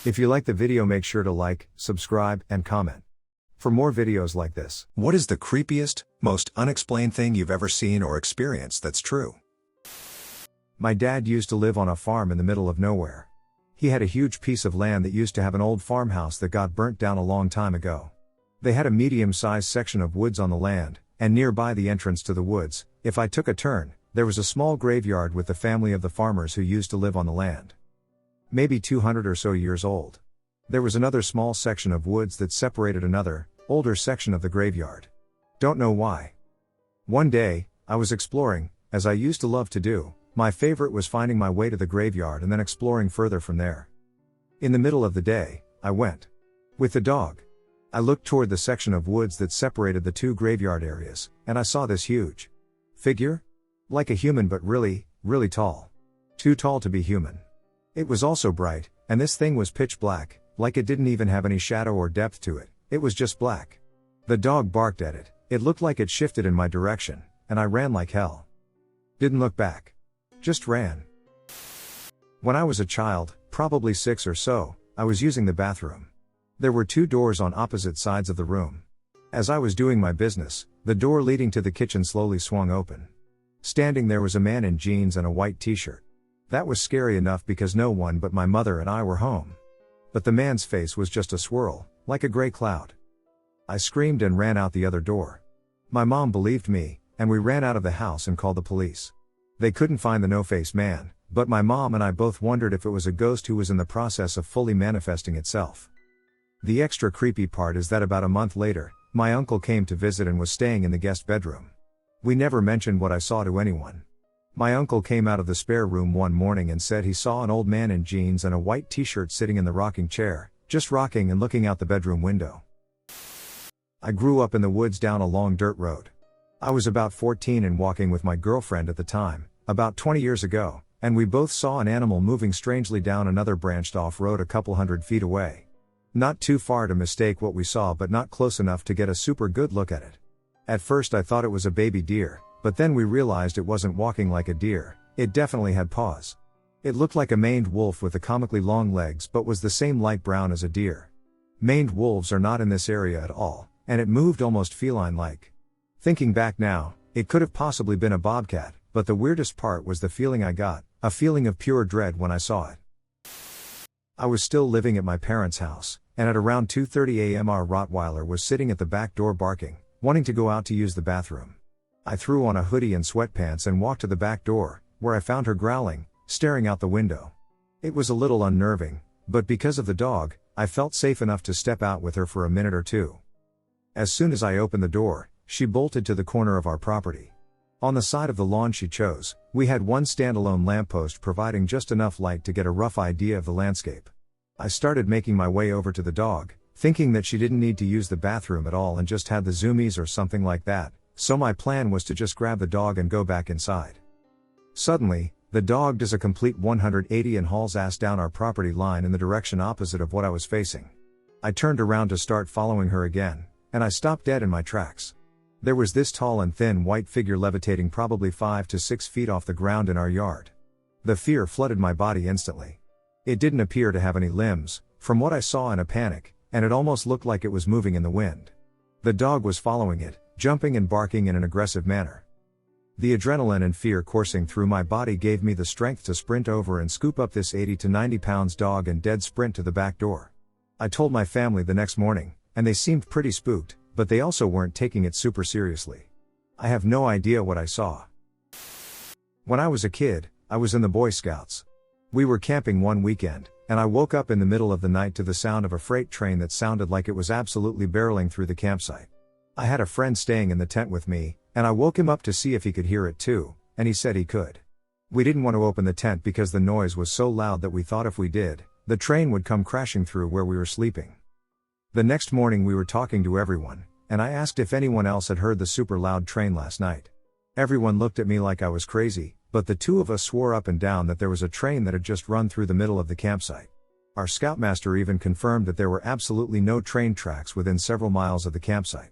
If you like the video, make sure to like, subscribe, and comment for more videos like this. What is the creepiest, most unexplained thing you've ever seen or experienced that's true? My dad used to live on a farm in the middle of nowhere. He had a huge piece of land that used to have an old farmhouse that got burnt down a long time ago. They had a medium-sized section of woods on the land, and nearby the entrance to the woods, if I took a turn, there was a small graveyard with the family of the farmers who used to live on the land. Maybe 200 or so years old. There was another small section of woods that separated another, older section of the graveyard. Don't know why. One day, I was exploring, as I used to love to do. My favorite was finding my way to the graveyard and then exploring further from there. In the middle of the day, I went with the dog. I looked toward the section of woods that separated the two graveyard areas, and I saw this huge figure? Like a human, but really, really tall. Too tall to be human. It was also bright, and this thing was pitch black, like it didn't even have any shadow or depth to it, it was just black. The dog barked at it, it looked like it shifted in my direction, and I ran like hell. Didn't look back. Just ran. When I was a child, probably 6 or so, I was using the bathroom. There were 2 doors on opposite sides of the room. As I was doing my business, the door leading to the kitchen slowly swung open. Standing there was a man in jeans and a white t-shirt. That was scary enough because no one but my mother and I were home. But the man's face was just a swirl, like a gray cloud. I screamed and ran out the other door. My mom believed me, and we ran out of the house and called the police. They couldn't find the no-face man, but my mom and I both wondered if it was a ghost who was in the process of fully manifesting itself. The extra creepy part is that about a month later, my uncle came to visit and was staying in the guest bedroom. We never mentioned what I saw to anyone. My uncle came out of the spare room one morning and said he saw an old man in jeans and a white t-shirt sitting in the rocking chair, just rocking and looking out the bedroom window. I grew up in the woods down a long dirt road. I was about 14 and walking with my girlfriend at the time, about 20 years ago, and we both saw an animal moving strangely down another branched off road a couple hundred feet away. Not too far to mistake what we saw, but not close enough to get a super good look at it. At first I thought it was a baby deer, but then we realized it wasn't walking like a deer, it definitely had paws. It looked like a maned wolf with the comically long legs but was the same light brown as a deer. Maned wolves are not in this area at all, and it moved almost feline-like. Thinking back now, it could have possibly been a bobcat, but the weirdest part was the feeling I got, a feeling of pure dread when I saw it. I was still living at my parents' house, and at around 2:30 a.m. our Rottweiler was sitting at the back door barking, wanting to go out to use the bathroom. I threw on a hoodie and sweatpants and walked to the back door, where I found her growling, staring out the window. It was a little unnerving, but because of the dog, I felt safe enough to step out with her for a minute or two. As soon as I opened the door, she bolted to the corner of our property. On the side of the lawn she chose, we had one standalone lamppost providing just enough light to get a rough idea of the landscape. I started making my way over to the dog, thinking that she didn't need to use the bathroom at all and just had the zoomies or something like that, so my plan was to just grab the dog and go back inside. Suddenly, the dog does a complete 180 and hauls ass down our property line in the direction opposite of what I was facing. I turned around to start following her again, and I stopped dead in my tracks. There was this tall and thin white figure levitating probably 5 to 6 feet off the ground in our yard. The fear flooded my body instantly. It didn't appear to have any limbs, from what I saw in a panic, and it almost looked like it was moving in the wind. The dog was following it, jumping and barking in an aggressive manner. The adrenaline and fear coursing through my body gave me the strength to sprint over and scoop up this 80 to 90 pounds dog and dead sprint to the back door. I told my family the next morning, and they seemed pretty spooked, but they also weren't taking it super seriously. I have no idea what I saw. When I was a kid, I was in the Boy Scouts. We were camping one weekend, and I woke up in the middle of the night to the sound of a freight train that sounded like it was absolutely barreling through the campsite. I had a friend staying in the tent with me, and I woke him up to see if he could hear it too, and he said he could. We didn't want to open the tent because the noise was so loud that we thought if we did, the train would come crashing through where we were sleeping. The next morning we were talking to everyone, and I asked if anyone else had heard the super loud train last night. Everyone looked at me like I was crazy, but the two of us swore up and down that there was a train that had just run through the middle of the campsite. Our scoutmaster even confirmed that there were absolutely no train tracks within several miles of the campsite.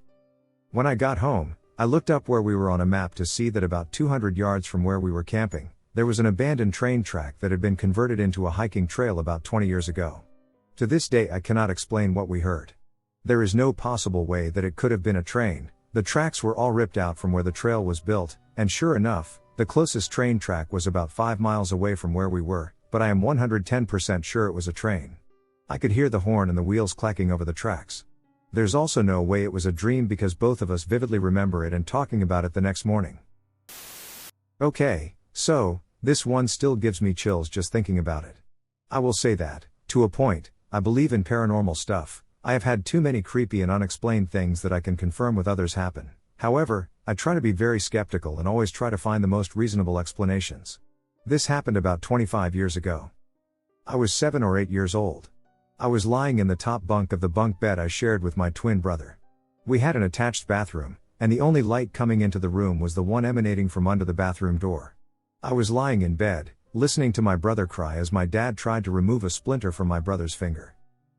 When I got home, I looked up where we were on a map to see that about 200 yards from where we were camping, there was an abandoned train track that had been converted into a hiking trail about 20 years ago. To this day I cannot explain what we heard. There is no possible way that it could have been a train. The tracks were all ripped out from where the trail was built, and sure enough, the closest train track was about 5 miles away from where we were, but I am 110% sure it was a train. I could hear the horn and the wheels clacking over the tracks. There's also no way it was a dream because both of us vividly remember it and talking about it the next morning. Okay, so, this one still gives me chills just thinking about it. I will say that, to a point, I believe in paranormal stuff. I have had too many creepy and unexplained things that I can confirm with others happen. However, I try to be very skeptical and always try to find the most reasonable explanations. This happened about 25 years ago. I was 7 or 8 years old. I was lying in the top bunk of the bunk bed I shared with my twin brother. We had an attached bathroom, and the only light coming into the room was the one emanating from under the bathroom door. I was lying in bed, listening to my brother cry as my dad tried to remove a splinter from my brother's finger.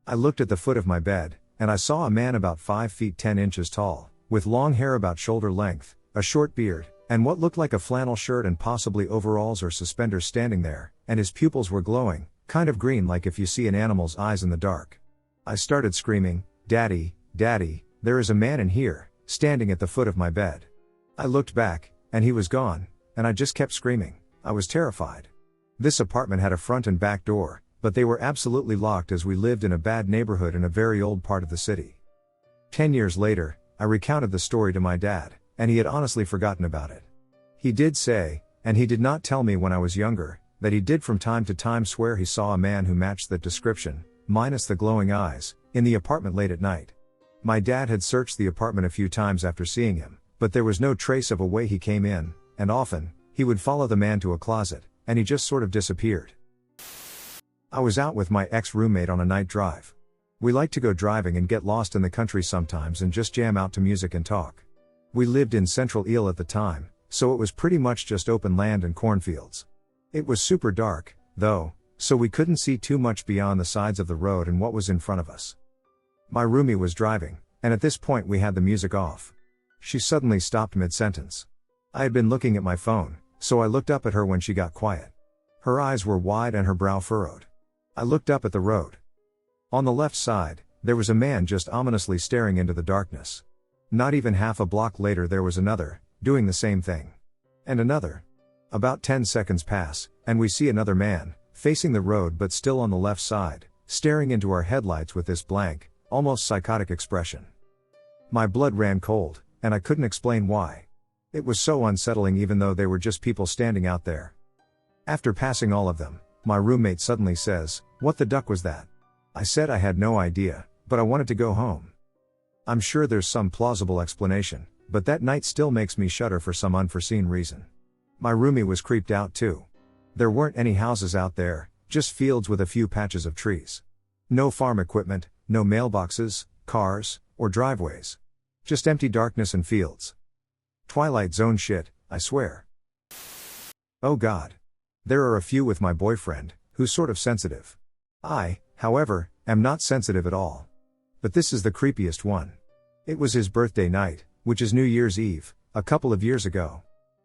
I looked at the foot of my bed, and I saw a man about 5 feet 10 inches tall, with long hair about shoulder length, a short beard, and what looked like a flannel shirt and possibly overalls or suspenders standing there, and his pupils were glowing, kind of green like if you see an animal's eyes in the dark. I started screaming, "Daddy, Daddy, there is a man in here, standing at the foot of my bed." I looked back, and he was gone, and I just kept screaming. I was terrified. This apartment had a front and back door, but they were absolutely locked as we lived in a bad neighborhood in a very old part of the city. 10 years later, I recounted the story to my dad, and he had honestly forgotten about it. He did say, and he did not tell me when I was younger, that he did from time to time swear he saw a man who matched that description, minus the glowing eyes, in the apartment late at night. My dad had searched the apartment a few times after seeing him, but there was no trace of a way he came in, and often, he would follow the man to a closet, and he just sort of disappeared. I was out with my ex-roommate on a night drive. We liked to go driving and get lost in the country sometimes and just jam out to music and talk. We lived in Central Eel at the time, so it was pretty much just open land and cornfields. It was super dark, though, so we couldn't see too much beyond the sides of the road and what was in front of us. My roomie was driving, and at this point we had the music off. She suddenly stopped mid-sentence. I had been looking at my phone, so I looked up at her when she got quiet. Her eyes were wide and her brow furrowed. I looked up at the road. On the left side, there was a man just ominously staring into the darkness. Not even half a block later there was another, doing the same thing. And another. About 10 seconds pass, and we see another man, facing the road but still on the left side, staring into our headlights with this blank, almost psychotic expression. My blood ran cold, and I couldn't explain why. It was so unsettling even though they were just people standing out there. After passing all of them, my roommate suddenly says, "What the duck was that?" I said I had no idea, but I wanted to go home. I'm sure there's some plausible explanation, but that night still makes me shudder for some unforeseen reason. My roomie was creeped out too. There weren't any houses out there, just fields with a few patches of trees. No farm equipment, no mailboxes, cars, or driveways. Just empty darkness and fields. Twilight Zone shit, I swear. Oh God. There are a few with my boyfriend, who's sort of sensitive. I, however, am not sensitive at all. But this is the creepiest one. It was his birthday night, which is New Year's Eve, a couple of years ago.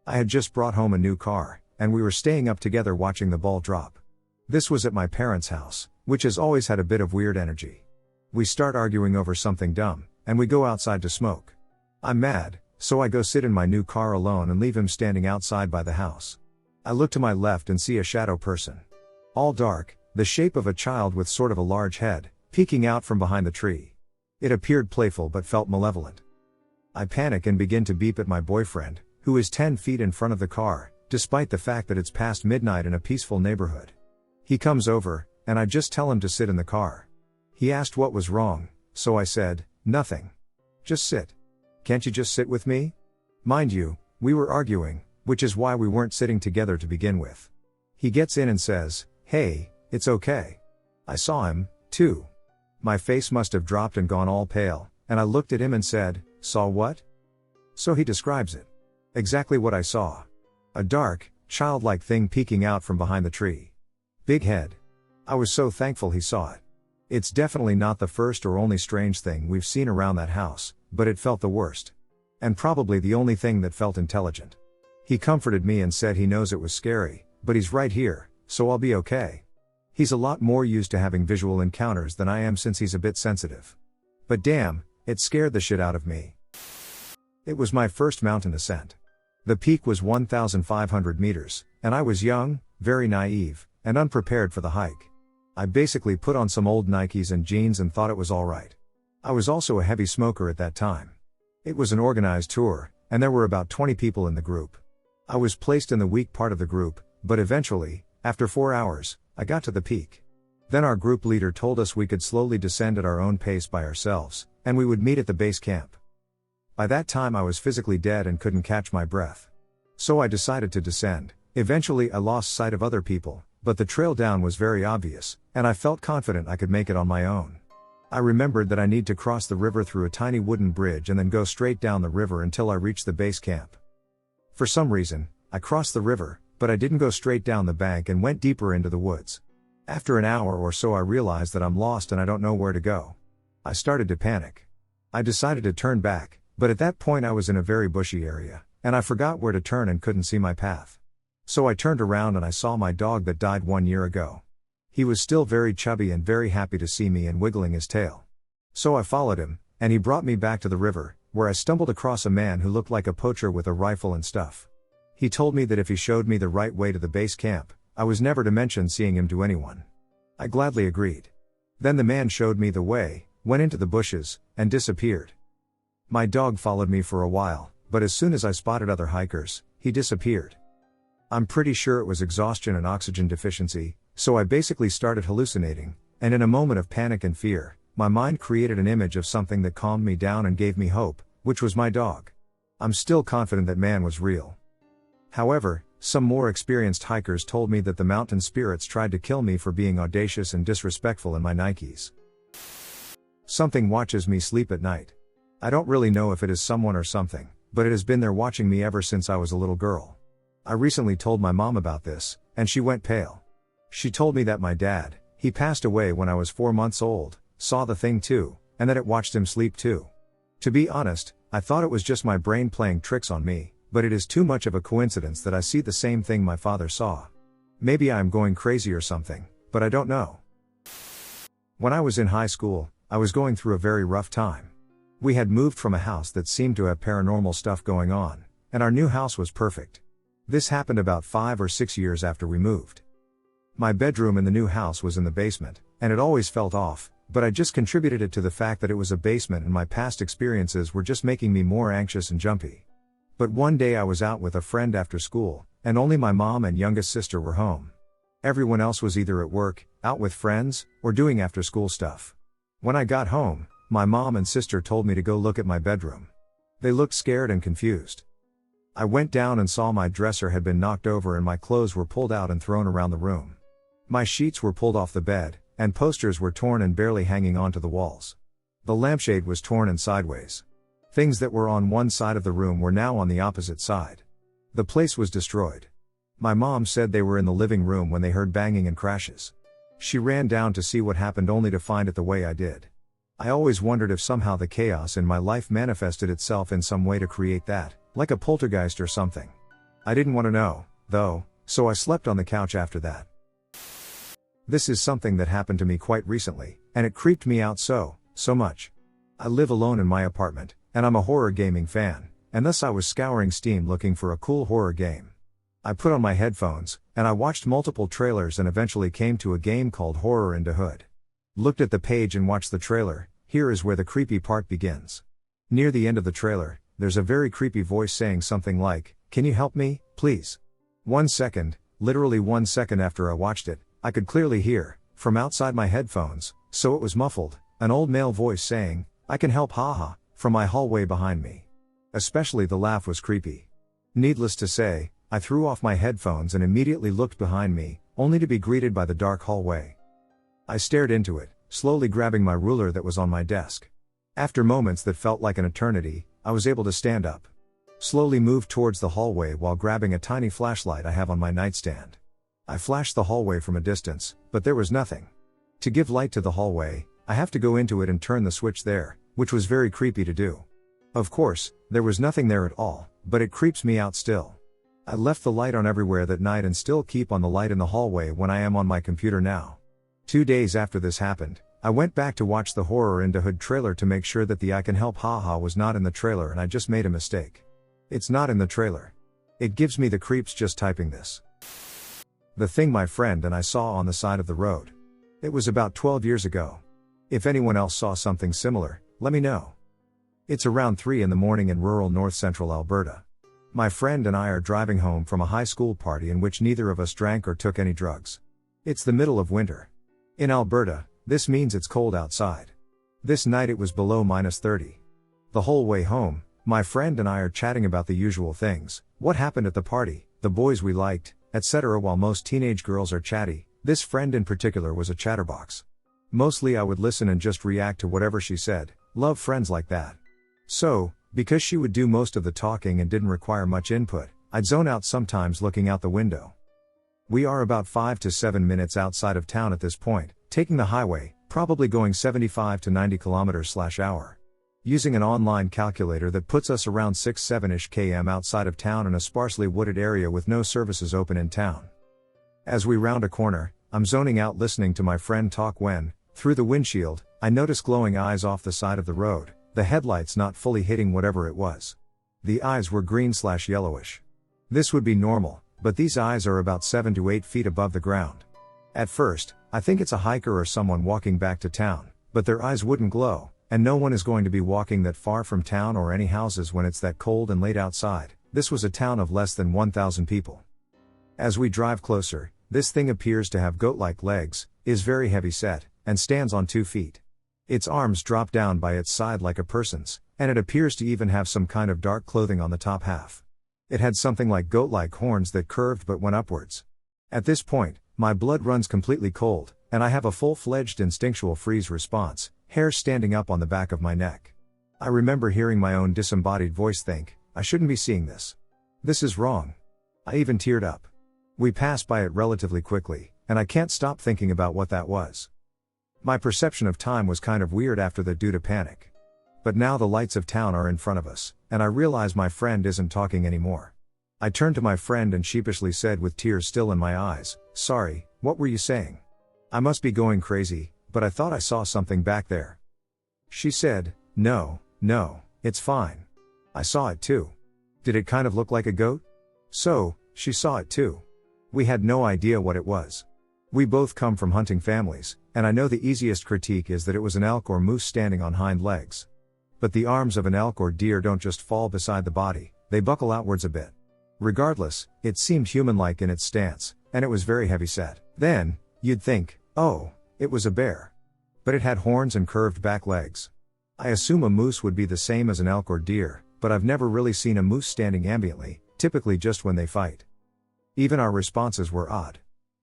I had just brought home a new car, and we were staying up together watching the ball drop. This was at my parents' house, which has always had a bit of weird energy. We start arguing over something dumb, and we go outside to smoke. I'm mad, so I go sit in my new car alone and leave him standing outside by the house. I look to my left and see a shadow person. All dark, the shape of a child with sort of a large head, peeking out from behind the tree. It appeared playful but felt malevolent. I panic and begin to beep at my boyfriend, who is 10 feet in front of the car, despite the fact that it's past midnight in a peaceful neighborhood. He comes over, and I just tell him to sit in the car. He asked what was wrong, so I said, "Nothing. Just sit. Can't you just sit with me?" Mind you, we were arguing, which is why we weren't sitting together to begin with. He gets in and says, "Hey, it's okay." I saw him, too. My face must have dropped and gone all pale, and I looked at him and said, "Saw what?" So he describes it. Exactly what I saw. A dark, childlike thing peeking out from behind the tree. Big head. I was so thankful he saw it. It's definitely not the first or only strange thing we've seen around that house, but it felt the worst. And probably the only thing that felt intelligent. He comforted me and said he knows it was scary, but he's right here, so I'll be okay. He's a lot more used to having visual encounters than I am since he's a bit sensitive. But damn, it scared the shit out of me. It was my first mountain ascent. The peak was 1,500 meters, and I was young, very naive, and unprepared for the hike. I basically put on some old Nikes and jeans and thought it was alright. I was also a heavy smoker at that time. It was an organized tour, and there were about 20 people in the group. I was placed in the weak part of the group, but eventually, after 4 hours, I got to the peak. Then our group leader told us we could slowly descend at our own pace by ourselves, and we would meet at the base camp. By that time I was physically dead and couldn't catch my breath. So I decided to descend. Eventually I lost sight of other people, but the trail down was very obvious, and I felt confident I could make it on my own. I remembered that I need to cross the river through a tiny wooden bridge and then go straight down the river until I reached the base camp. For some reason, I crossed the river, but I didn't go straight down the bank and went deeper into the woods. After an hour or so I realized that I'm lost and I don't know where to go. I started to panic. I decided to turn back, but at that point I was in a very bushy area, and I forgot where to turn and couldn't see my path. So I turned around and I saw my dog that died 1 year ago. He was still very chubby and very happy to see me and wiggling his tail. So I followed him, and he brought me back to the river, where I stumbled across a man who looked like a poacher with a rifle and stuff. He told me that if he showed me the right way to the base camp, I was never to mention seeing him to anyone. I gladly agreed. Then the man showed me the way, went into the bushes, and disappeared. My dog followed me for a while, but as soon as I spotted other hikers, he disappeared. I'm pretty sure it was exhaustion and oxygen deficiency, so I basically started hallucinating, and in a moment of panic and fear, my mind created an image of something that calmed me down and gave me hope, which was my dog. I'm still confident that man was real. However, some more experienced hikers told me that the mountain spirits tried to kill me for being audacious and disrespectful in my Nikes. Something watches me sleep at night. I don't really know if it is someone or something, but it has been there watching me ever since I was a little girl. I recently told my mom about this, and she went pale. She told me that my dad, he passed away when I was 4 months old, saw the thing too, and that it watched him sleep too. To be honest, I thought it was just my brain playing tricks on me, but it is too much of a coincidence that I see the same thing my father saw. Maybe I am going crazy or something, but I don't know. When I was in high school, I was going through a very rough time. We had moved from a house that seemed to have paranormal stuff going on, and our new house was perfect. This happened about 5 or 6 years after we moved. My bedroom in the new house was in the basement, and it always felt off, but I just contributed it to the fact that it was a basement and my past experiences were just making me more anxious and jumpy. But one day I was out with a friend after school, and only my mom and youngest sister were home. Everyone else was either at work, out with friends, or doing after school stuff. When I got home, my mom and sister told me to go look at my bedroom. They looked scared and confused. I went down and saw my dresser had been knocked over and my clothes were pulled out and thrown around the room. My sheets were pulled off the bed, and posters were torn and barely hanging onto the walls. The lampshade was torn and sideways. Things that were on one side of the room were now on the opposite side. The place was destroyed. My mom said they were in the living room when they heard banging and crashes. She ran down to see what happened only to find it the way I did. I always wondered if somehow the chaos in my life manifested itself in some way to create that, like a poltergeist or something. I didn't want to know, though, so I slept on the couch after that. This is something that happened to me quite recently, and it creeped me out so much. I live alone in my apartment, and I'm a horror gaming fan, and thus I was scouring Steam looking for a cool horror game. I put on my headphones, and I watched multiple trailers and eventually came to a game called Horror in the Hood. Looked at the page and watched the trailer. Here is where the creepy part begins. Near the end of the trailer, there's a very creepy voice saying something like, "Can you help me, please?" 1 second, literally 1 second after I watched it, I could clearly hear, from outside my headphones, so it was muffled, an old male voice saying, "I can help, haha," from my hallway behind me. Especially the laugh was creepy. Needless to say, I threw off my headphones and immediately looked behind me, only to be greeted by the dark hallway. I stared into it, slowly grabbing my ruler that was on my desk. After moments that felt like an eternity, I was able to stand up. Slowly moved towards the hallway while grabbing a tiny flashlight I have on my nightstand. I flashed the hallway from a distance, but there was nothing. To give light to the hallway, I have to go into it and turn the switch there, which was very creepy to do. Of course, there was nothing there at all, but it creeps me out still. I left the light on everywhere that night and still keep on the light in the hallway when I am on my computer now. 2 days after this happened, I went back to watch the Horror in the Hood trailer to make sure that the I can help haha was not in the trailer, and I just made a mistake. It's not in the trailer. It gives me the creeps just typing this. The thing my friend and I saw on the side of the road. It was about 12 years ago. If anyone else saw something similar, let me know. It's around 3 in the morning in rural north central Alberta. My friend and I are driving home from a high school party in which neither of us drank or took any drugs. It's the middle of winter. In Alberta, this means it's cold outside. This night it was below -30. The whole way home, my friend and I are chatting about the usual things, what happened at the party, the boys we liked, etc. While most teenage girls are chatty, this friend in particular was a chatterbox. Mostly I would listen and just react to whatever she said, love friends like that. So, because she would do most of the talking and didn't require much input, I'd zone out sometimes looking out the window. We are about 5 to 7 minutes outside of town at this point, taking the highway, probably going 75 to 90 km/h. Using an online calculator that puts us around 6-7ish km outside of town in a sparsely wooded area with no services open in town. As we round a corner, I'm zoning out listening to my friend talk when, through the windshield, I notice glowing eyes off the side of the road, the headlights not fully hitting whatever it was. The eyes were green/yellowish. This would be normal, but these eyes are about 7 to 8 feet above the ground. At first, I think it's a hiker or someone walking back to town, but their eyes wouldn't glow, and no one is going to be walking that far from town or any houses when it's that cold and late outside. This was a town of less than 1,000 people. As we drive closer, this thing appears to have goat-like legs, is very heavy set, and stands on 2 feet. Its arms drop down by its side like a person's, and it appears to even have some kind of dark clothing on the top half. It had something like goat-like horns that curved but went upwards. At this point, my blood runs completely cold, and I have a full-fledged instinctual freeze response, hairs standing up on the back of my neck. I remember hearing my own disembodied voice think, I shouldn't be seeing this. This is wrong. I even teared up. We passed by it relatively quickly, and I can't stop thinking about what that was. My perception of time was kind of weird after that due to panic. But now the lights of town are in front of us, and I realize my friend isn't talking anymore. I turned to my friend and sheepishly said with tears still in my eyes, sorry, what were you saying? I must be going crazy, but I thought I saw something back there. She said, no, it's fine. I saw it too. Did it kind of look like a goat? So, she saw it too. We had no idea what it was. We both come from hunting families, and I know the easiest critique is that it was an elk or moose standing on hind legs. But the arms of an elk or deer don't just fall beside the body, they buckle outwards a bit. Regardless, it seemed human-like in its stance, and it was very heavy set. Then, you'd think, oh, it was a bear. But it had horns and curved back legs. I assume a moose would be the same as an elk or deer, but I've never really seen a moose standing ambiently, typically just when they fight. Even our responses were odd.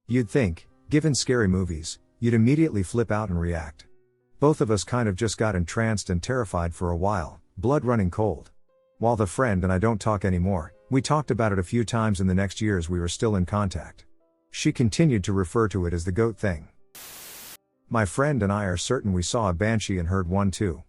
You'd think, given scary movies, you'd immediately flip out and react. Both of us kind of just got entranced and terrified for a while, blood running cold. While the friend and I don't talk anymore, we talked about it a few times in the next years we were still in contact. She continued to refer to it as the goat thing. My friend and I are certain we saw a banshee and heard one too.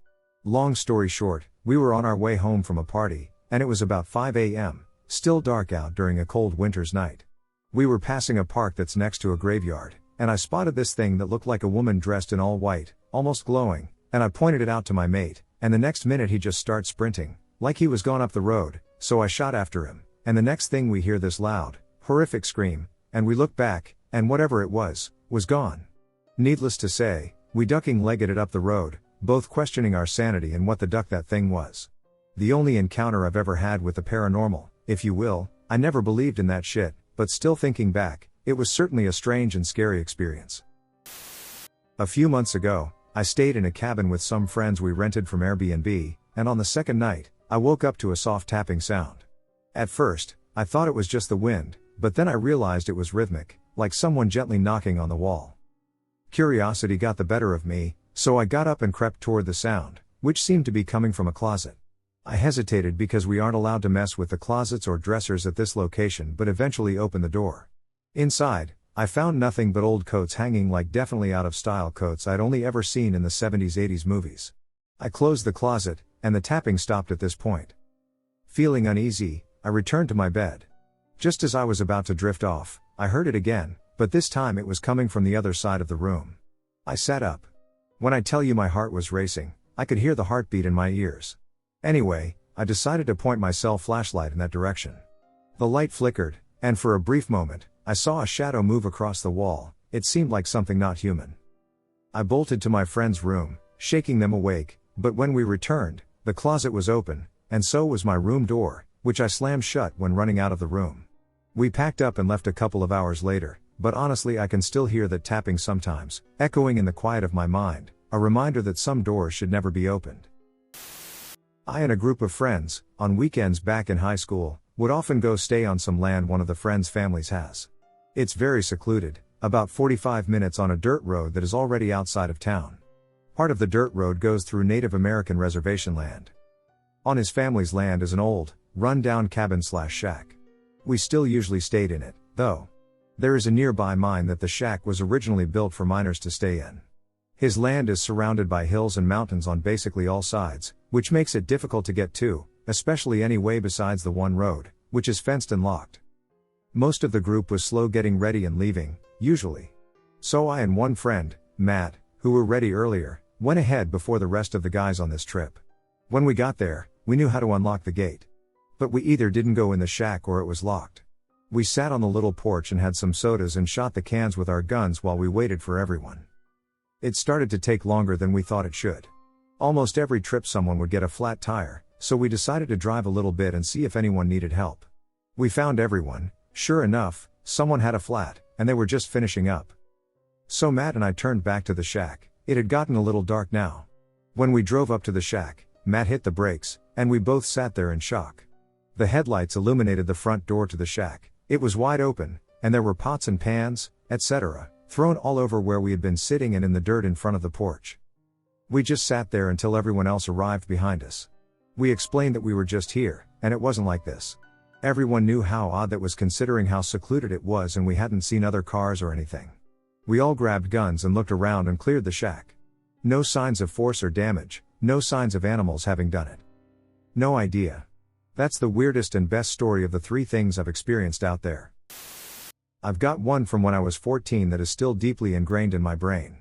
Long story short, we were on our way home from a party, and it was about 5 a.m., still dark out during a cold winter's night. We were passing a park that's next to a graveyard, and I spotted this thing that looked like a woman dressed in all white, almost glowing, and I pointed it out to my mate, and the next minute he just starts sprinting, like he was gone up the road, so I shot after him, and the next thing we hear this loud, horrific scream, and we look back, and whatever it was gone. Needless to say, we ducking-legged it up the road, both questioning our sanity and what the duck that thing was. The only encounter I've ever had with the paranormal, if you will, I never believed in that shit, but still thinking back, it was certainly a strange and scary experience. A few months ago, I stayed in a cabin with some friends we rented from Airbnb, and on the second night, I woke up to a soft tapping sound. At first, I thought it was just the wind, but then I realized it was rhythmic, like someone gently knocking on the wall. Curiosity got the better of me, so I got up and crept toward the sound, which seemed to be coming from a closet. I hesitated because we aren't allowed to mess with the closets or dressers at this location, but eventually opened the door. Inside, I found nothing but old coats hanging like definitely out of style coats I'd only ever seen in the 70s-80s movies. I closed the closet, and the tapping stopped at this point. Feeling uneasy, I returned to my bed. Just as I was about to drift off, I heard it again, but this time it was coming from the other side of the room. I sat up. When I tell you my heart was racing, I could hear the heartbeat in my ears. Anyway, I decided to point my cell flashlight in that direction. The light flickered, and for a brief moment, I saw a shadow move across the wall. It seemed like something not human. I bolted to my friend's room, shaking them awake, but when we returned, the closet was open, and so was my room door, which I slammed shut when running out of the room. We packed up and left a couple of hours later, but honestly I can still hear that tapping sometimes, echoing in the quiet of my mind, a reminder that some doors should never be opened. I and a group of friends, on weekends back in high school, would often go stay on some land one of the friends' families has. It's very secluded, about 45 minutes on a dirt road that is already outside of town. Part of the dirt road goes through Native American reservation land. On his family's land is an old, run-down cabin/shack. We still usually stayed in it, though. There is a nearby mine that the shack was originally built for miners to stay in. His land is surrounded by hills and mountains on basically all sides, which makes it difficult to get to, especially any way besides the one road, which is fenced and locked. Most of the group was slow getting ready and leaving, usually. So I and one friend, Matt, who were ready earlier, went ahead before the rest of the guys on this trip. When we got there, we knew how to unlock the gate. But we either didn't go in the shack or it was locked. We sat on the little porch and had some sodas and shot the cans with our guns while we waited for everyone. It started to take longer than we thought it should. Almost every trip someone would get a flat tire, so we decided to drive a little bit and see if anyone needed help. We found everyone. Sure enough, someone had a flat, and they were just finishing up. So Matt and I turned back to the shack. It had gotten a little dark now. When we drove up to the shack, Matt hit the brakes, and we both sat there in shock. The headlights illuminated the front door to the shack. It was wide open, and there were pots and pans, etc., thrown all over where we had been sitting and in the dirt in front of the porch. We just sat there until everyone else arrived behind us. We explained that we were just here, and it wasn't like this. Everyone knew how odd that was considering how secluded it was and we hadn't seen other cars or anything. We all grabbed guns and looked around and cleared the shack. No signs of force or damage, no signs of animals having done it. No idea. That's the weirdest and best story of the three things I've experienced out there. I've got one from when I was 14 that is still deeply ingrained in my brain.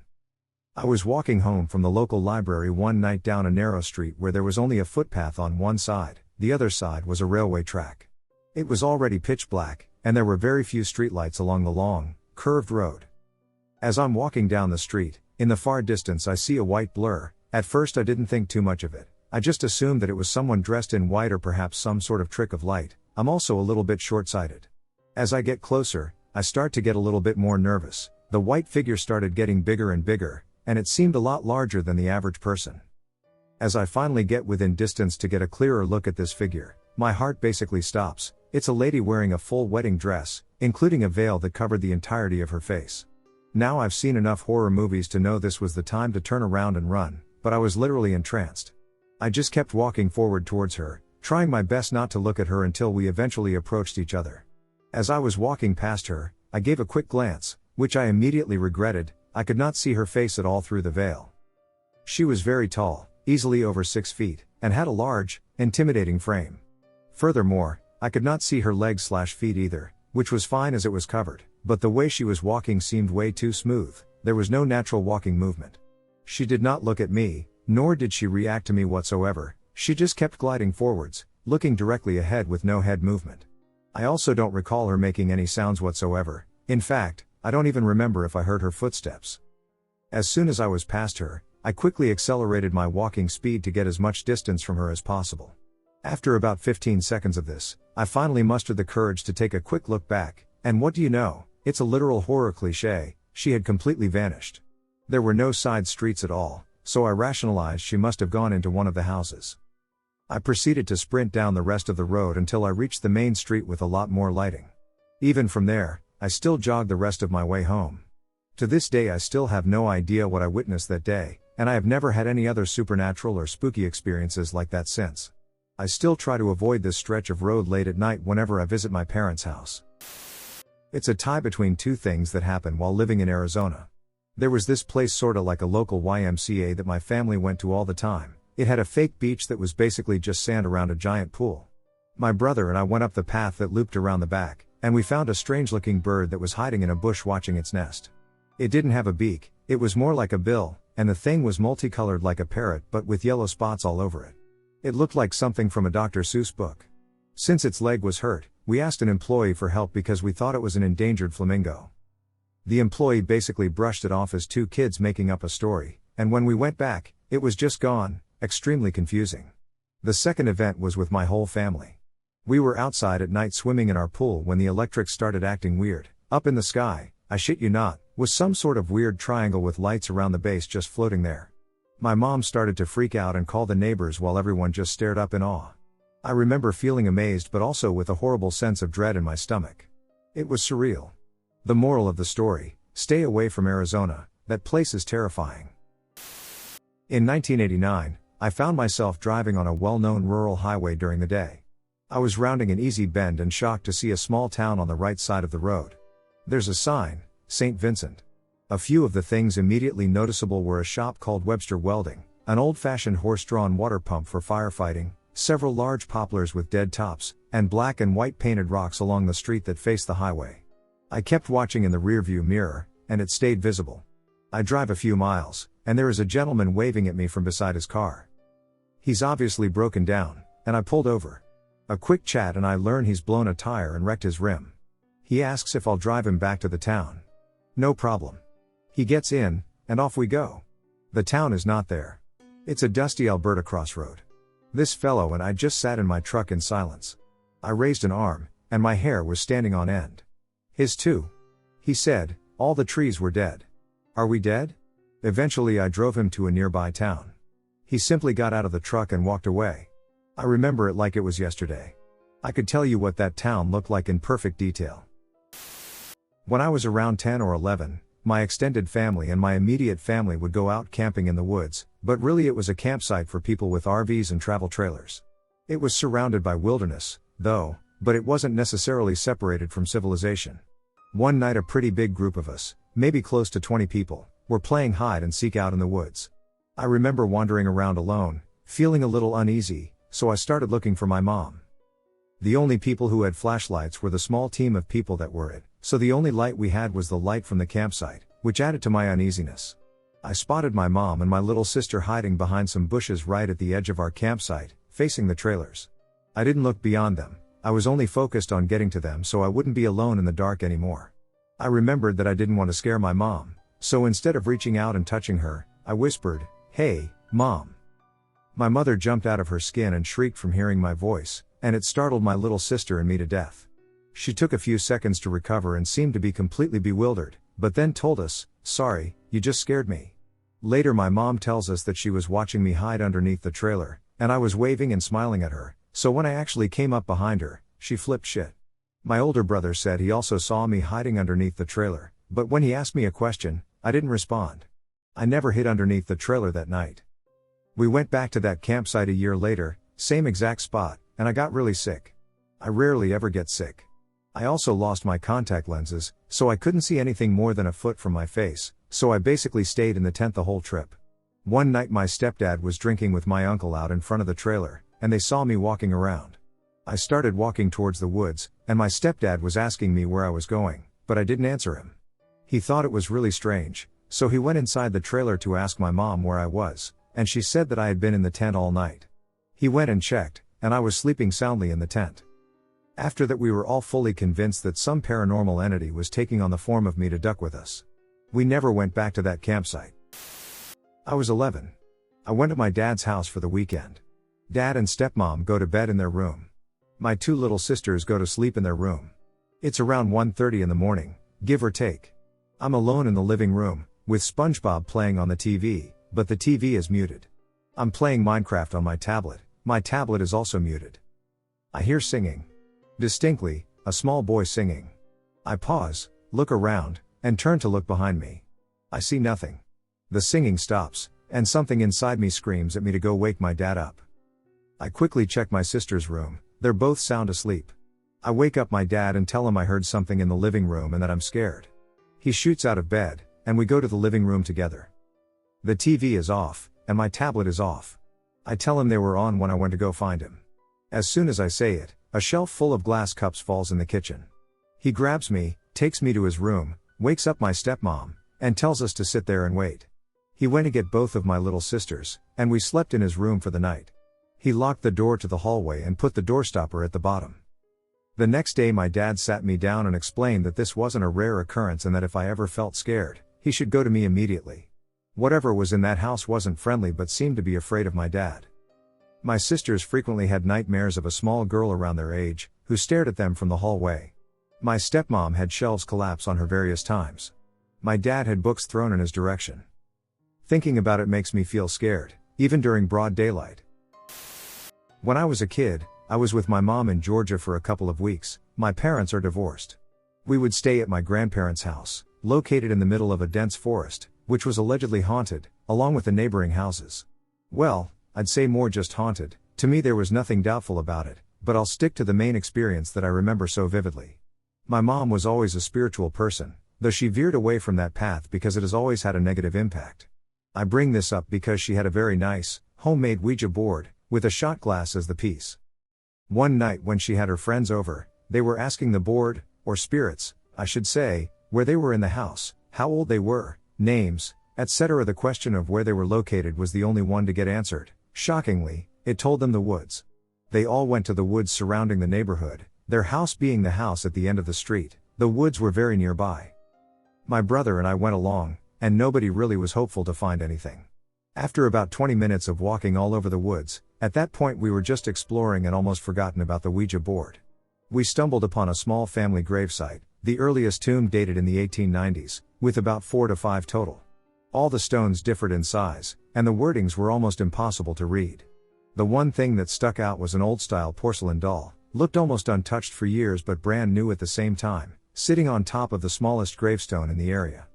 I was walking home from the local library one night down a narrow street where there was only a footpath on one side, the other side was a railway track. It was already pitch black, and there were very few streetlights along the long, curved road. As I'm walking down the street, in the far distance I see a white blur. At first I didn't think too much of it. I just assumed that it was someone dressed in white or perhaps some sort of trick of light. I'm also a little bit short-sighted. As I get closer, I start to get a little bit more nervous. The white figure started getting bigger and bigger, and it seemed a lot larger than the average person. As I finally get within distance to get a clearer look at this figure, my heart basically stops. It's a lady wearing a full wedding dress, including a veil that covered the entirety of her face. Now I've seen enough horror movies to know this was the time to turn around and run, but I was literally entranced. I just kept walking forward towards her, trying my best not to look at her until we eventually approached each other. As I was walking past her, I gave a quick glance, which I immediately regretted. I could not see her face at all through the veil. She was very tall, easily over 6 feet, and had a large, intimidating frame. Furthermore, I could not see her legs/feet either, which was fine as it was covered, but the way she was walking seemed way too smooth. There was no natural walking movement. She did not look at me, nor did she react to me whatsoever. She just kept gliding forwards, looking directly ahead with no head movement. I also don't recall her making any sounds whatsoever. In fact, I don't even remember if I heard her footsteps. As soon as I was past her, I quickly accelerated my walking speed to get as much distance from her as possible. After about 15 seconds of this, I finally mustered the courage to take a quick look back, and what do you know, it's a literal horror cliché, she had completely vanished. There were no side streets at all, so I rationalized she must have gone into one of the houses. I proceeded to sprint down the rest of the road until I reached the main street with a lot more lighting. Even from there, I still jogged the rest of my way home. To this day I still have no idea what I witnessed that day, and I have never had any other supernatural or spooky experiences like that since. I still try to avoid this stretch of road late at night whenever I visit my parents' house. It's a tie between two things that happened while living in Arizona. There was this place sorta like a local YMCA that my family went to all the time. It had a fake beach that was basically just sand around a giant pool. My brother and I went up the path that looped around the back, and we found a strange-looking bird that was hiding in a bush watching its nest. It didn't have a beak, It was more like a bill, and the thing was multicolored like a parrot but with yellow spots all over it. It looked like something from a Dr. Seuss book. Since its leg was hurt, we asked an employee for help because we thought it was an endangered flamingo. The employee basically brushed it off as two kids making up a story, and when we went back, it was just gone, extremely confusing. The second event was with my whole family. We were outside at night swimming in our pool when the electrics started acting weird. Up in the sky, I shit you not, was some sort of weird triangle with lights around the base just floating there. My mom started to freak out and call the neighbors while everyone just stared up in awe. I remember feeling amazed but also with a horrible sense of dread in my stomach. It was surreal. The moral of the story: stay away from Arizona, that place is terrifying. In 1989, I found myself driving on a well-known rural highway during the day. I was rounding an easy bend and shocked to see a small town on the right side of the road. There's a sign, St. Vincent. A few of the things immediately noticeable were a shop called Webster Welding, an old-fashioned horse-drawn water pump for firefighting, several large poplars with dead tops, and black and white painted rocks along the street that faced the highway. I kept watching in the rearview mirror, and it stayed visible. I drive a few miles, and there is a gentleman waving at me from beside his car. He's obviously broken down, and I pulled over. A quick chat and I learn he's blown a tire and wrecked his rim. He asks if I'll drive him back to the town. No problem. He gets in, and off we go. The town is not there. It's a dusty Alberta crossroad. This fellow and I just sat in my truck in silence. I raised an arm, and my hair was standing on end. His too. He said, all the trees were dead. Are we dead? Eventually I drove him to a nearby town. He simply got out of the truck and walked away. I remember it like it was yesterday. I could tell you what that town looked like in perfect detail. When I was around 10 or 11, my extended family and my immediate family would go out camping in the woods, but really it was a campsite for people with RVs and travel trailers. It was surrounded by wilderness, though, but it wasn't necessarily separated from civilization. One night a pretty big group of us, maybe close to 20 people, were playing hide and seek out in the woods. I remember wandering around alone, feeling a little uneasy, so I started looking for my mom. The only people who had flashlights were the small team of people that were it, so the only light we had was the light from the campsite, which added to my uneasiness. I spotted my mom and my little sister hiding behind some bushes right at the edge of our campsite, facing the trailers. I didn't look beyond them, I was only focused on getting to them so I wouldn't be alone in the dark anymore. I remembered that I didn't want to scare my mom, so instead of reaching out and touching her, I whispered, "Hey, Mom." My mother jumped out of her skin and shrieked from hearing my voice, and it startled my little sister and me to death. She took a few seconds to recover and seemed to be completely bewildered, but then told us, "Sorry, you just scared me." Later my mom tells us that she was watching me hide underneath the trailer, and I was waving and smiling at her, so when I actually came up behind her, she flipped shit. My older brother said he also saw me hiding underneath the trailer, but when he asked me a question, I didn't respond. I never hid underneath the trailer that night. We went back to that campsite a year later, same exact spot, and I got really sick. I rarely ever get sick. I also lost my contact lenses, so I couldn't see anything more than a foot from my face, so I basically stayed in the tent the whole trip. One night my stepdad was drinking with my uncle out in front of the trailer, and they saw me walking around. I started walking towards the woods, and my stepdad was asking me where I was going, but I didn't answer him. He thought it was really strange, so he went inside the trailer to ask my mom where I was, and she said that I had been in the tent all night. He went and checked, and I was sleeping soundly in the tent. After that we were all fully convinced that some paranormal entity was taking on the form of me to duck with us. We never went back to that campsite. I was 11. I went to my dad's house for the weekend. Dad and stepmom go to bed in their room. My two little sisters go to sleep in their room. It's around 1:30 in the morning, give or take. I'm alone in the living room, with SpongeBob playing on the TV, but the TV is muted. I'm playing Minecraft on my tablet. My tablet is also muted. I hear singing. Distinctly, a small boy singing. I pause, look around, and turn to look behind me. I see nothing. The singing stops, and something inside me screams at me to go wake my dad up. I quickly check my sister's room, they're both sound asleep. I wake up my dad and tell him I heard something in the living room and that I'm scared. He shoots out of bed, and we go to the living room together. The TV is off, and my tablet is off. I tell him they were on when I went to go find him. As soon as I say it, a shelf full of glass cups falls in the kitchen. He grabs me, takes me to his room, wakes up my stepmom, and tells us to sit there and wait. He went to get both of my little sisters, and we slept in his room for the night. He locked the door to the hallway and put the doorstopper at the bottom. The next day my dad sat me down and explained that this wasn't a rare occurrence and that if I ever felt scared, he should go to me immediately. Whatever was in that house wasn't friendly but seemed to be afraid of my dad. My sisters frequently had nightmares of a small girl around their age, who stared at them from the hallway. My stepmom had shelves collapse on her various times. My dad had books thrown in his direction. Thinking about it makes me feel scared, even during broad daylight. When I was a kid, I was with my mom in Georgia for a couple of weeks. My parents are divorced. We would stay at my grandparents' house, located in the middle of a dense forest, which was allegedly haunted, along with the neighboring houses. Well, I'd say more just haunted. To me there was nothing doubtful about it, but I'll stick to the main experience that I remember so vividly. My mom was always a spiritual person, though she veered away from that path because it has always had a negative impact. I bring this up because she had a very nice, homemade Ouija board, with a shot glass as the piece. One night when she had her friends over, they were asking the board, or spirits, I should say, where they were in the house, how old they were, names, etc. The question of where they were located was the only one to get answered. Shockingly, it told them the woods. They all went to the woods surrounding the neighborhood, their house being the house at the end of the street. The woods were very nearby. My brother and I went along, and nobody really was hopeful to find anything. After about 20 minutes of walking all over the woods, at that point we were just exploring and almost forgotten about the Ouija board. We stumbled upon a small family gravesite, the earliest tomb dated in the 1890s, with about 4 to 5 total. All the stones differed in size, and the wordings were almost impossible to read. The one thing that stuck out was an old-style porcelain doll, looked almost untouched for years but brand new at the same time, sitting on top of the smallest gravestone in the area.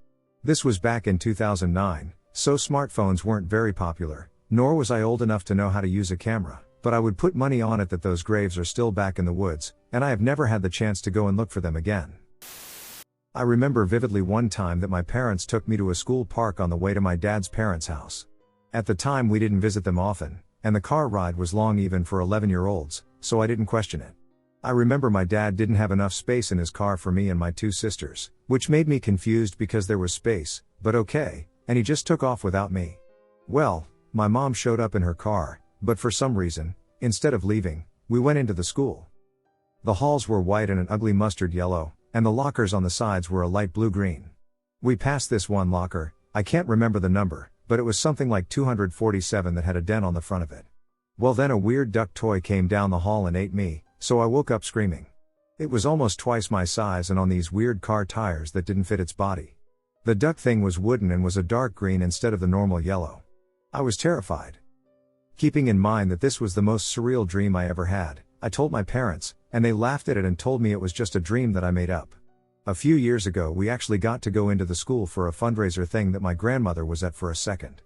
This was back in 2009, so smartphones weren't very popular, nor was I old enough to know how to use a camera, but I would put money on it that those graves are still back in the woods, and I have never had the chance to go and look for them again. I remember vividly one time that my parents took me to a school park on the way to my dad's parents' house. At the time we didn't visit them often, and the car ride was long even for 11-year-olds, so I didn't question it. I remember my dad didn't have enough space in his car for me and my 2 sisters, which made me confused because there was space, but okay, and he just took off without me. Well, my mom showed up in her car, but for some reason, instead of leaving, we went into the school. The halls were white and an ugly mustard yellow, and the lockers on the sides were a light blue-green. We passed this one locker, I can't remember the number, but it was something like 247 that had a dent on the front of it. Well then a weird duck toy came down the hall and ate me, so I woke up screaming. It was almost twice my size and on these weird car tires that didn't fit its body. The duck thing was wooden and was a dark green instead of the normal yellow. I was terrified. Keeping in mind that this was the most surreal dream I ever had, I told my parents, and they laughed at it and told me it was just a dream that I made up. A few years ago we actually got to go into the school for a fundraiser thing that my grandmother was at for a second.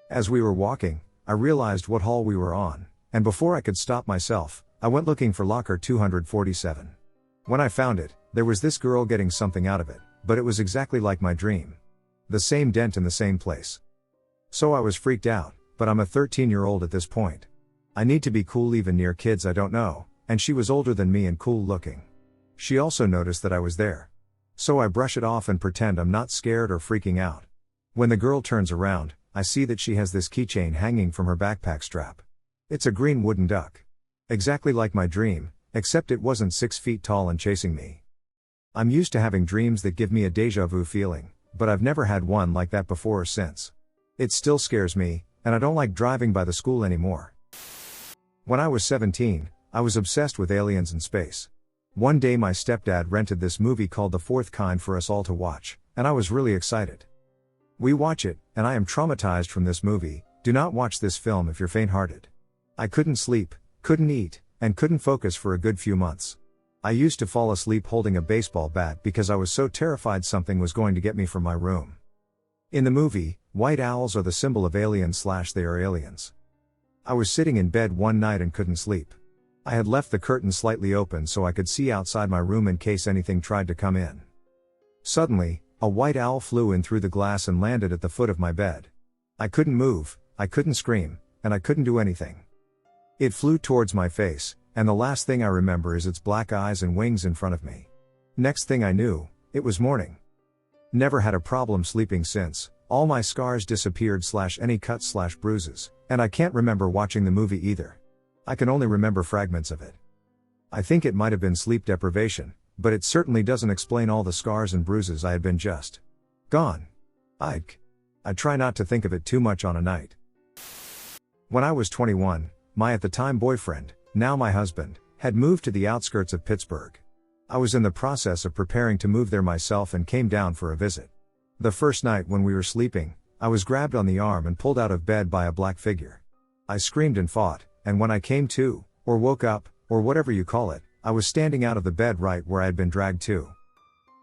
As we were walking, I realized what hall we were on, and before I could stop myself, I went looking for locker 247. When I found it, there was this girl getting something out of it, but it was exactly like my dream. The same dent in the same place. So I was freaked out, but I'm a 13-year-old at this point. I need to be cool even near kids I don't know, and she was older than me and cool looking. She also noticed that I was there. So I brush it off and pretend I'm not scared or freaking out. When the girl turns around, I see that she has this keychain hanging from her backpack strap. It's a green wooden duck. Exactly like my dream, except it wasn't 6 feet tall and chasing me. I'm used to having dreams that give me a deja vu feeling, but I've never had one like that before or since. It still scares me, and I don't like driving by the school anymore. When I was 17, I was obsessed with aliens and space. One day my stepdad rented this movie called The Fourth Kind for us all to watch, and I was really excited. We watch it, and I am traumatized from this movie. Do not watch this film if you're faint-hearted. I couldn't sleep, couldn't eat, and couldn't focus for a good few months. I used to fall asleep holding a baseball bat because I was so terrified something was going to get me from my room. In the movie, white owls are the symbol of aliens / they are aliens. I was sitting in bed one night and couldn't sleep. I had left the curtain slightly open so I could see outside my room in case anything tried to come in. Suddenly, a white owl flew in through the glass and landed at the foot of my bed. I couldn't move, I couldn't scream, and I couldn't do anything. It flew towards my face, and the last thing I remember is its black eyes and wings in front of me. Next thing I knew, it was morning. Never had a problem sleeping since, all my scars disappeared / any cuts / bruises, and I can't remember watching the movie either. I can only remember fragments of it. I think it might have been sleep deprivation, but it certainly doesn't explain all the scars and bruises I had been just gone. I try not to think of it too much on a night. When I was 21, my at the time boyfriend, now my husband, had moved to the outskirts of Pittsburgh. I was in the process of preparing to move there myself and came down for a visit. The first night when we were sleeping, I was grabbed on the arm and pulled out of bed by a black figure. I screamed and fought, and when I came to, or woke up, or whatever you call it, I was standing out of the bed right where I had been dragged to.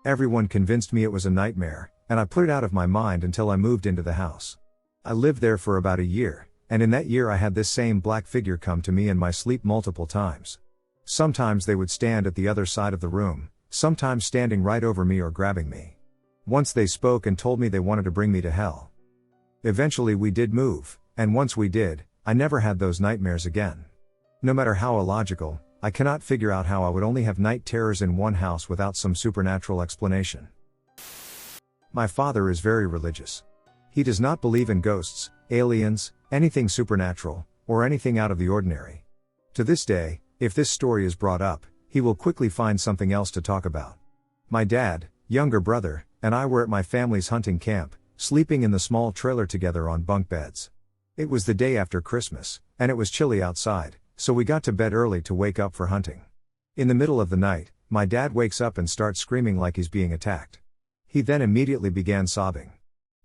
Everyone convinced me it was a nightmare, and I put it out of my mind until I moved into the house. I lived there for about a year, and in that year I had this same black figure come to me in my sleep multiple times. Sometimes they would stand at the other side of the room, sometimes standing right over me or grabbing me. Once they spoke and told me they wanted to bring me to hell. Eventually we did move, and once we did, I never had those nightmares again. No matter how illogical, I cannot figure out how I would only have night terrors in one house without some supernatural explanation. My father is very religious. He does not believe in ghosts, aliens, anything supernatural, or anything out of the ordinary. To this day, if this story is brought up, he will quickly find something else to talk about. My dad, younger brother, and I were at my family's hunting camp, sleeping in the small trailer together on bunk beds. It was the day after Christmas, and it was chilly outside, so we got to bed early to wake up for hunting. In the middle of the night, my dad wakes up and starts screaming like he's being attacked. He then immediately began sobbing.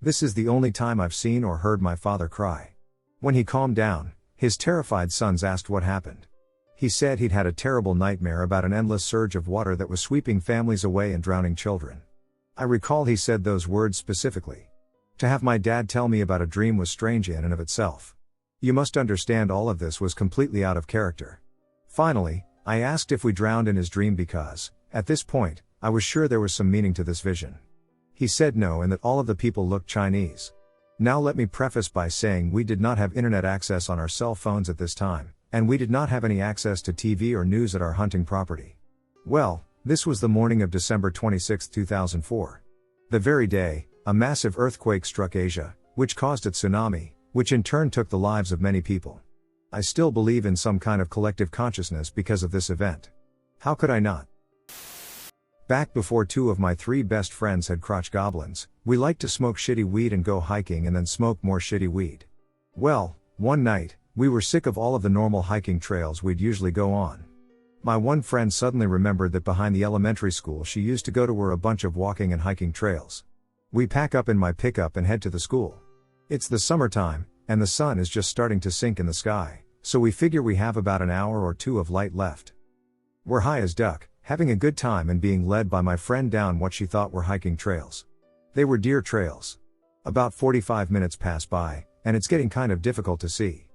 This is the only time I've seen or heard my father cry. When he calmed down, his terrified sons asked what happened. He said he'd had a terrible nightmare about an endless surge of water that was sweeping families away and drowning children. I recall he said those words specifically. To have my dad tell me about a dream was strange in and of itself. You must understand all of this was completely out of character. Finally, I asked if we drowned in his dream because, at this point, I was sure there was some meaning to this vision. He said no and that all of the people looked Chinese. Now let me preface by saying we did not have internet access on our cell phones at this time, and we did not have any access to TV or news at our hunting property. Well, this was the morning of December 26, 2004. The very day, a massive earthquake struck Asia, which caused a tsunami, which in turn took the lives of many people. I still believe in some kind of collective consciousness because of this event. How could I not? Back before 2 of my 3 best friends had crotch goblins, we liked to smoke shitty weed and go hiking and then smoke more shitty weed. Well, one night, we were sick of all of the normal hiking trails we'd usually go on. My one friend suddenly remembered that behind the elementary school she used to go to were a bunch of walking and hiking trails. We pack up in my pickup and head to the school. It's the summertime, and the sun is just starting to sink in the sky, so we figure we have about an hour or 2 of light left. We're high as duck, having a good time and being led by my friend down what she thought were hiking trails. They were deer trails. About 45 minutes pass by, and it's getting kind of difficult to see.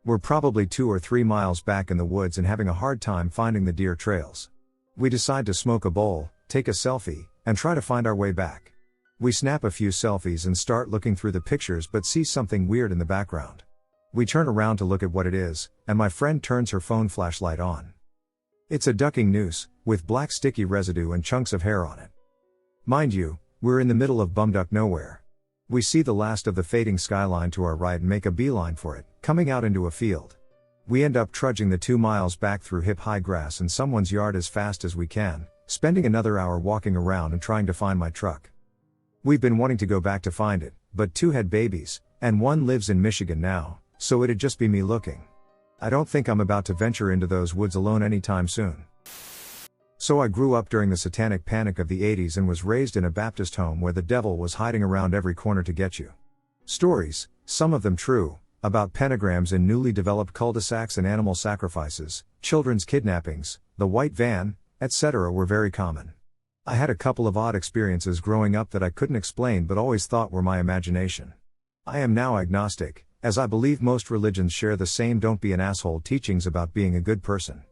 We're probably 2 or 3 miles back in the woods and having a hard time finding the deer trails. We decide to smoke a bowl, take a selfie, and try to find our way back. We snap a few selfies and start looking through the pictures but see something weird in the background. We turn around to look at what it is, and my friend turns her phone flashlight on. It's a ducking noose, with black sticky residue and chunks of hair on it. Mind you, we're in the middle of bumduck nowhere. We see the last of the fading skyline to our right and make a beeline for it, coming out into a field. We end up trudging the 2 miles back through hip-high grass in someone's yard as fast as we can, spending another hour walking around and trying to find my truck. We've been wanting to go back to find it, but 2 had babies, and 1 lives in Michigan now, so it'd just be me looking. I don't think I'm about to venture into those woods alone anytime soon. So I grew up during the satanic panic of the 80s and was raised in a Baptist home where the devil was hiding around every corner to get you. Stories, some of them true, about pentagrams in newly developed cul-de-sacs and animal sacrifices, children's kidnappings, the white van, etc. were very common. I had a couple of odd experiences growing up that I couldn't explain but always thought were my imagination. I am now agnostic, as I believe most religions share the same don't be an asshole teachings about being a good person.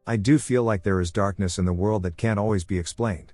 I do feel like there is darkness in the world that can't always be explained.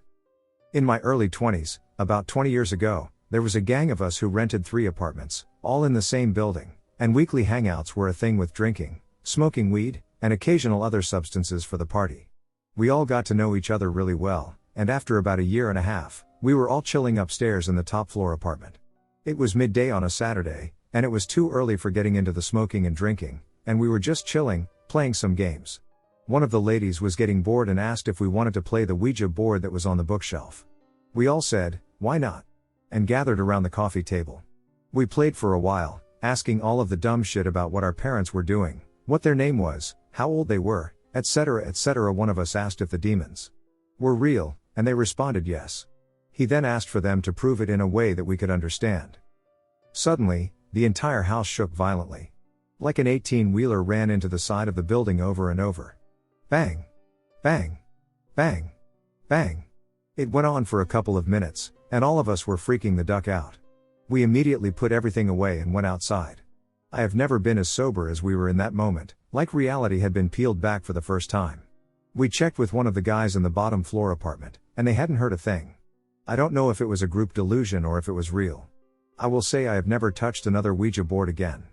In my early 20s, about 20 years ago, there was a gang of us who rented 3 apartments, all in the same building, and weekly hangouts were a thing with drinking, smoking weed, and occasional other substances for the party. We all got to know each other really well, and after about a year and a half, We were all chilling upstairs in the top floor apartment. It was midday on a Saturday, and it was too early for getting into the smoking and drinking, and we were just chilling, playing some games. One of the ladies was getting bored and asked if we wanted to play the Ouija board that was on the bookshelf. We all said, "Why not?" and gathered around the coffee table. We played for a while, asking all of the dumb shit about what our parents were doing, what their name was, how old they were, etc. etc. One of us asked if the demons were real, and they responded yes. He then asked for them to prove it in a way that we could understand. Suddenly, the entire house shook violently. Like an 18-wheeler ran into the side of the building over and over. Bang! Bang! Bang! Bang! It went on for a couple of minutes, and all of us were freaking the duck out. We immediately put everything away and went outside. I have never been as sober as we were in that moment, like reality had been peeled back for the first time. We checked with one of the guys in the bottom floor apartment, and they hadn't heard a thing. I don't know if it was a group delusion or if it was real. I will say I have never touched another Ouija board again.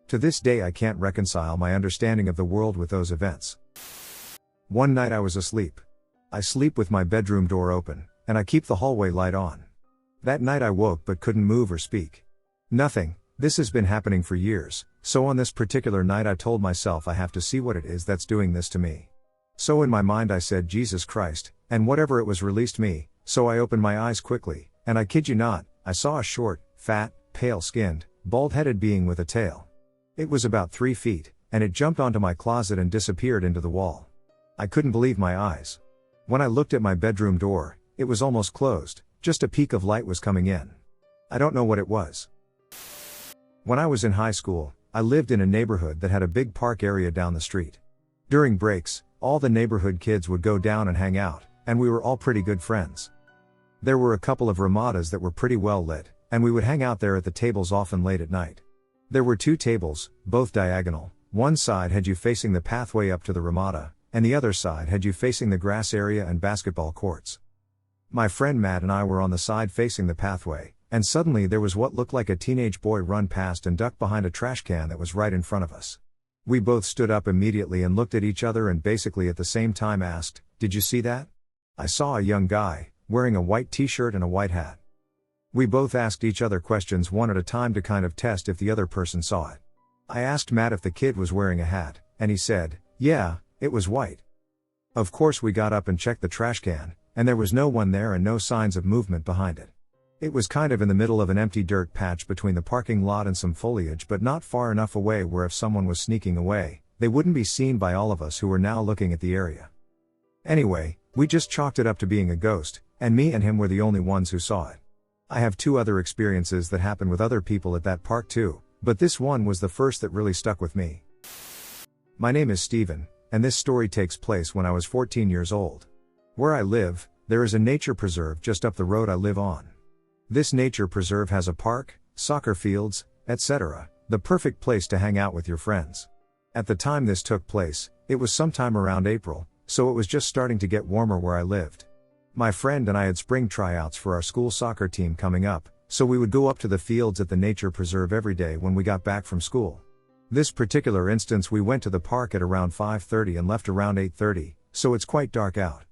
To this day I can't reconcile my understanding of the world with those events. One night I was asleep. I sleep with my bedroom door open, and I keep the hallway light on. That night I woke but couldn't move or speak. Nothing. This has been happening for years, so on this particular night I told myself I have to see what it is that's doing this to me. So in my mind I said Jesus Christ, and whatever it was released me, so I opened my eyes quickly, and I kid you not, I saw a short, fat, pale-skinned, bald-headed being with a tail. It was about 3 feet, and it jumped onto my closet and disappeared into the wall. I couldn't believe my eyes. When I looked at my bedroom door, it was almost closed, just a peak of light was coming in. I don't know what it was. When I was in high school, I lived in a neighborhood that had a big park area down the street. During breaks, all the neighborhood kids would go down and hang out, and we were all pretty good friends. There were a couple of ramadas that were pretty well lit, and we would hang out there at the tables often late at night. There were 2 tables, both diagonal. One side had you facing the pathway up to the ramada, and the other side had you facing the grass area and basketball courts. My friend Matt and I were on the side facing the pathway, and suddenly there was what looked like a teenage boy run past and duck behind a trash can that was right in front of us. We both stood up immediately and looked at each other and basically at the same time asked, "Did you see that?" I saw a young guy, wearing a white t-shirt and a white hat. We both asked each other questions one at a time to kind of test if the other person saw it. I asked Matt if the kid was wearing a hat, and he said, "Yeah, it was white." Of course we got up and checked the trash can, and there was no one there and no signs of movement behind it. It was kind of in the middle of an empty dirt patch between the parking lot and some foliage, but not far enough away where if someone was sneaking away, they wouldn't be seen by all of us who were now looking at the area. Anyway, we just chalked it up to being a ghost, and me and him were the only ones who saw it. I have 2 other experiences that happened with other people at that park too, but this one was the first that really stuck with me. My name is Steven, and this story takes place when I was 14 years old. Where I live, there is a nature preserve just up the road I live on. This nature preserve has a park, soccer fields, etc., the perfect place to hang out with your friends. At the time this took place, it was sometime around April, so it was just starting to get warmer where I lived. My friend and I had spring tryouts for our school soccer team coming up, so we would go up to the fields at the nature preserve every day when we got back from school. This particular instance we went to the park at around 5:30 and left around 8:30, so it's quite dark out.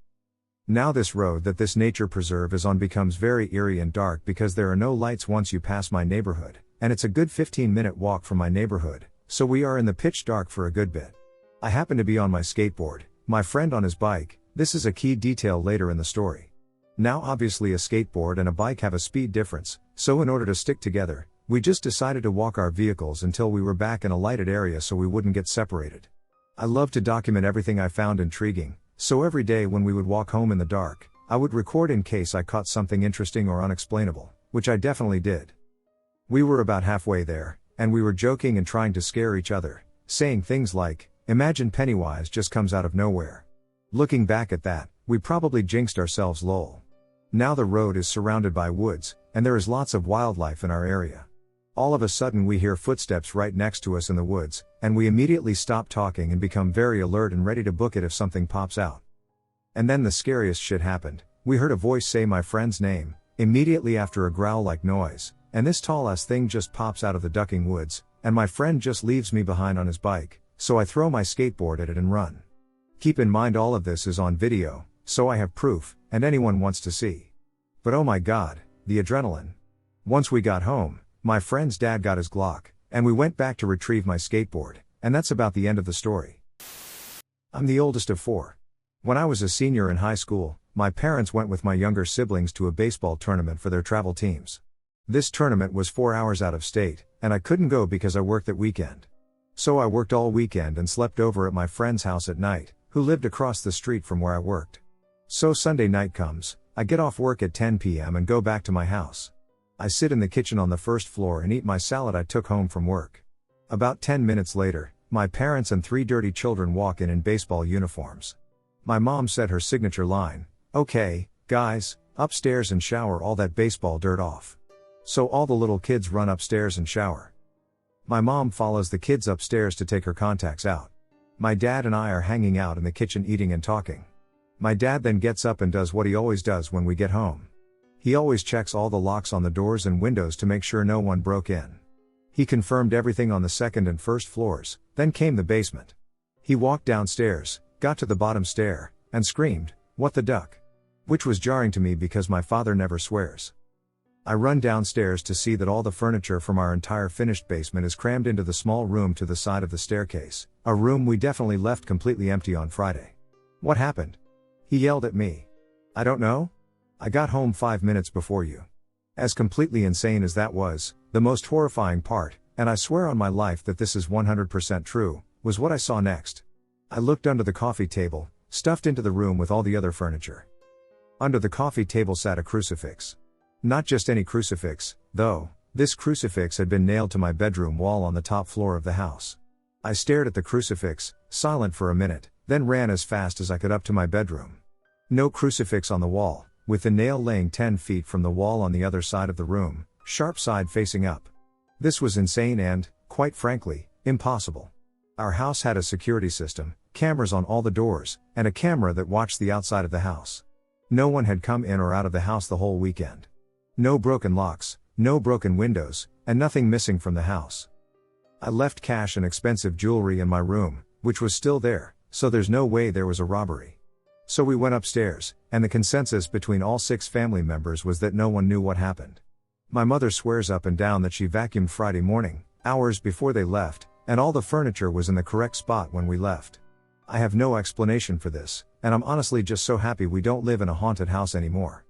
Now this road that this nature preserve is on becomes very eerie and dark because there are no lights once you pass my neighborhood, and it's a good 15-minute walk from my neighborhood, so we are in the pitch dark for a good bit. I happen to be on my skateboard, my friend on his bike. This is a key detail later in the story. Now obviously a skateboard and a bike have a speed difference, so in order to stick together, we just decided to walk our vehicles until we were back in a lighted area so we wouldn't get separated. I love to document everything I found intriguing, so every day when we would walk home in the dark, I would record in case I caught something interesting or unexplainable, which I definitely did. We were about halfway there, and we were joking and trying to scare each other, saying things like, "Imagine Pennywise just comes out of nowhere." Looking back at that, we probably jinxed ourselves lol. Now the road is surrounded by woods, and there is lots of wildlife in our area. All of a sudden we hear footsteps right next to us in the woods, and we immediately stop talking and become very alert and ready to book it if something pops out. And then the scariest shit happened. We heard a voice say my friend's name, immediately after a growl-like noise, and this tall-ass thing just pops out of the ducking woods, and my friend just leaves me behind on his bike, so I throw my skateboard at it and run. Keep in mind all of this is on video, so I have proof, and anyone wants to see. But oh my god, the adrenaline. Once we got home, my friend's dad got his Glock, and we went back to retrieve my skateboard, and that's about the end of the story. I'm the oldest of 4. When I was a senior in high school, my parents went with my younger siblings to a baseball tournament for their travel teams. This tournament was 4 hours out of state, and I couldn't go because I worked that weekend. So I worked all weekend and slept over at my friend's house at night, who lived across the street from where I worked. So Sunday night comes, I get off work at 10 p.m. and go back to my house. I sit in the kitchen on the first floor and eat my salad I took home from work. About 10 minutes later, my parents and 3 dirty children walk in baseball uniforms. My mom said her signature line, "Okay, guys, upstairs and shower all that baseball dirt off." So all the little kids run upstairs and shower. My mom follows the kids upstairs to take her contacts out. My dad and I are hanging out in the kitchen eating and talking. My dad then gets up and does what he always does when we get home. He always checks all the locks on the doors and windows to make sure no one broke in. He confirmed everything on the second and first floors, then came the basement. He walked downstairs, got to the bottom stair, and screamed, "What the duck?" Which was jarring to me because my father never swears. I run downstairs to see that all the furniture from our entire finished basement is crammed into the small room to the side of the staircase, a room we definitely left completely empty on Friday. "What happened?" He yelled at me. "I don't know. I got home 5 minutes before you." As completely insane as that was, the most horrifying part, and I swear on my life that this is 100% true, was what I saw next. I looked under the coffee table, stuffed into the room with all the other furniture. Under the coffee table sat a crucifix. Not just any crucifix, though. This crucifix had been nailed to my bedroom wall on the top floor of the house. I stared at the crucifix, silent for a minute, then ran as fast as I could up to my bedroom. No crucifix on the wall, with the nail laying 10 feet from the wall on the other side of the room, sharp side facing up. This was insane and, quite frankly, impossible. Our house had a security system, cameras on all the doors, and a camera that watched the outside of the house. No one had come in or out of the house the whole weekend. No broken locks, no broken windows, and nothing missing from the house. I left cash and expensive jewelry in my room, which was still there, so there's no way there was a robbery. So we went upstairs, and the consensus between all 6 family members was that no one knew what happened. My mother swears up and down that she vacuumed Friday morning, hours before they left, and all the furniture was in the correct spot when we left. I have no explanation for this, and I'm honestly just so happy we don't live in a haunted house anymore.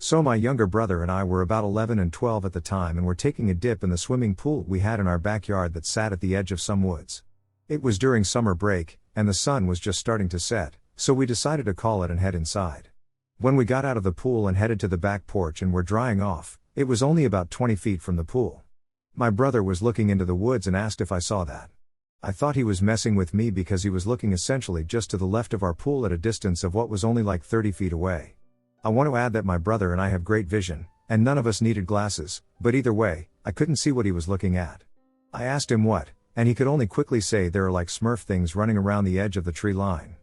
So my younger brother and I were about 11 and 12 at the time and were taking a dip in the swimming pool we had in our backyard that sat at the edge of some woods. It was during summer break, and the sun was just starting to set, so we decided to call it and head inside. When we got out of the pool and headed to the back porch and were drying off, it was only about 20 feet from the pool. My brother was looking into the woods and asked if I saw that. I thought he was messing with me because he was looking essentially just to the left of our pool at a distance of what was only like 30 feet away. I want to add that my brother and I have great vision, and none of us needed glasses, but either way, I couldn't see what he was looking at. I asked him what, and he could only quickly say there are like Smurf things running around the edge of the tree line.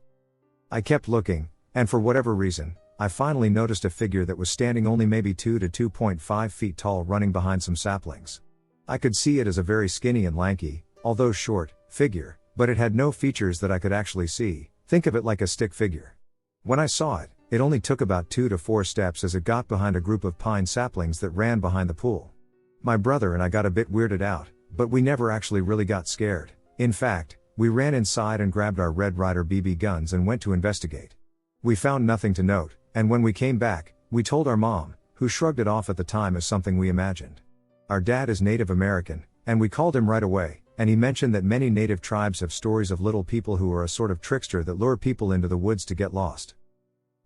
I kept looking, and for whatever reason, I finally noticed a figure that was standing only maybe 2 to 2.5 feet tall running behind some saplings. I could see it as a very skinny and lanky, although short, figure, but it had no features that I could actually see. Think of it like a stick figure. When I saw it, it only took about 2 to 4 steps as it got behind a group of pine saplings that ran behind the pool. My brother and I got a bit weirded out, but we never actually really got scared. In fact, we ran inside and grabbed our Red Ryder BB guns and went to investigate. We found nothing to note, and when we came back, we told our mom, who shrugged it off at the time as something we imagined. Our dad is Native American, and we called him right away, and he mentioned that many native tribes have stories of little people who are a sort of trickster that lure people into the woods to get lost.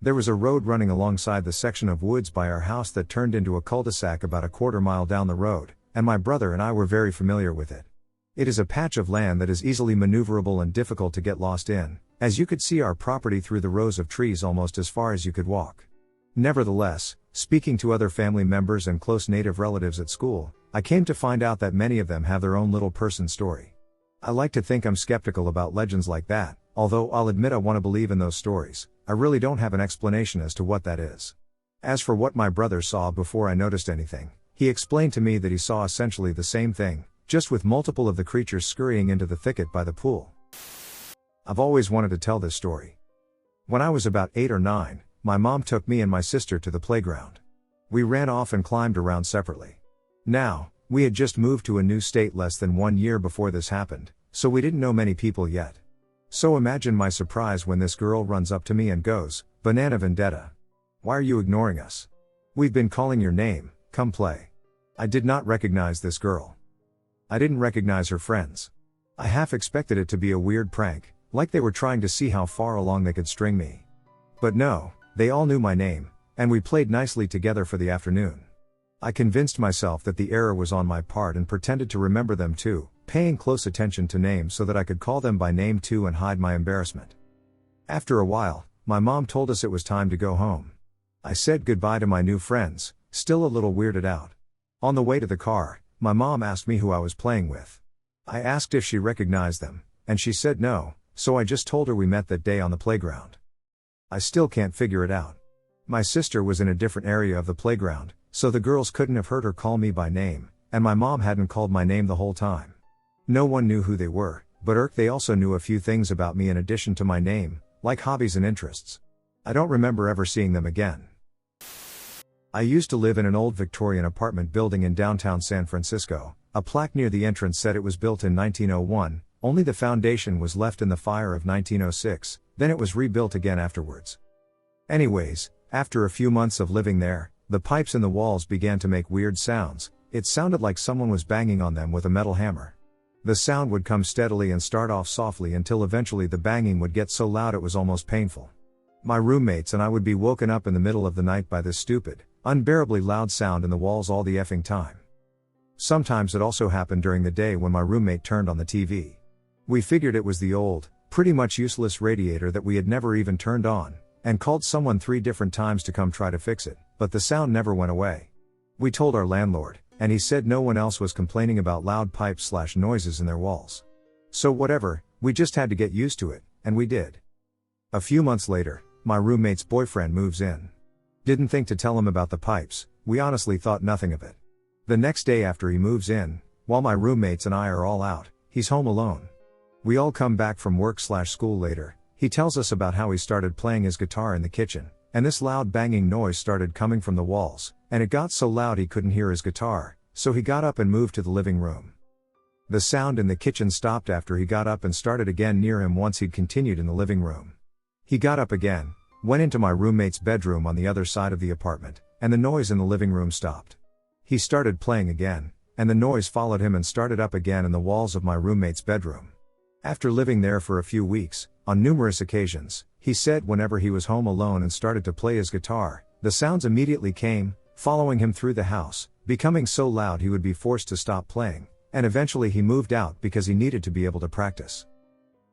There was a road running alongside the section of woods by our house that turned into a cul-de-sac about a quarter mile down the road, and my brother and I were very familiar with it. It is a patch of land that is easily maneuverable and difficult to get lost in, as you could see our property through the rows of trees almost as far as you could walk. Nevertheless, speaking to other family members and close native relatives at school, I came to find out that many of them have their own little person story. I like to think I'm skeptical about legends like that, although I'll admit I want to believe in those stories. I really don't have an explanation as to what that is. As for what my brother saw before I noticed anything, he explained to me that he saw essentially the same thing, just with multiple of the creatures scurrying into the thicket by the pool. I've always wanted to tell this story. When I was about 8 or 9, my mom took me and my sister to the playground. We ran off and climbed around separately. Now, we had just moved to a new state less than 1 year before this happened, so we didn't know many people yet. So imagine my surprise when this girl runs up to me and goes, "Banana vendetta. Why are you ignoring us? We've been calling your name, come play." I did not recognize this girl. I didn't recognize her friends. I half expected it to be a weird prank, like they were trying to see how far along they could string me. But no, they all knew my name, and we played nicely together for the afternoon. I convinced myself that the error was on my part and pretended to remember them too, paying close attention to names so that I could call them by name too and hide my embarrassment. After a while, my mom told us it was time to go home. I said goodbye to my new friends, still a little weirded out. On the way to the car, my mom asked me who I was playing with. I asked if she recognized them, and she said no, so I just told her we met that day on the playground. I still can't figure it out. My sister was in a different area of the playground, so the girls couldn't have heard her call me by name, and my mom hadn't called my name the whole time. No one knew who they were, but they also knew a few things about me in addition to my name, like hobbies and interests. I don't remember ever seeing them again. I used to live in an old Victorian apartment building in downtown San Francisco. A plaque near the entrance said it was built in 1901, only the foundation was left in the fire of 1906, then it was rebuilt again afterwards. Anyways, after a few months of living there, the pipes in the walls began to make weird sounds. It sounded like someone was banging on them with a metal hammer. The sound would come steadily and start off softly until eventually the banging would get so loud it was almost painful. My roommates and I would be woken up in the middle of the night by this stupid, unbearably loud sound in the walls all the effing time. Sometimes it also happened during the day when my roommate turned on the TV. We figured it was the old, pretty much useless radiator that we had never even turned on, and called someone 3 different times to come try to fix it, but the sound never went away. We told our landlord, and he said no one else was complaining about loud pipes/noises in their walls. So whatever, we just had to get used to it, and we did. A few months later, my roommate's boyfriend moves in. Didn't think to tell him about the pipes, we honestly thought nothing of it. The next day after he moves in, while my roommates and I are all out, he's home alone. We all come back from work/school later. He tells us about how he started playing his guitar in the kitchen, and this loud banging noise started coming from the walls, and it got so loud he couldn't hear his guitar, so he got up and moved to the living room. The sound in the kitchen stopped after he got up and started again near him once he'd continued in the living room. He got up again, went into my roommate's bedroom on the other side of the apartment, and the noise in the living room stopped. He started playing again, and the noise followed him and started up again in the walls of my roommate's bedroom. After living there for a few weeks, on numerous occasions, he said whenever he was home alone and started to play his guitar, the sounds immediately came, following him through the house, becoming so loud he would be forced to stop playing, and eventually he moved out because he needed to be able to practice.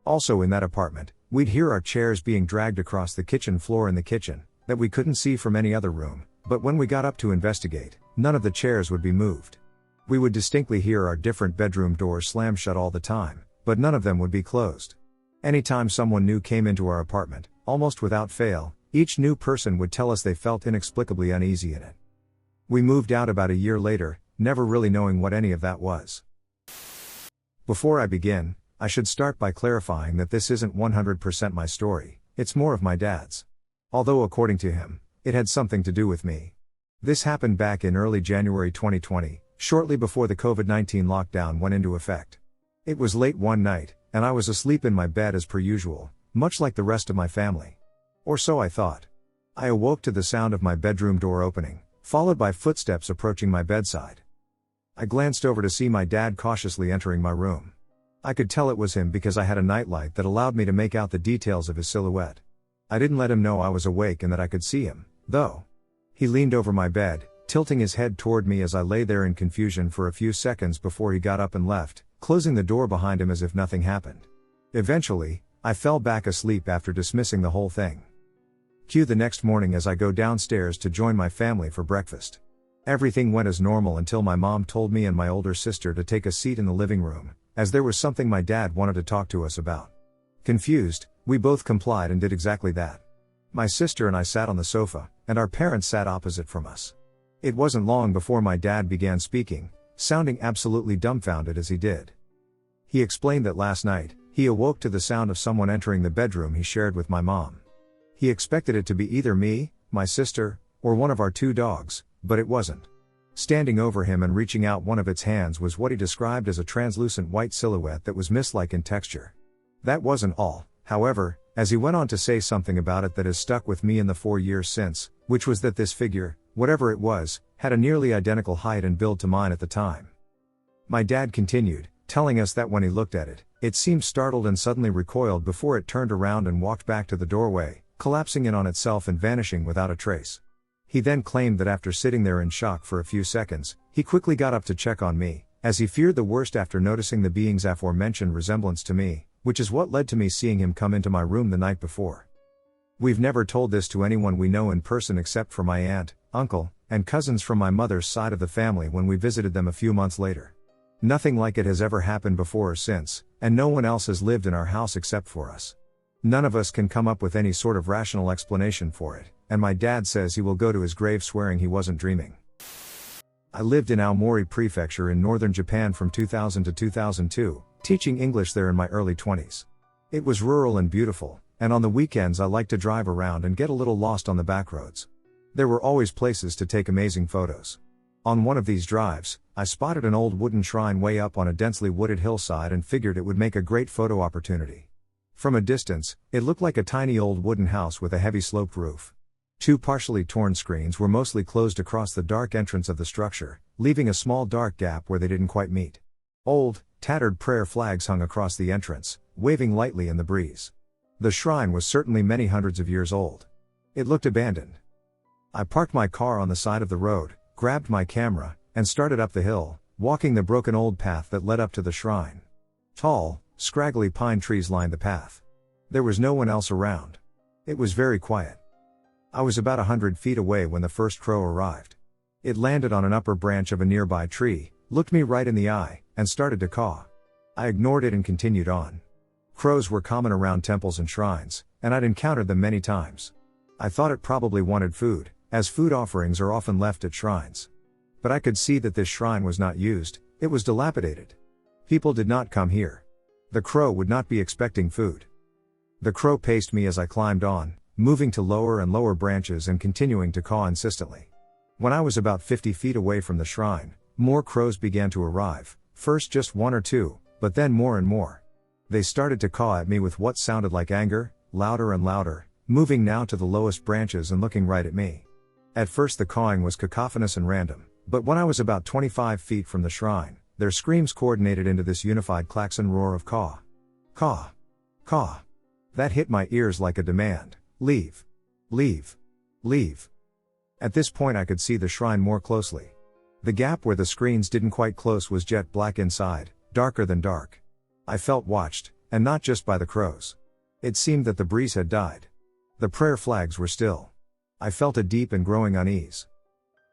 Also in that apartment, we'd hear our chairs being dragged across the kitchen floor in the kitchen, that we couldn't see from any other room, but when we got up to investigate, none of the chairs would be moved. We would distinctly hear our different bedroom doors slam shut all the time, but none of them would be closed. Anytime someone new came into our apartment, almost without fail, each new person would tell us they felt inexplicably uneasy in it. We moved out about a year later, never really knowing what any of that was. Before I begin, I should start by clarifying that this isn't 100% my story, it's more of my dad's. Although according to him, it had something to do with me. This happened back in early January 2020, shortly before the COVID-19 lockdown went into effect. It was late one night, and I was asleep in my bed as per usual, much like the rest of my family. Or so I thought. I awoke to the sound of my bedroom door opening, followed by footsteps approaching my bedside. I glanced over to see my dad cautiously entering my room. I could tell it was him because I had a nightlight that allowed me to make out the details of his silhouette. I didn't let him know I was awake and that I could see him, though. He leaned over my bed, tilting his head toward me as I lay there in confusion for a few seconds before he got up and left, closing the door behind him as if nothing happened. Eventually, I fell back asleep after dismissing the whole thing. Cue the next morning as I go downstairs to join my family for breakfast. Everything went as normal until my mom told me and my older sister to take a seat in the living room, as there was something my dad wanted to talk to us about. Confused, we both complied and did exactly that. My sister and I sat on the sofa, and our parents sat opposite from us. It wasn't long before my dad began speaking, sounding absolutely dumbfounded as he did. He explained that last night, he awoke to the sound of someone entering the bedroom he shared with my mom. He expected it to be either me, my sister, or one of our 2 dogs, but it wasn't. Standing over him and reaching out one of its hands was what he described as a translucent white silhouette that was mist-like in texture. That wasn't all, however, as he went on to say something about it that has stuck with me in the 4 years since, which was that this figure, whatever it was, had a nearly identical height and build to mine at the time. My dad continued, telling us that when he looked at it, it seemed startled and suddenly recoiled before it turned around and walked back to the doorway, collapsing in on itself and vanishing without a trace. He then claimed that after sitting there in shock for a few seconds, he quickly got up to check on me, as he feared the worst after noticing the being's aforementioned resemblance to me, which is what led to me seeing him come into my room the night before. We've never told this to anyone we know in person except for my aunt, uncle, and cousins from my mother's side of the family when we visited them a few months later. Nothing like it has ever happened before or since, and no one else has lived in our house except for us. None of us can come up with any sort of rational explanation for it, and my dad says he will go to his grave swearing he wasn't dreaming. I lived in Aomori Prefecture in northern Japan from 2000 to 2002, teaching English there in my early 20s. It was rural and beautiful, and on the weekends I liked to drive around and get a little lost on the back roads. There were always places to take amazing photos. On one of these drives, I spotted an old wooden shrine way up on a densely wooded hillside and figured it would make a great photo opportunity. From a distance, it looked like a tiny old wooden house with a heavy sloped roof. 2 partially torn screens were mostly closed across the dark entrance of the structure, leaving a small dark gap where they didn't quite meet. Old, tattered prayer flags hung across the entrance, waving lightly in the breeze. The shrine was certainly many hundreds of years old. It looked abandoned. I parked my car on the side of the road, grabbed my camera, and started up the hill, walking the broken old path that led up to the shrine. Tall, scraggly pine trees lined the path. There was no one else around. It was very quiet. I was about 100 feet away when the first crow arrived. It landed on an upper branch of a nearby tree, looked me right in the eye, and started to caw. I ignored it and continued on. Crows were common around temples and shrines, and I'd encountered them many times. I thought it probably wanted food, as food offerings are often left at shrines. But I could see that this shrine was not used, it was dilapidated. People did not come here. The crow would not be expecting food. The crow paced me as I climbed on, moving to lower and lower branches and continuing to caw insistently. When I was about 50 feet away from the shrine, more crows began to arrive, first just 1 or 2, but then more and more. They started to caw at me with what sounded like anger, louder and louder, moving now to the lowest branches and looking right at me. At first the cawing was cacophonous and random, but when I was about 25 feet from the shrine, their screams coordinated into this unified klaxon roar of caw. Caw. Caw. That hit my ears like a demand. Leave. Leave. Leave. At this point I could see the shrine more closely. The gap where the screens didn't quite close was jet black inside, darker than dark. I felt watched, and not just by the crows. It seemed that the breeze had died. The prayer flags were still. I felt a deep and growing unease.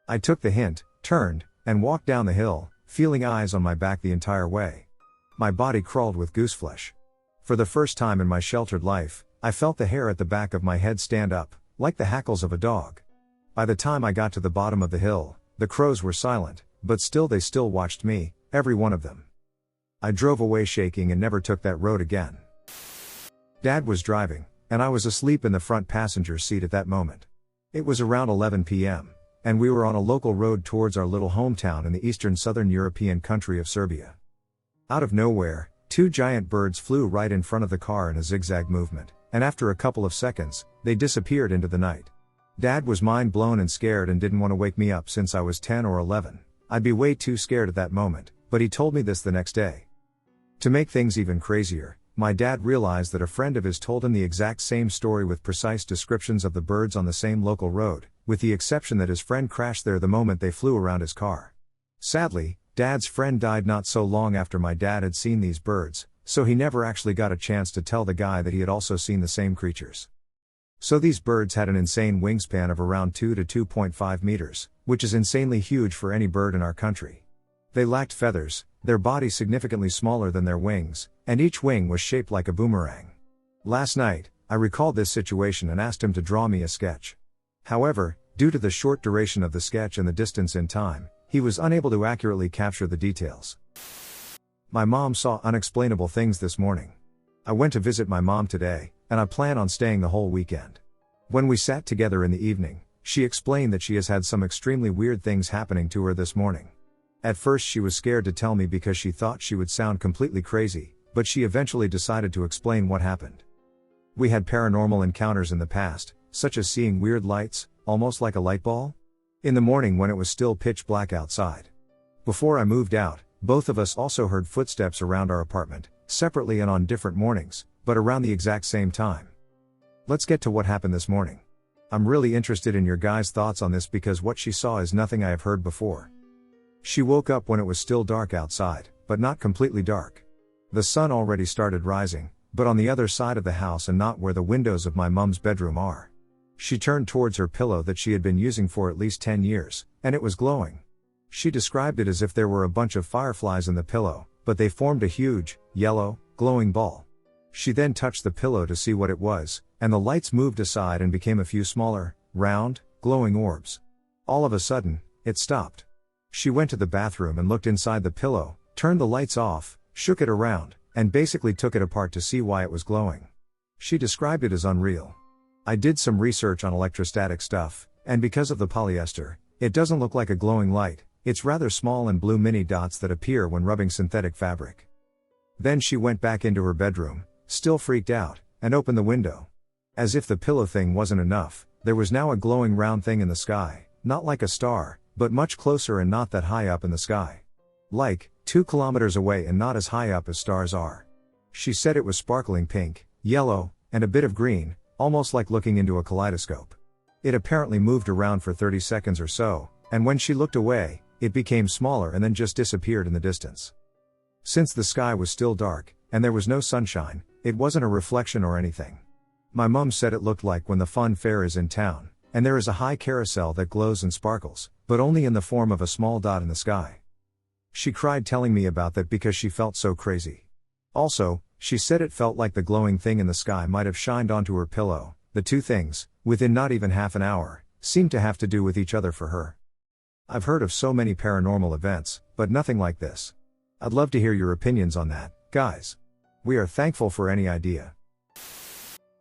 I took the hint, turned, and walked down the hill, feeling eyes on my back the entire way. My body crawled with gooseflesh. For the first time in my sheltered life, I felt the hair at the back of my head stand up, like the hackles of a dog. By the time I got to the bottom of the hill, the crows were silent, but they still watched me, every one of them. I drove away shaking and never took that road again. Dad was driving, and I was asleep in the front passenger seat at that moment. It was around 11 p.m., and we were on a local road towards our little hometown in the eastern southern European country of Serbia. Out of nowhere, 2 giant birds flew right in front of the car in a zigzag movement, and after a couple of seconds, they disappeared into the night. Dad was mind blown and scared and didn't want to wake me up since I was 10 or 11. I'd be way too scared at that moment, but he told me this the next day. To make things even crazier, my dad realized that a friend of his told him the exact same story with precise descriptions of the birds on the same local road, with the exception that his friend crashed there the moment they flew around his car. Sadly, Dad's friend died not so long after my dad had seen these birds, so he never actually got a chance to tell the guy that he had also seen the same creatures. So these birds had an insane wingspan of around 2 to 2.5 meters, which is insanely huge for any bird in our country. They lacked feathers, their body significantly smaller than their wings, and each wing was shaped like a boomerang. Last night, I recalled this situation and asked him to draw me a sketch. However, due to the short duration of the sketch and the distance in time, he was unable to accurately capture the details. My mom saw unexplainable things this morning. I went to visit my mom today, and I plan on staying the whole weekend. When we sat together in the evening, she explained that she has had some extremely weird things happening to her this morning. At first she was scared to tell me because she thought she would sound completely crazy, but she eventually decided to explain what happened. We had paranormal encounters in the past, such as seeing weird lights, almost like a light ball, in the morning when it was still pitch black outside. Before I moved out, both of us also heard footsteps around our apartment, separately and on different mornings, but around the exact same time. Let's get to what happened this morning. I'm really interested in your guys' thoughts on this because what she saw is nothing I have heard before. She woke up when it was still dark outside, but not completely dark. The sun already started rising, but on the other side of the house and not where the windows of my mum's bedroom are. She turned towards her pillow that she had been using for at least 10 years, and it was glowing. She described it as if there were a bunch of fireflies in the pillow, but they formed a huge, yellow, glowing ball. She then touched the pillow to see what it was, and the lights moved aside and became a few smaller, round, glowing orbs. All of a sudden, it stopped. She went to the bathroom and looked inside the pillow, turned the lights off, shook it around, and basically took it apart to see why it was glowing. She described it as unreal. I did some research on electrostatic stuff, and because of the polyester, it doesn't look like a glowing light, it's rather small and blue mini dots that appear when rubbing synthetic fabric. Then she went back into her bedroom, still freaked out, and opened the window. As if the pillow thing wasn't enough, there was now a glowing round thing in the sky, not like a star, but much closer and not that high up in the sky. Like, 2 kilometers away and not as high up as stars are. She said it was sparkling pink, yellow, and a bit of green, almost like looking into a kaleidoscope. It apparently moved around for 30 seconds or so, and when she looked away, it became smaller and then just disappeared in the distance. Since the sky was still dark, and there was no sunshine, it wasn't a reflection or anything. My mum said it looked like when the fun fair is in town, and there is a high carousel that glows and sparkles, but only in the form of a small dot in the sky. She cried telling me about that because she felt so crazy. Also, she said it felt like the glowing thing in the sky might have shined onto her pillow. The two things, within not even half an hour, seemed to have to do with each other for her. I've heard of so many paranormal events, but nothing like this. I'd love to hear your opinions on that, guys. We are thankful for any idea.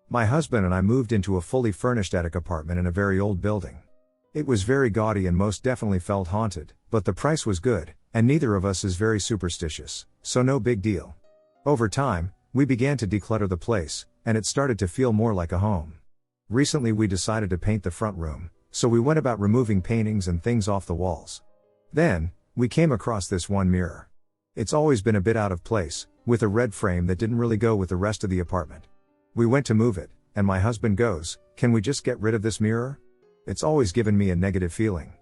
My husband and I moved into a fully furnished attic apartment in a very old building. It was very gaudy and most definitely felt haunted, but the price was good, and neither of us is very superstitious, so no big deal. Over time, we began to declutter the place, and it started to feel more like a home. Recently we decided to paint the front room, so we went about removing paintings and things off the walls. Then, we came across this one mirror. It's always been a bit out of place, with a red frame that didn't really go with the rest of the apartment. We went to move it, and my husband goes, "Can we just get rid of this mirror? It's always given me a negative feeling."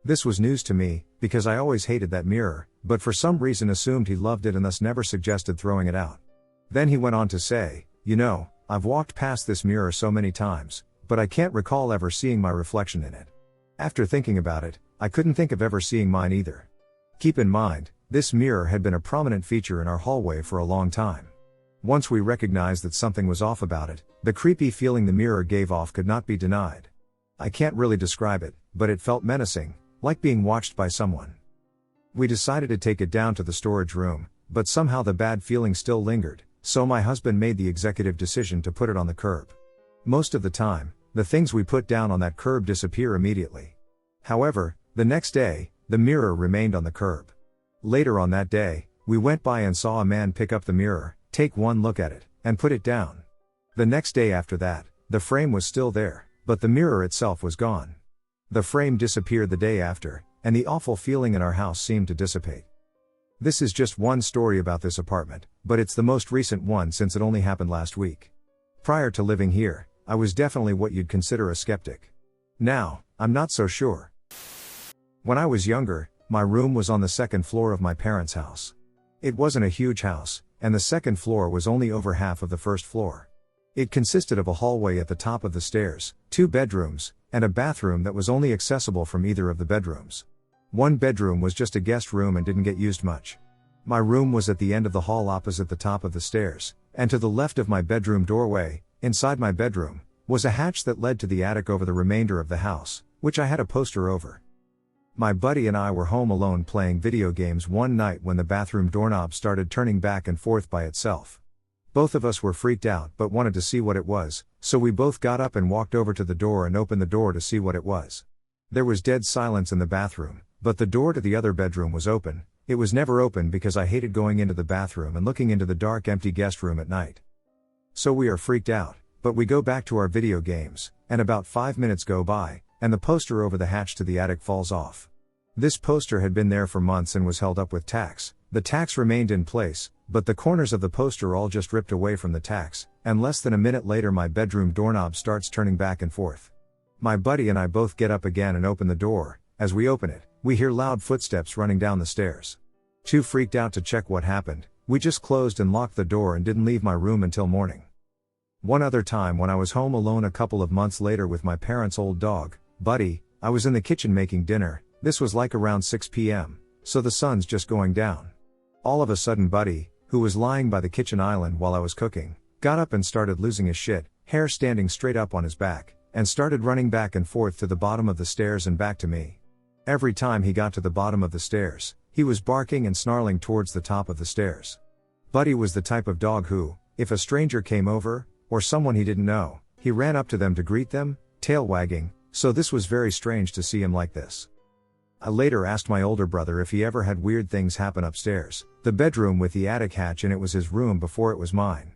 This was news to me, because I always hated that mirror, but for some reason assumed he loved it and thus never suggested throwing it out. Then he went on to say, "You know, I've walked past this mirror so many times, but I can't recall ever seeing my reflection in it. After thinking about it, I couldn't think of ever seeing mine either." Keep in mind, this mirror had been a prominent feature in our hallway for a long time. Once we recognized that something was off about it, the creepy feeling the mirror gave off could not be denied. I can't really describe it, but it felt menacing, like being watched by someone. We decided to take it down to the storage room, but somehow the bad feeling still lingered, so my husband made the executive decision to put it on the curb. Most of the time, the things we put down on that curb disappear immediately. However, the next day, the mirror remained on the curb. Later on that day, we went by and saw a man pick up the mirror, take one look at it, and put it down. The next day after that, the frame was still there, but the mirror itself was gone. The frame disappeared the day after, and the awful feeling in our house seemed to dissipate. This is just one story about this apartment, but it's the most recent one since it only happened last week. Prior to living here, I was definitely what you'd consider a skeptic. Now, I'm not so sure. When I was younger, my room was on the second floor of my parents' house. It wasn't a huge house, and the second floor was only over half of the first floor. It consisted of a hallway at the top of the stairs, 2 bedrooms, and a bathroom that was only accessible from either of the bedrooms. One bedroom was just a guest room and didn't get used much. My room was at the end of the hall opposite the top of the stairs, and to the left of my bedroom doorway, inside my bedroom, was a hatch that led to the attic over the remainder of the house, which I had a poster over. My buddy and I were home alone playing video games one night when the bathroom doorknob started turning back and forth by itself. Both of us were freaked out but wanted to see what it was, so we both got up and walked over to the door and opened the door to see what it was. There was dead silence in the bathroom, but the door to the other bedroom was open. It was never open because I hated going into the bathroom and looking into the dark empty guest room at night. So we are freaked out, but we go back to our video games, and about 5 minutes go by, and the poster over the hatch to the attic falls off. This poster had been there for months and was held up with tacks. The tacks remained in place, but the corners of the poster all just ripped away from the tacks, and less than a minute later my bedroom doorknob starts turning back and forth. My buddy and I both get up again and open the door. As we open it, we hear loud footsteps running down the stairs. Too freaked out to check what happened, we just closed and locked the door and didn't leave my room until morning. One other time when I was home alone a couple of months later with my parents' old dog, Buddy, I was in the kitchen making dinner. This was like around 6 p.m., so the sun's just going down. All of a sudden Buddy, who was lying by the kitchen island while I was cooking, got up and started losing his shit, hair standing straight up on his back, and started running back and forth to the bottom of the stairs and back to me. Every time he got to the bottom of the stairs, he was barking and snarling towards the top of the stairs. Buddy was the type of dog who, if a stranger came over, or someone he didn't know, he ran up to them to greet them, tail wagging, so this was very strange to see him like this. I later asked my older brother if he ever had weird things happen upstairs, the bedroom with the attic hatch, and it was his room before it was mine.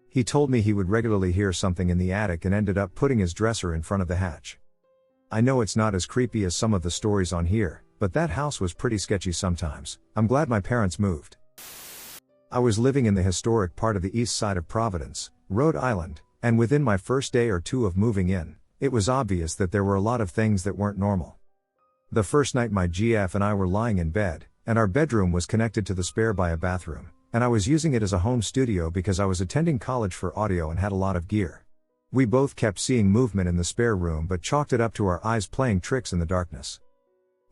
He told me he would regularly hear something in the attic and ended up putting his dresser in front of the hatch. I know it's not as creepy as some of the stories on here, but that house was pretty sketchy sometimes. I'm glad my parents moved. I was living in the historic part of the east side of Providence, Rhode Island, and within my first day or two of moving in, it was obvious that there were a lot of things that weren't normal. The first night my GF and I were lying in bed, and our bedroom was connected to the spare by a bathroom, and I was using it as a home studio because I was attending college for audio and had a lot of gear. We both kept seeing movement in the spare room but chalked it up to our eyes playing tricks in the darkness.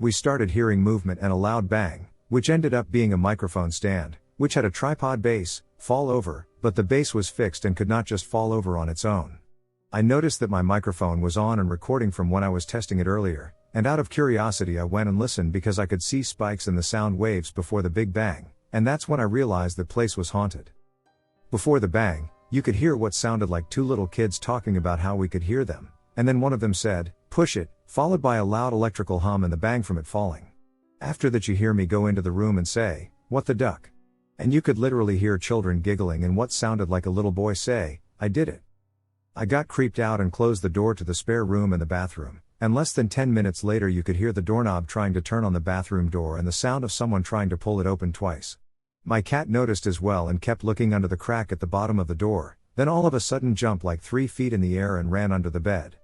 We started hearing movement and a loud bang, which ended up being a microphone stand, which had a tripod base, fall over, but the base was fixed and could not just fall over on its own. I noticed that my microphone was on and recording from when I was testing it earlier, and out of curiosity I went and listened because I could see spikes in the sound waves before the big bang, and that's when I realized the place was haunted. Before the bang, you could hear what sounded like two little kids talking about how we could hear them, and then one of them said, "Push it," followed by a loud electrical hum and the bang from it falling. After that you hear me go into the room and say, "What the duck?" And you could literally hear children giggling and what sounded like a little boy say, "I did it." I got creeped out and closed the door to the spare room and the bathroom, and less than 10 minutes later you could hear the doorknob trying to turn on the bathroom door and the sound of someone trying to pull it open twice. My cat noticed as well and kept looking under the crack at the bottom of the door, then all of a sudden jumped like 3 feet in the air and ran under the bed.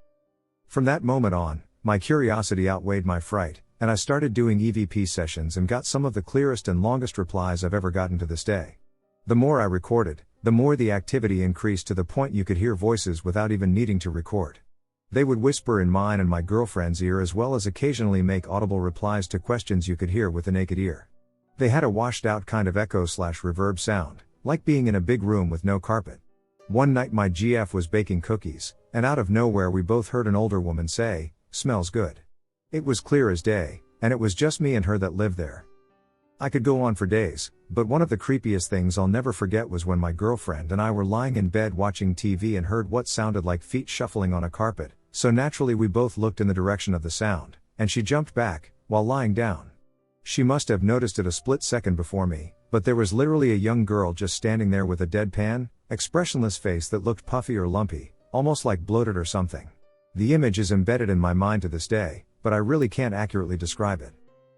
From that moment on, my curiosity outweighed my fright, and I started doing EVP sessions and got some of the clearest and longest replies I've ever gotten to this day. The more I recorded, the more the activity increased to the point you could hear voices without even needing to record. They would whisper in mine and my girlfriend's ear as well as occasionally make audible replies to questions you could hear with the naked ear. They had a washed out kind of echo/reverb sound, like being in a big room with no carpet. One night my GF was baking cookies, and out of nowhere we both heard an older woman say, "Smells good." It was clear as day, and it was just me and her that lived there. I could go on for days, but one of the creepiest things I'll never forget was when my girlfriend and I were lying in bed watching TV and heard what sounded like feet shuffling on a carpet, so naturally we both looked in the direction of the sound, and she jumped back, while lying down. She must have noticed it a split second before me, but there was literally a young girl just standing there with a deadpan, expressionless face that looked puffy or lumpy, almost like bloated or something. The image is embedded in my mind to this day, but I really can't accurately describe it.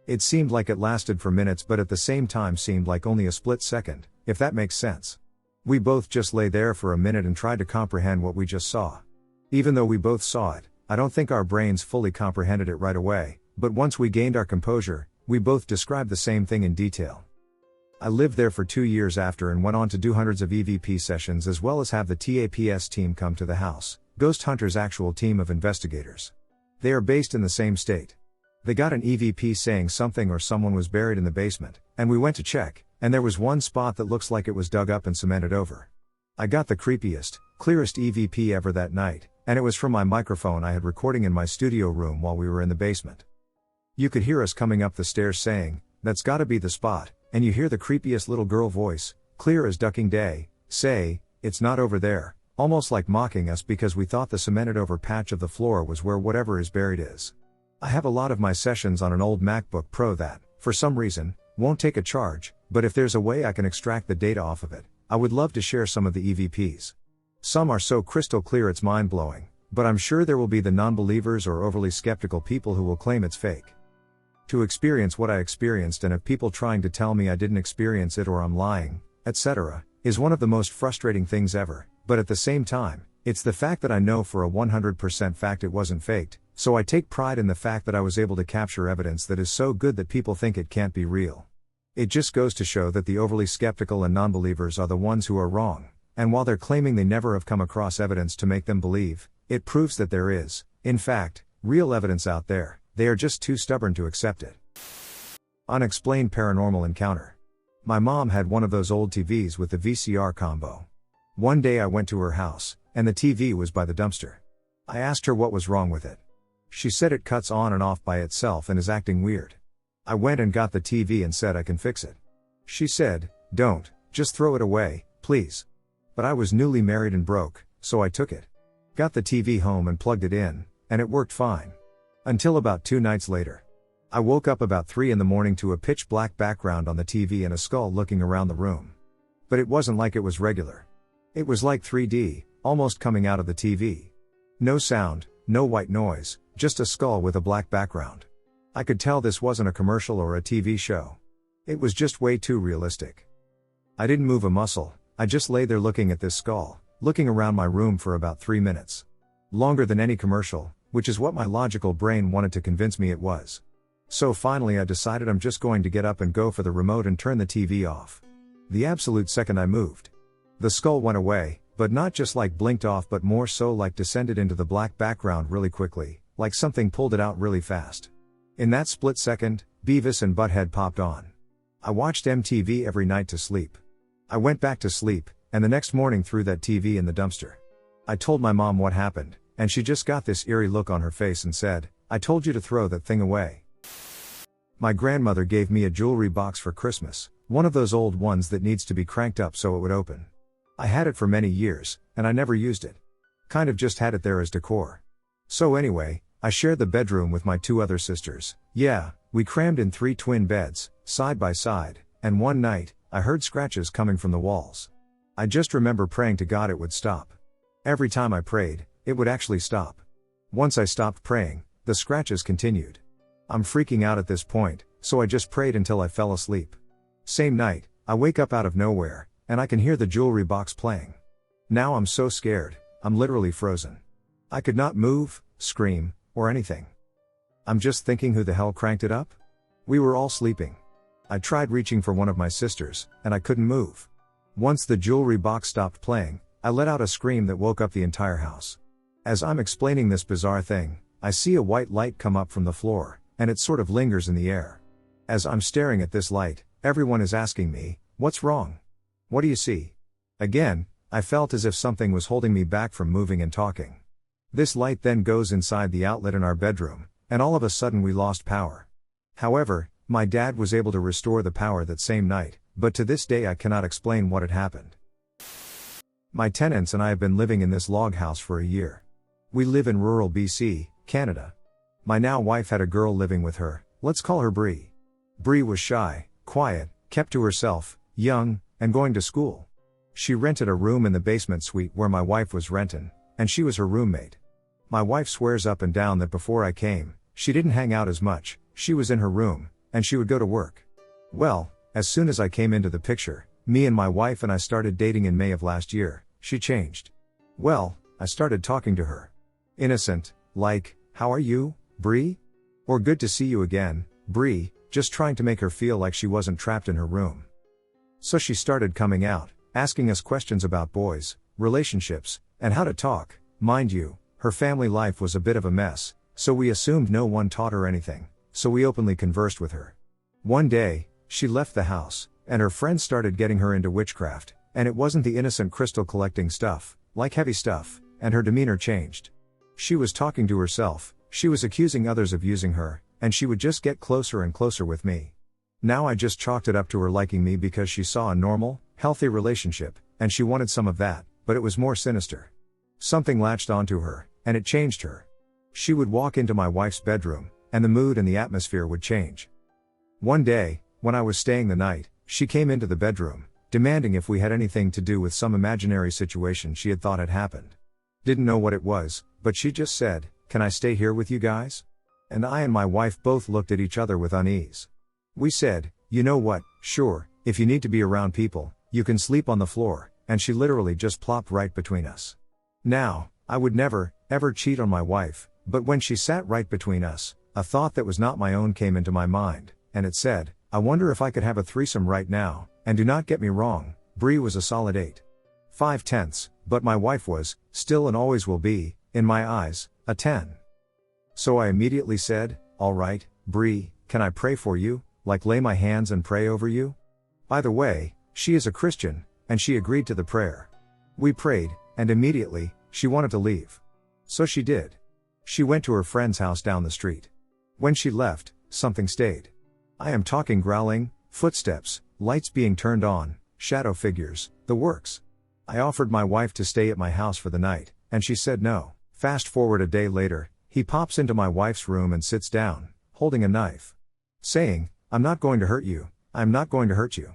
It seemed like it lasted for minutes but at the same time seemed like only a split second, if that makes sense. We both just lay there for a minute and tried to comprehend what we just saw. Even though we both saw it, I don't think our brains fully comprehended it right away, but once we gained our composure, we both described the same thing in detail. I lived there for 2 years after and went on to do hundreds of EVP sessions as well as have the TAPS team come to the house, Ghost Hunter's actual team of investigators. They are based in the same state. They got an EVP saying something or someone was buried in the basement, and we went to check, and there was one spot that looks like it was dug up and cemented over. I got the creepiest, clearest EVP ever that night, and it was from my microphone I had recording in my studio room while we were in the basement. You could hear us coming up the stairs saying, "That's gotta be the spot," and you hear the creepiest little girl voice, clear as ducking day, say, it's not over there, almost like mocking us because we thought the cemented over patch of the floor was where whatever is buried is. I have a lot of my sessions on an old MacBook Pro that, for some reason, won't take a charge, but if there's a way I can extract the data off of it, I would love to share some of the EVPs. Some are so crystal clear it's mind-blowing, but I'm sure there will be the non-believers or overly skeptical people who will claim it's fake. To experience what I experienced and have people trying to tell me I didn't experience it or I'm lying, etc., is one of the most frustrating things ever, but at the same time, it's the fact that I know for a 100% fact it wasn't faked, so I take pride in the fact that I was able to capture evidence that is so good that people think it can't be real. It just goes to show that the overly skeptical and non-believers are the ones who are wrong, and while they're claiming they never have come across evidence to make them believe, it proves that there is, in fact, real evidence out there, they are just too stubborn to accept it. Unexplained paranormal encounter. My mom had one of those old TVs with the VCR combo. One day I went to her house, and the TV was by the dumpster. I asked her what was wrong with it. She said it cuts on and off by itself and is acting weird. I went and got the TV and said I can fix it. She said, "Don't, just throw it away, please." But I was newly married and broke, so I took it. Got the TV home and plugged it in, and it worked fine. Until about 2 nights later. I woke up about 3 in the morning to a pitch black background on the TV and a skull looking around the room. But it wasn't like it was regular. It was like 3D, almost coming out of the TV. No sound, no white noise, just a skull with a black background. I could tell this wasn't a commercial or a TV show. It was just way too realistic. I didn't move a muscle, I just lay there looking at this skull, looking around my room for about 3 minutes. Longer than any commercial, which is what my logical brain wanted to convince me it was. So finally I decided I'm just going to get up and go for the remote and turn the TV off. The absolute second I moved, the skull went away, but not just like blinked off but more so like descended into the black background really quickly, like something pulled it out really fast. In that split second, Beavis and Butthead popped on. I watched MTV every night to sleep. I went back to sleep, and the next morning threw that TV in the dumpster. I told my mom what happened, and she just got this eerie look on her face and said, "I told you to throw that thing away." My grandmother gave me a jewelry box for Christmas, one of those old ones that needs to be cranked up so it would open. I had it for many years, and I never used it. Kind of just had it there as decor. So anyway, I shared the bedroom with my 2 other sisters. Yeah, we crammed in 3 twin beds, side by side, and one night, I heard scratches coming from the walls. I just remember praying to God it would stop. Every time I prayed, it would actually stop. Once I stopped praying, the scratches continued. I'm freaking out at this point, so I just prayed until I fell asleep. Same night, I wake up out of nowhere, and I can hear the jewelry box playing. Now I'm so scared, I'm literally frozen. I could not move, scream, or anything. I'm just thinking, who the hell cranked it up? We were all sleeping. I tried reaching for one of my sisters, and I couldn't move. Once the jewelry box stopped playing, I let out a scream that woke up the entire house. As I'm explaining this bizarre thing, I see a white light come up from the floor, and it sort of lingers in the air. As I'm staring at this light, everyone is asking me, "What's wrong? What do you see?" Again, I felt as if something was holding me back from moving and talking. This light then goes inside the outlet in our bedroom, and all of a sudden we lost power. However, my dad was able to restore the power that same night, but to this day I cannot explain what had happened. My tenants and I have been living in this log house for a year. We live in rural BC, Canada. My now wife had a girl living with her, let's call her Bree. Bree was shy, quiet, kept to herself, young, and going to school. She rented a room in the basement suite where my wife was renting, and she was her roommate. My wife swears up and down that before I came, she didn't hang out as much, she was in her room, and she would go to work. Well, as soon as I came into the picture, me and my wife and I started dating in May of last year, she changed. Well, I started talking to her. Innocent, like, "How are you, Bree?" Or "Good to see you again, Bree," just trying to make her feel like she wasn't trapped in her room. So she started coming out, asking us questions about boys, relationships, and how to talk. Mind you, her family life was a bit of a mess, so we assumed no one taught her anything, so we openly conversed with her. One day, she left the house, and her friends started getting her into witchcraft, and it wasn't the innocent crystal collecting stuff, like heavy stuff, and her demeanor changed. She was talking to herself, she was accusing others of using her, and she would just get closer and closer with me. Now I just chalked it up to her liking me because she saw a normal, healthy relationship, and she wanted some of that, but it was more sinister. Something latched onto her, and it changed her. She would walk into my wife's bedroom, and the mood and the atmosphere would change. One day, when I was staying the night, she came into the bedroom, demanding if we had anything to do with some imaginary situation she had thought had happened. Didn't know what it was, but she just said, "Can I stay here with you guys?" And I and my wife both looked at each other with unease. We said, "You know what, sure, if you need to be around people, you can sleep on the floor," and she literally just plopped right between us. Now, I would never, ever cheat on my wife, but when she sat right between us, a thought that was not my own came into my mind, and it said, "I wonder if I could have a threesome right now," and do not get me wrong, Bree was a solid 8.5, but my wife was, still and always will be, in my eyes, a 10. So I immediately said, "All right, Bree, can I pray for you, like lay my hands and pray over you?" By the way, she is a Christian, and she agreed to the prayer. We prayed, and immediately, she wanted to leave. So she did. She went to her friend's house down the street. When she left, something stayed. I am talking growling, footsteps, lights being turned on, shadow figures, the works. I offered my wife to stay at my house for the night, and she said no. Fast forward a day later, he pops into my wife's room and sits down, holding a knife. Saying, "I'm not going to hurt you, I'm not going to hurt you.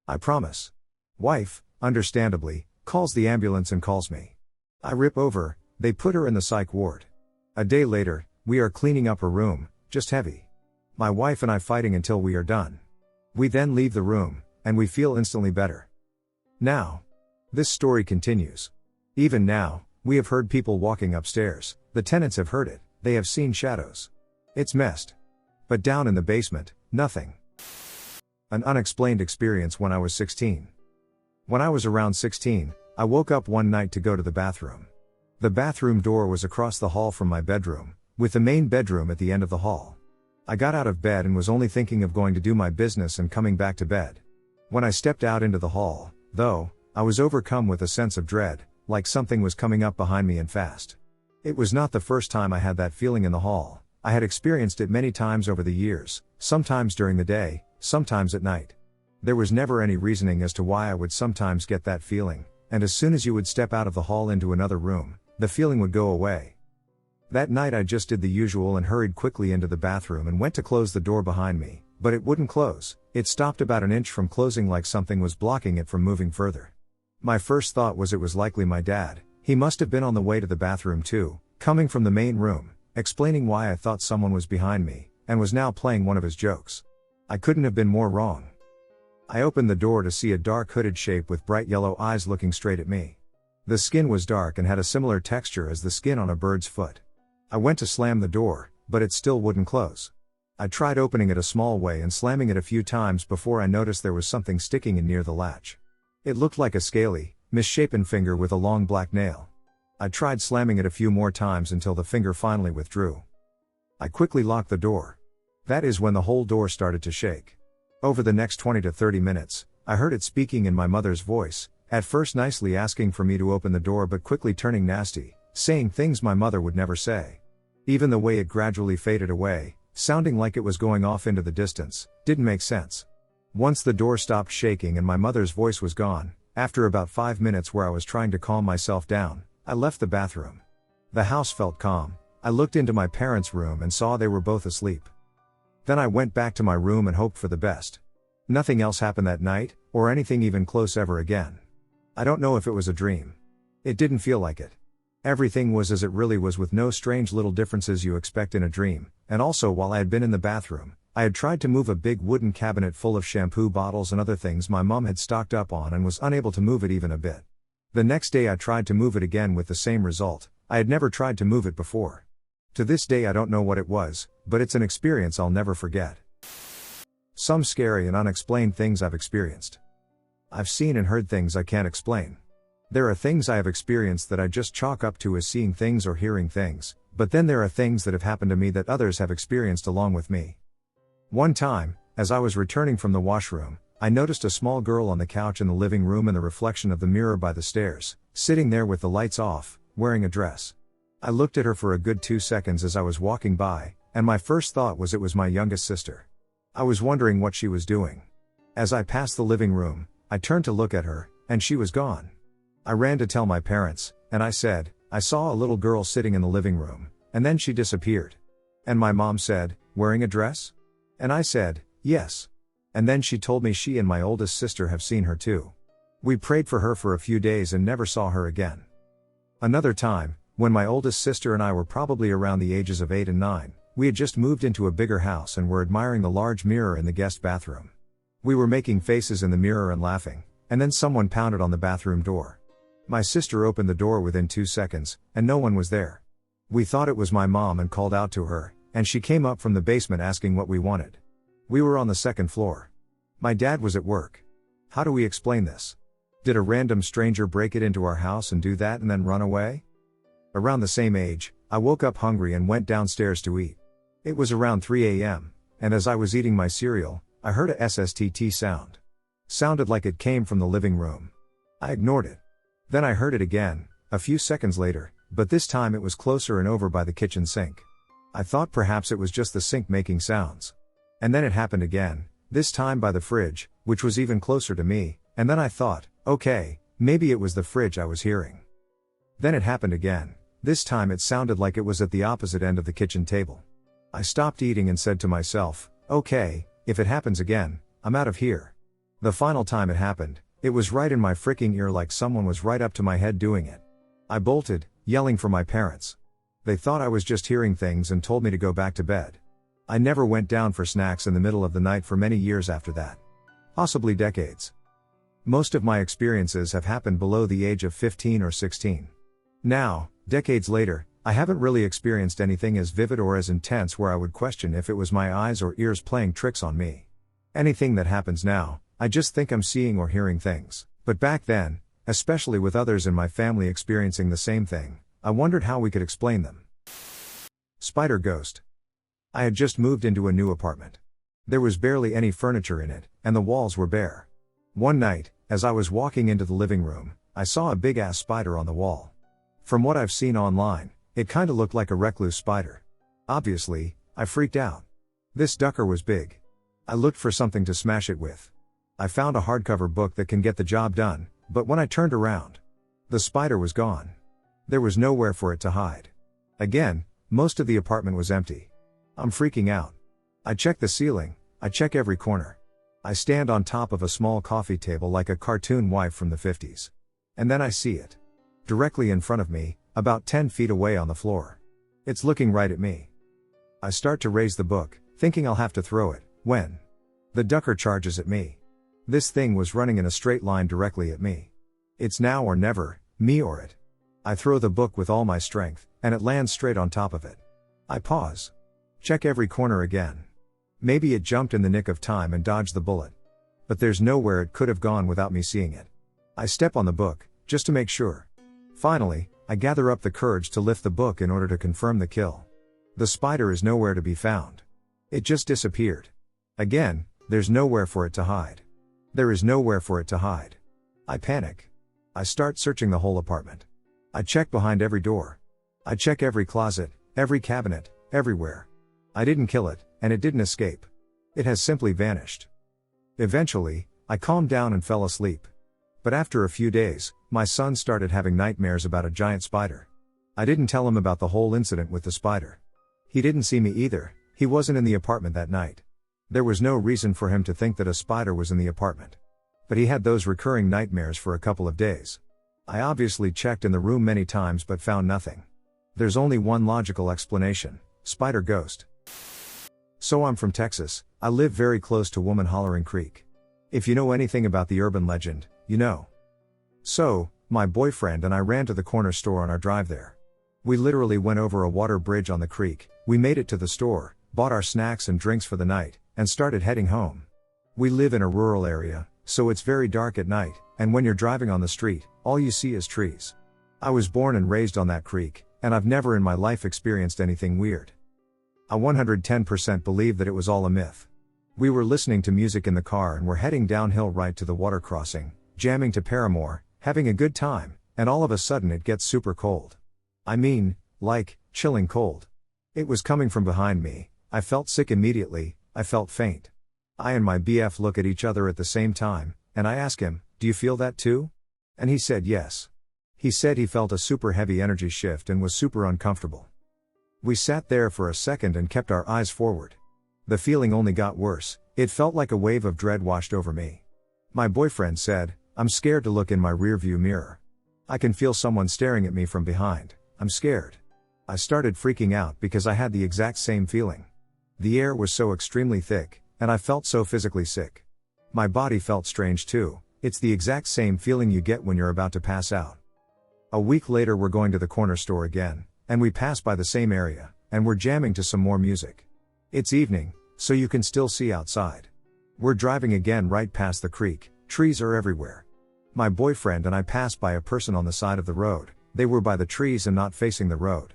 I promise." Wife, understandably, calls the ambulance and calls me. I rip over, they put her in the psych ward. A day later, we are cleaning up her room, just heavy. My wife and I fighting until we are done. We then leave the room, and we feel instantly better. Now, this story continues. Even now, we have heard people walking upstairs, the tenants have heard it, they have seen shadows. It's messed. But down in the basement, nothing. An unexplained experience when I was 16. When I was around 16, I woke up one night to go to the bathroom. The bathroom door was across the hall from my bedroom, with the main bedroom at the end of the hall. I got out of bed and was only thinking of going to do my business and coming back to bed. When I stepped out into the hall, though, I was overcome with a sense of dread, like something was coming up behind me and fast. It was not the first time I had that feeling in the hall. I had experienced it many times over the years, sometimes during the day, sometimes at night. There was never any reasoning as to why I would sometimes get that feeling, and as soon as you would step out of the hall into another room, the feeling would go away. That night I just did the usual and hurried quickly into the bathroom and went to close the door behind me, but it wouldn't close. It stopped about an inch from closing, like something was blocking it from moving further. My first thought was it was likely my dad. He must have been on the way to the bathroom too, coming from the main room, explaining why I thought someone was behind me, and was now playing one of his jokes. I couldn't have been more wrong. I opened the door to see a dark hooded shape with bright yellow eyes looking straight at me. The skin was dark and had a similar texture as the skin on a bird's foot. I went to slam the door, but it still wouldn't close. I tried opening it a small way and slamming it a few times before I noticed there was something sticking in near the latch. It looked like a scaly, misshapen finger with a long black nail. I tried slamming it a few more times until the finger finally withdrew. I quickly locked the door. That is when the whole door started to shake. Over the next 20 to 30 minutes, I heard it speaking in my mother's voice, at first nicely asking for me to open the door but quickly turning nasty, saying things my mother would never say. Even the way it gradually faded away, sounding like it was going off into the distance, didn't make sense. Once the door stopped shaking and my mother's voice was gone, after about 5 minutes where I was trying to calm myself down, I left the bathroom. The house felt calm. I looked into my parents' room and saw they were both asleep. Then I went back to my room and hoped for the best. Nothing else happened that night, or anything even close ever again. I don't know if it was a dream. It didn't feel like it. Everything was as it really was, with no strange little differences you expect in a dream, and also while I had been in the bathroom, I had tried to move a big wooden cabinet full of shampoo bottles and other things my mom had stocked up on and was unable to move it even a bit. The next day I tried to move it again with the same result. I had never tried to move it before. To this day I don't know what it was, but it's an experience I'll never forget. Some scary and unexplained things I've experienced. I've seen and heard things I can't explain. There are things I have experienced that I just chalk up to as seeing things or hearing things, but then there are things that have happened to me that others have experienced along with me. One time, as I was returning from the washroom, I noticed a small girl on the couch in the living room in the reflection of the mirror by the stairs, sitting there with the lights off, wearing a dress. I looked at her for a good 2 seconds as I was walking by, and my first thought was it was my youngest sister. I was wondering what she was doing. As I passed the living room, I turned to look at her, and she was gone. I ran to tell my parents, and I said, I saw a little girl sitting in the living room, and then she disappeared. And my mom said, wearing a dress? And I said, yes. And then she told me she and my oldest sister have seen her too. We prayed for her for a few days and never saw her again. Another time, when my oldest sister and I were probably around the ages of 8 and 9, we had just moved into a bigger house and were admiring the large mirror in the guest bathroom. We were making faces in the mirror and laughing, and then someone pounded on the bathroom door. My sister opened the door within 2 seconds, and no one was there. We thought it was my mom and called out to her, and she came up from the basement asking what we wanted. We were on the second floor. My dad was at work. How do we explain this? Did a random stranger break it into our house and do that and then run away? Around the same age, I woke up hungry and went downstairs to eat. It was around 3 a.m., and as I was eating my cereal, I heard a SSTT sound. Sounded like it came from the living room. I ignored it. Then I heard it again, a few seconds later, but this time it was closer and over by the kitchen sink. I thought perhaps it was just the sink making sounds. And then it happened again, this time by the fridge, which was even closer to me, and then I thought, okay, maybe it was the fridge I was hearing. Then it happened again, this time it sounded like it was at the opposite end of the kitchen table. I stopped eating and said to myself, okay, if it happens again, I'm out of here. The final time it happened, it was right in my freaking ear like someone was right up to my head doing it. I bolted, yelling for my parents. They thought I was just hearing things and told me to go back to bed. I never went down for snacks in the middle of the night for many years after that. Possibly decades. Most of my experiences have happened below the age of 15 or 16. Now, decades later, I haven't really experienced anything as vivid or as intense where I would question if it was my eyes or ears playing tricks on me. Anything that happens now, I just think I'm seeing or hearing things. But back then, especially with others in my family experiencing the same thing, I wondered how we could explain them. Spider ghost. I had just moved into a new apartment. There was barely any furniture in it, and the walls were bare. One night, as I was walking into the living room, I saw a big-ass spider on the wall. From what I've seen online, it kinda looked like a recluse spider. Obviously, I freaked out. This ducker was big. I looked for something to smash it with. I found a hardcover book that can get the job done, but when I turned around, the spider was gone. There was nowhere for it to hide. Again, most of the apartment was empty. I'm freaking out. I check the ceiling, I check every corner. I stand on top of a small coffee table like a cartoon wife from the 50s. And then I see it. Directly in front of me, about 10 feet away on the floor. It's looking right at me. I start to raise the book, thinking I'll have to throw it, when the ducker charges at me. This thing was running in a straight line directly at me. It's now or never, me or it. I throw the book with all my strength, and it lands straight on top of it. I pause. Check every corner again. Maybe it jumped in the nick of time and dodged the bullet. But there's nowhere it could have gone without me seeing it. I step on the book, just to make sure. Finally, I gather up the courage to lift the book in order to confirm the kill. The spider is nowhere to be found. It just disappeared. Again, there's nowhere for it to hide. There is nowhere for it to hide. I panic. I start searching the whole apartment. I check behind every door. I check every closet, every cabinet, everywhere. I didn't kill it, and it didn't escape. It has simply vanished. Eventually, I calmed down and fell asleep. But after a few days, my son started having nightmares about a giant spider. I didn't tell him about the whole incident with the spider. He didn't see me either, he wasn't in the apartment that night. There was no reason for him to think that a spider was in the apartment. But he had those recurring nightmares for a couple of days. I obviously checked in the room many times but found nothing. There's only one logical explanation: spider ghost. So I'm from Texas, I live very close to Hollering Creek. If you know anything about the urban legend, you know. So, my boyfriend and I ran to the corner store on our drive there. We literally went over a water bridge on the creek, we made it to the store, bought our snacks and drinks for the night, and started heading home. We live in a rural area, so it's very dark at night, and when you're driving on the street, all you see is trees. I was born and raised on that creek, and I've never in my life experienced anything weird. I 110% believe that it was all a myth. We were listening to music in the car and were heading downhill right to the water crossing, jamming to Paramore, having a good time, and all of a sudden it gets super cold. I mean, like, chilling cold. It was coming from behind me, I felt sick immediately, I felt faint. I and my BF look at each other at the same time, and I ask him, "Do you feel that too?" And he said yes. He said he felt a super heavy energy shift and was super uncomfortable. We sat there for a second and kept our eyes forward. The feeling only got worse. It felt like a wave of dread washed over me. My boyfriend said, "I'm scared to look in my rearview mirror. I can feel someone staring at me from behind. I'm scared." I started freaking out because I had the exact same feeling. The air was so extremely thick, and I felt so physically sick. My body felt strange too. It's the exact same feeling you get when you're about to pass out. A week later we're going to the corner store again, and we pass by the same area, and we're jamming to some more music. It's evening, so you can still see outside. We're driving again right past the creek, trees are everywhere. My boyfriend and I passed by a person on the side of the road. They were by the trees and not facing the road.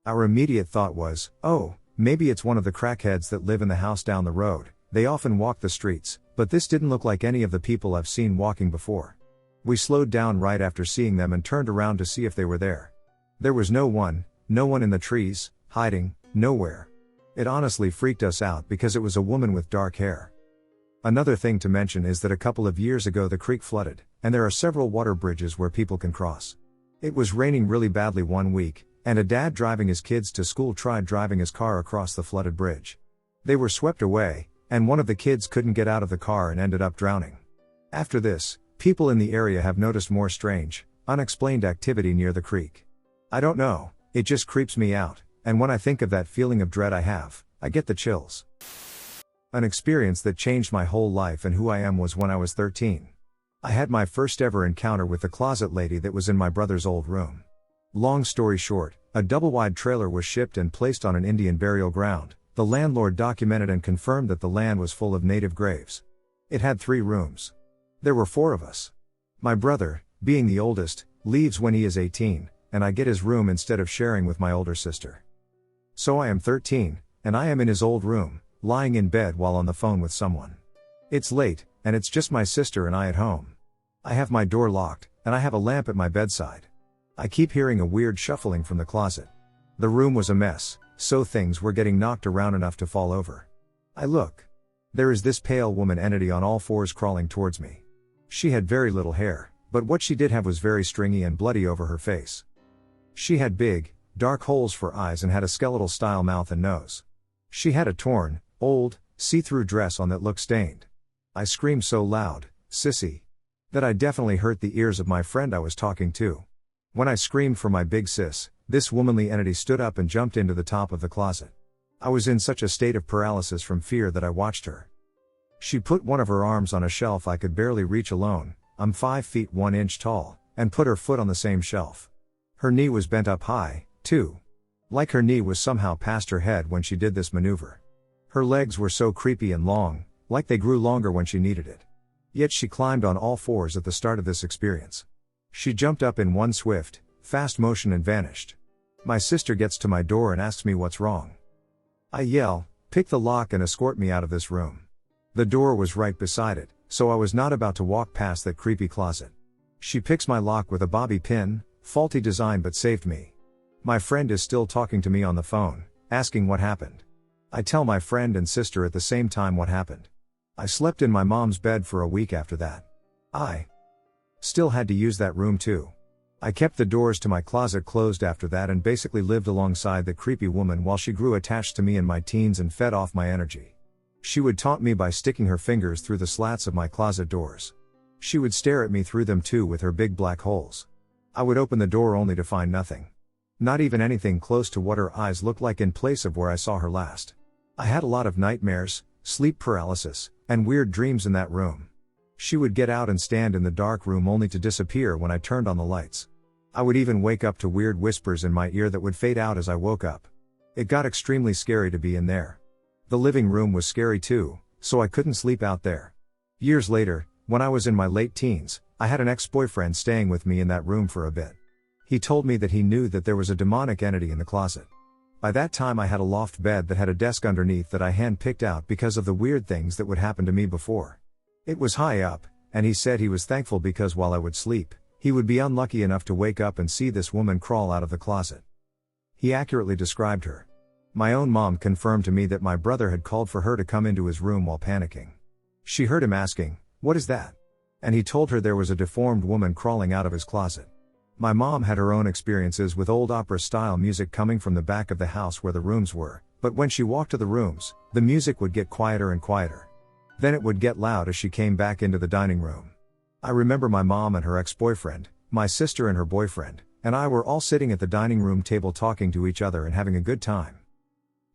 Our immediate thought was, oh, maybe it's one of the crackheads that live in the house down the road. They often walk the streets, but this didn't look like any of the people I've seen walking before. We slowed down right after seeing them and turned around to see if they were there. There was no one in the trees, hiding, nowhere. It honestly freaked us out because it was a woman with dark hair. Another thing to mention is that a couple of years ago the creek flooded, and there are several water bridges where people can cross. It was raining really badly one week, and a dad driving his kids to school tried driving his car across the flooded bridge. They were swept away, and one of the kids couldn't get out of the car and ended up drowning. After this, people in the area have noticed more strange, unexplained activity near the creek. I don't know, it just creeps me out, and when I think of that feeling of dread I get the chills. An experience that changed my whole life and who I am was when I was 13. I had my first ever encounter with the closet lady that was in my brother's old room. Long story short, a double-wide trailer was shipped and placed on an Indian burial ground. The landlord documented and confirmed that the land was full of native graves. It had 3 rooms. There were 4 of us. My brother, being the oldest, leaves when he is 18, and I get his room instead of sharing with my older sister. So I am 13, and I am in his old room, lying in bed while on the phone with someone. It's late, and it's just my sister and I at home. I have my door locked, and I have a lamp at my bedside. I keep hearing a weird shuffling from the closet. The room was a mess, so things were getting knocked around enough to fall over. I look. There is this pale woman entity on all 4s crawling towards me. She had very little hair, but what she did have was very stringy and bloody over her face. She had big, dark holes for eyes and had a skeletal-style mouth and nose. She had a torn, old, see-through dress on that looked stained. I screamed so loud, "Sissy," that I definitely hurt the ears of my friend I was talking to. When I screamed for my big sis, this womanly entity stood up and jumped into the top of the closet. I was in such a state of paralysis from fear that I watched her. She put one of her arms on a shelf I could barely reach alone. I'm 5 feet 1 inch tall, and put her foot on the same shelf. Her knee was bent up high, too. Like her knee was somehow past her head when she did this maneuver. Her legs were so creepy and long, like they grew longer when she needed it. Yet she climbed on all 4s at the start of this experience. She jumped up in one swift, fast motion and vanished. My sister gets to my door and asks me what's wrong. I yell, "Pick the lock and escort me out of this room." The door was right beside it, so I was not about to walk past that creepy closet. She picks my lock with a bobby pin, faulty design but saved me. My friend is still talking to me on the phone, asking what happened. I tell my friend and sister at the same time what happened. I slept in my mom's bed for a week after that. I still had to use that room too. I kept the doors to my closet closed after that and basically lived alongside the creepy woman while she grew attached to me in my teens and fed off my energy. She would taunt me by sticking her fingers through the slats of my closet doors. She would stare at me through them too with her big black holes. I would open the door only to find nothing. Not even anything close to what her eyes looked like in place of where I saw her last. I had a lot of nightmares, sleep paralysis, and weird dreams in that room. She would get out and stand in the dark room only to disappear when I turned on the lights. I would even wake up to weird whispers in my ear that would fade out as I woke up. It got extremely scary to be in there. The living room was scary too, so I couldn't sleep out there. Years later, when I was in my late teens, I had an ex-boyfriend staying with me in that room for a bit. He told me that he knew that there was a demonic entity in the closet. By that time I had a loft bed that had a desk underneath that I hand-picked out because of the weird things that would happen to me before. It was high up, and he said he was thankful because while I would sleep, he would be unlucky enough to wake up and see this woman crawl out of the closet. He accurately described her. My own mom confirmed to me that my brother had called for her to come into his room while panicking. She heard him asking, "What is that?" And he told her there was a deformed woman crawling out of his closet. My mom had her own experiences with old opera-style music coming from the back of the house where the rooms were, but when she walked to the rooms, the music would get quieter and quieter. Then it would get loud as she came back into the dining room. I remember my mom and her ex-boyfriend, my sister and her boyfriend, and I were all sitting at the dining room table talking to each other and having a good time.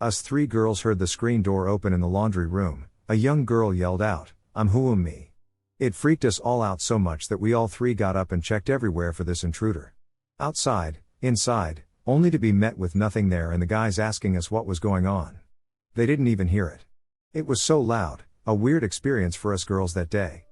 Us three girls heard the screen door open in the laundry room. A young girl yelled out, "I'm who'm me." It freaked us all out so much that we all three got up and checked everywhere for this intruder. Outside, inside, only to be met with nothing there and the guys asking us what was going on. They didn't even hear it. It was so loud, a weird experience for us girls that day.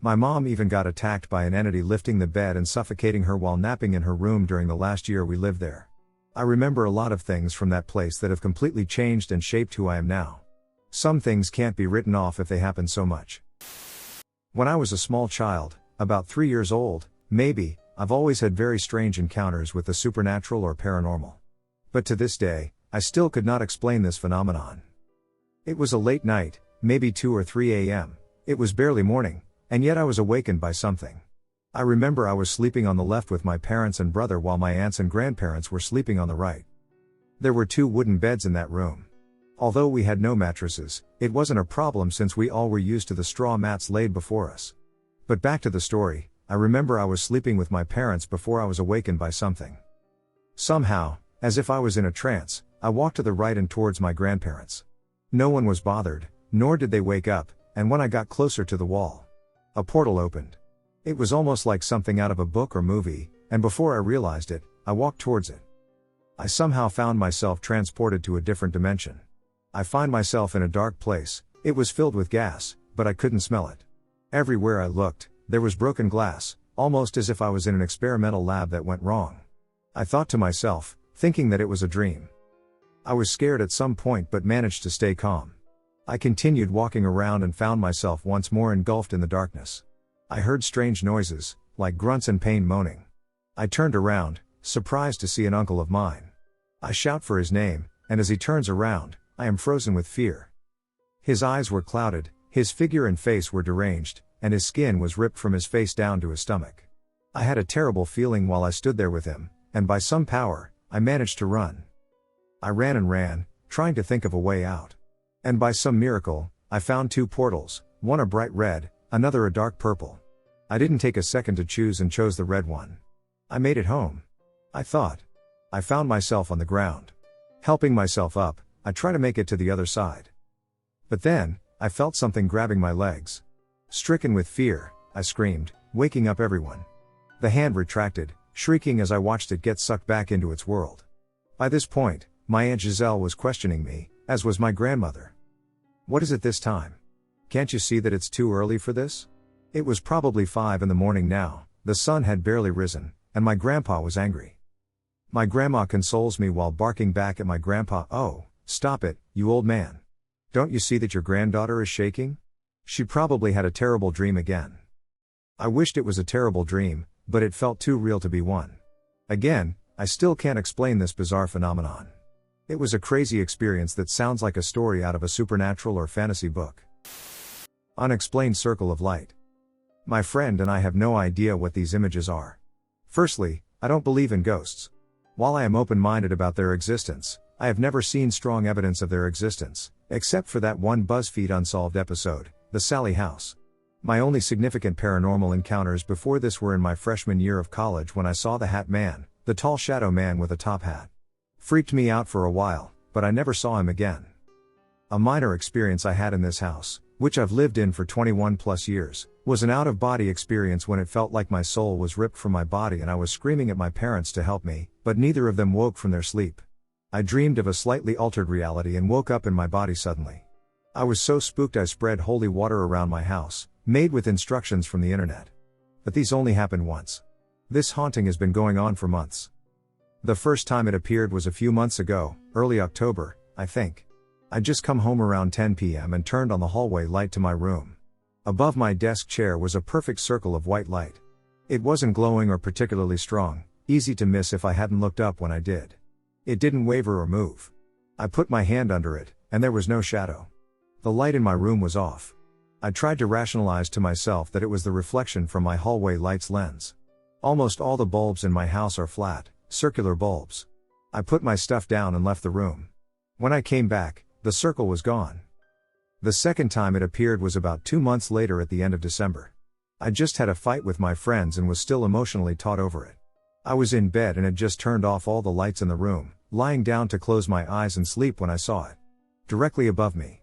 My mom even got attacked by an entity lifting the bed and suffocating her while napping in her room during the last year we lived there. I remember a lot of things from that place that have completely changed and shaped who I am now. Some things can't be written off if they happen so much. When I was a small child, about 3 years old, maybe, I've always had very strange encounters with the supernatural or paranormal. But to this day, I still could not explain this phenomenon. It was a late night, maybe 2 or 3 a.m., it was barely morning, and yet I was awakened by something. I remember I was sleeping on the left with my parents and brother while my aunts and grandparents were sleeping on the right. There were 2 wooden beds in that room. Although we had no mattresses, it wasn't a problem since we all were used to the straw mats laid before us. But back to the story, I remember I was sleeping with my parents before I was awakened by something. Somehow, as if I was in a trance, I walked to the right and towards my grandparents. No one was bothered, nor did they wake up, and when I got closer to the wall, a portal opened. It was almost like something out of a book or movie, and before I realized it, I walked towards it. I somehow found myself transported to a different dimension. I find myself in a dark place. It was filled with gas, but I couldn't smell it. Everywhere I looked, there was broken glass, almost as if I was in an experimental lab that went wrong. I thought to myself, thinking that it was a dream. I was scared at some point but managed to stay calm. I continued walking around and found myself once more engulfed in the darkness. I heard strange noises, like grunts and pain moaning. I turned around, surprised to see an uncle of mine. I shout for his name, and as he turns around, I am frozen with fear. His eyes were clouded, his figure and face were deranged, and his skin was ripped from his face down to his stomach. I had a terrible feeling while I stood there with him, and by some power, I managed to run. I ran and ran, trying to think of a way out. And by some miracle, I found 2 portals, one a bright red, another a dark purple. I didn't take a second to choose and chose the red one. I made it home. I thought. I found myself on the ground. Helping myself up, I try to make it to the other side. But then, I felt something grabbing my legs. Stricken with fear, I screamed, waking up everyone. The hand retracted, shrieking as I watched it get sucked back into its world. By this point, my Aunt Giselle was questioning me, as was my grandmother. "What is it this time? Can't you see that it's too early for this?" It was probably 5 in the morning now, the sun had barely risen, and my grandpa was angry. My grandma consoles me while barking back at my grandpa, "Oh, stop it, you old man. Don't you see that your granddaughter is shaking? She probably had a terrible dream again." I wished it was a terrible dream, but it felt too real to be one. Again, I still can't explain this bizarre phenomenon. It was a crazy experience that sounds like a story out of a supernatural or fantasy book. Unexplained circle of light. My friend and I have no idea what these images are. Firstly, I don't believe in ghosts. While I am open-minded about their existence, I have never seen strong evidence of their existence, except for that one BuzzFeed Unsolved episode, The Sally House. My only significant paranormal encounters before this were in my freshman year of college when I saw the Hat Man, the tall shadow man with a top hat. Freaked me out for a while, but I never saw him again. A minor experience I had in this house, which I've lived in for 21 plus years, was an out-of-body experience when it felt like my soul was ripped from my body and I was screaming at my parents to help me, but neither of them woke from their sleep. I dreamed of a slightly altered reality and woke up in my body suddenly. I was so spooked I spread holy water around my house, made with instructions from the internet. But these only happened once. This haunting has been going on for months. The first time it appeared was a few months ago, early October, I think. I'd just come home around 10 p.m. and turned on the hallway light to my room. Above my desk chair was a perfect circle of white light. It wasn't glowing or particularly strong, easy to miss if I hadn't looked up when I did. It didn't waver or move. I put my hand under it, and there was no shadow. The light in my room was off. I tried to rationalize to myself that it was the reflection from my hallway light's lens. Almost all the bulbs in my house are flat, circular bulbs. I put my stuff down and left the room. When I came back, the circle was gone. The second time it appeared was about 2 months later at the end of December. I just had a fight with my friends and was still emotionally taut over it. I was in bed and had just turned off all the lights in the room, lying down to close my eyes and sleep when I saw it. Directly above me.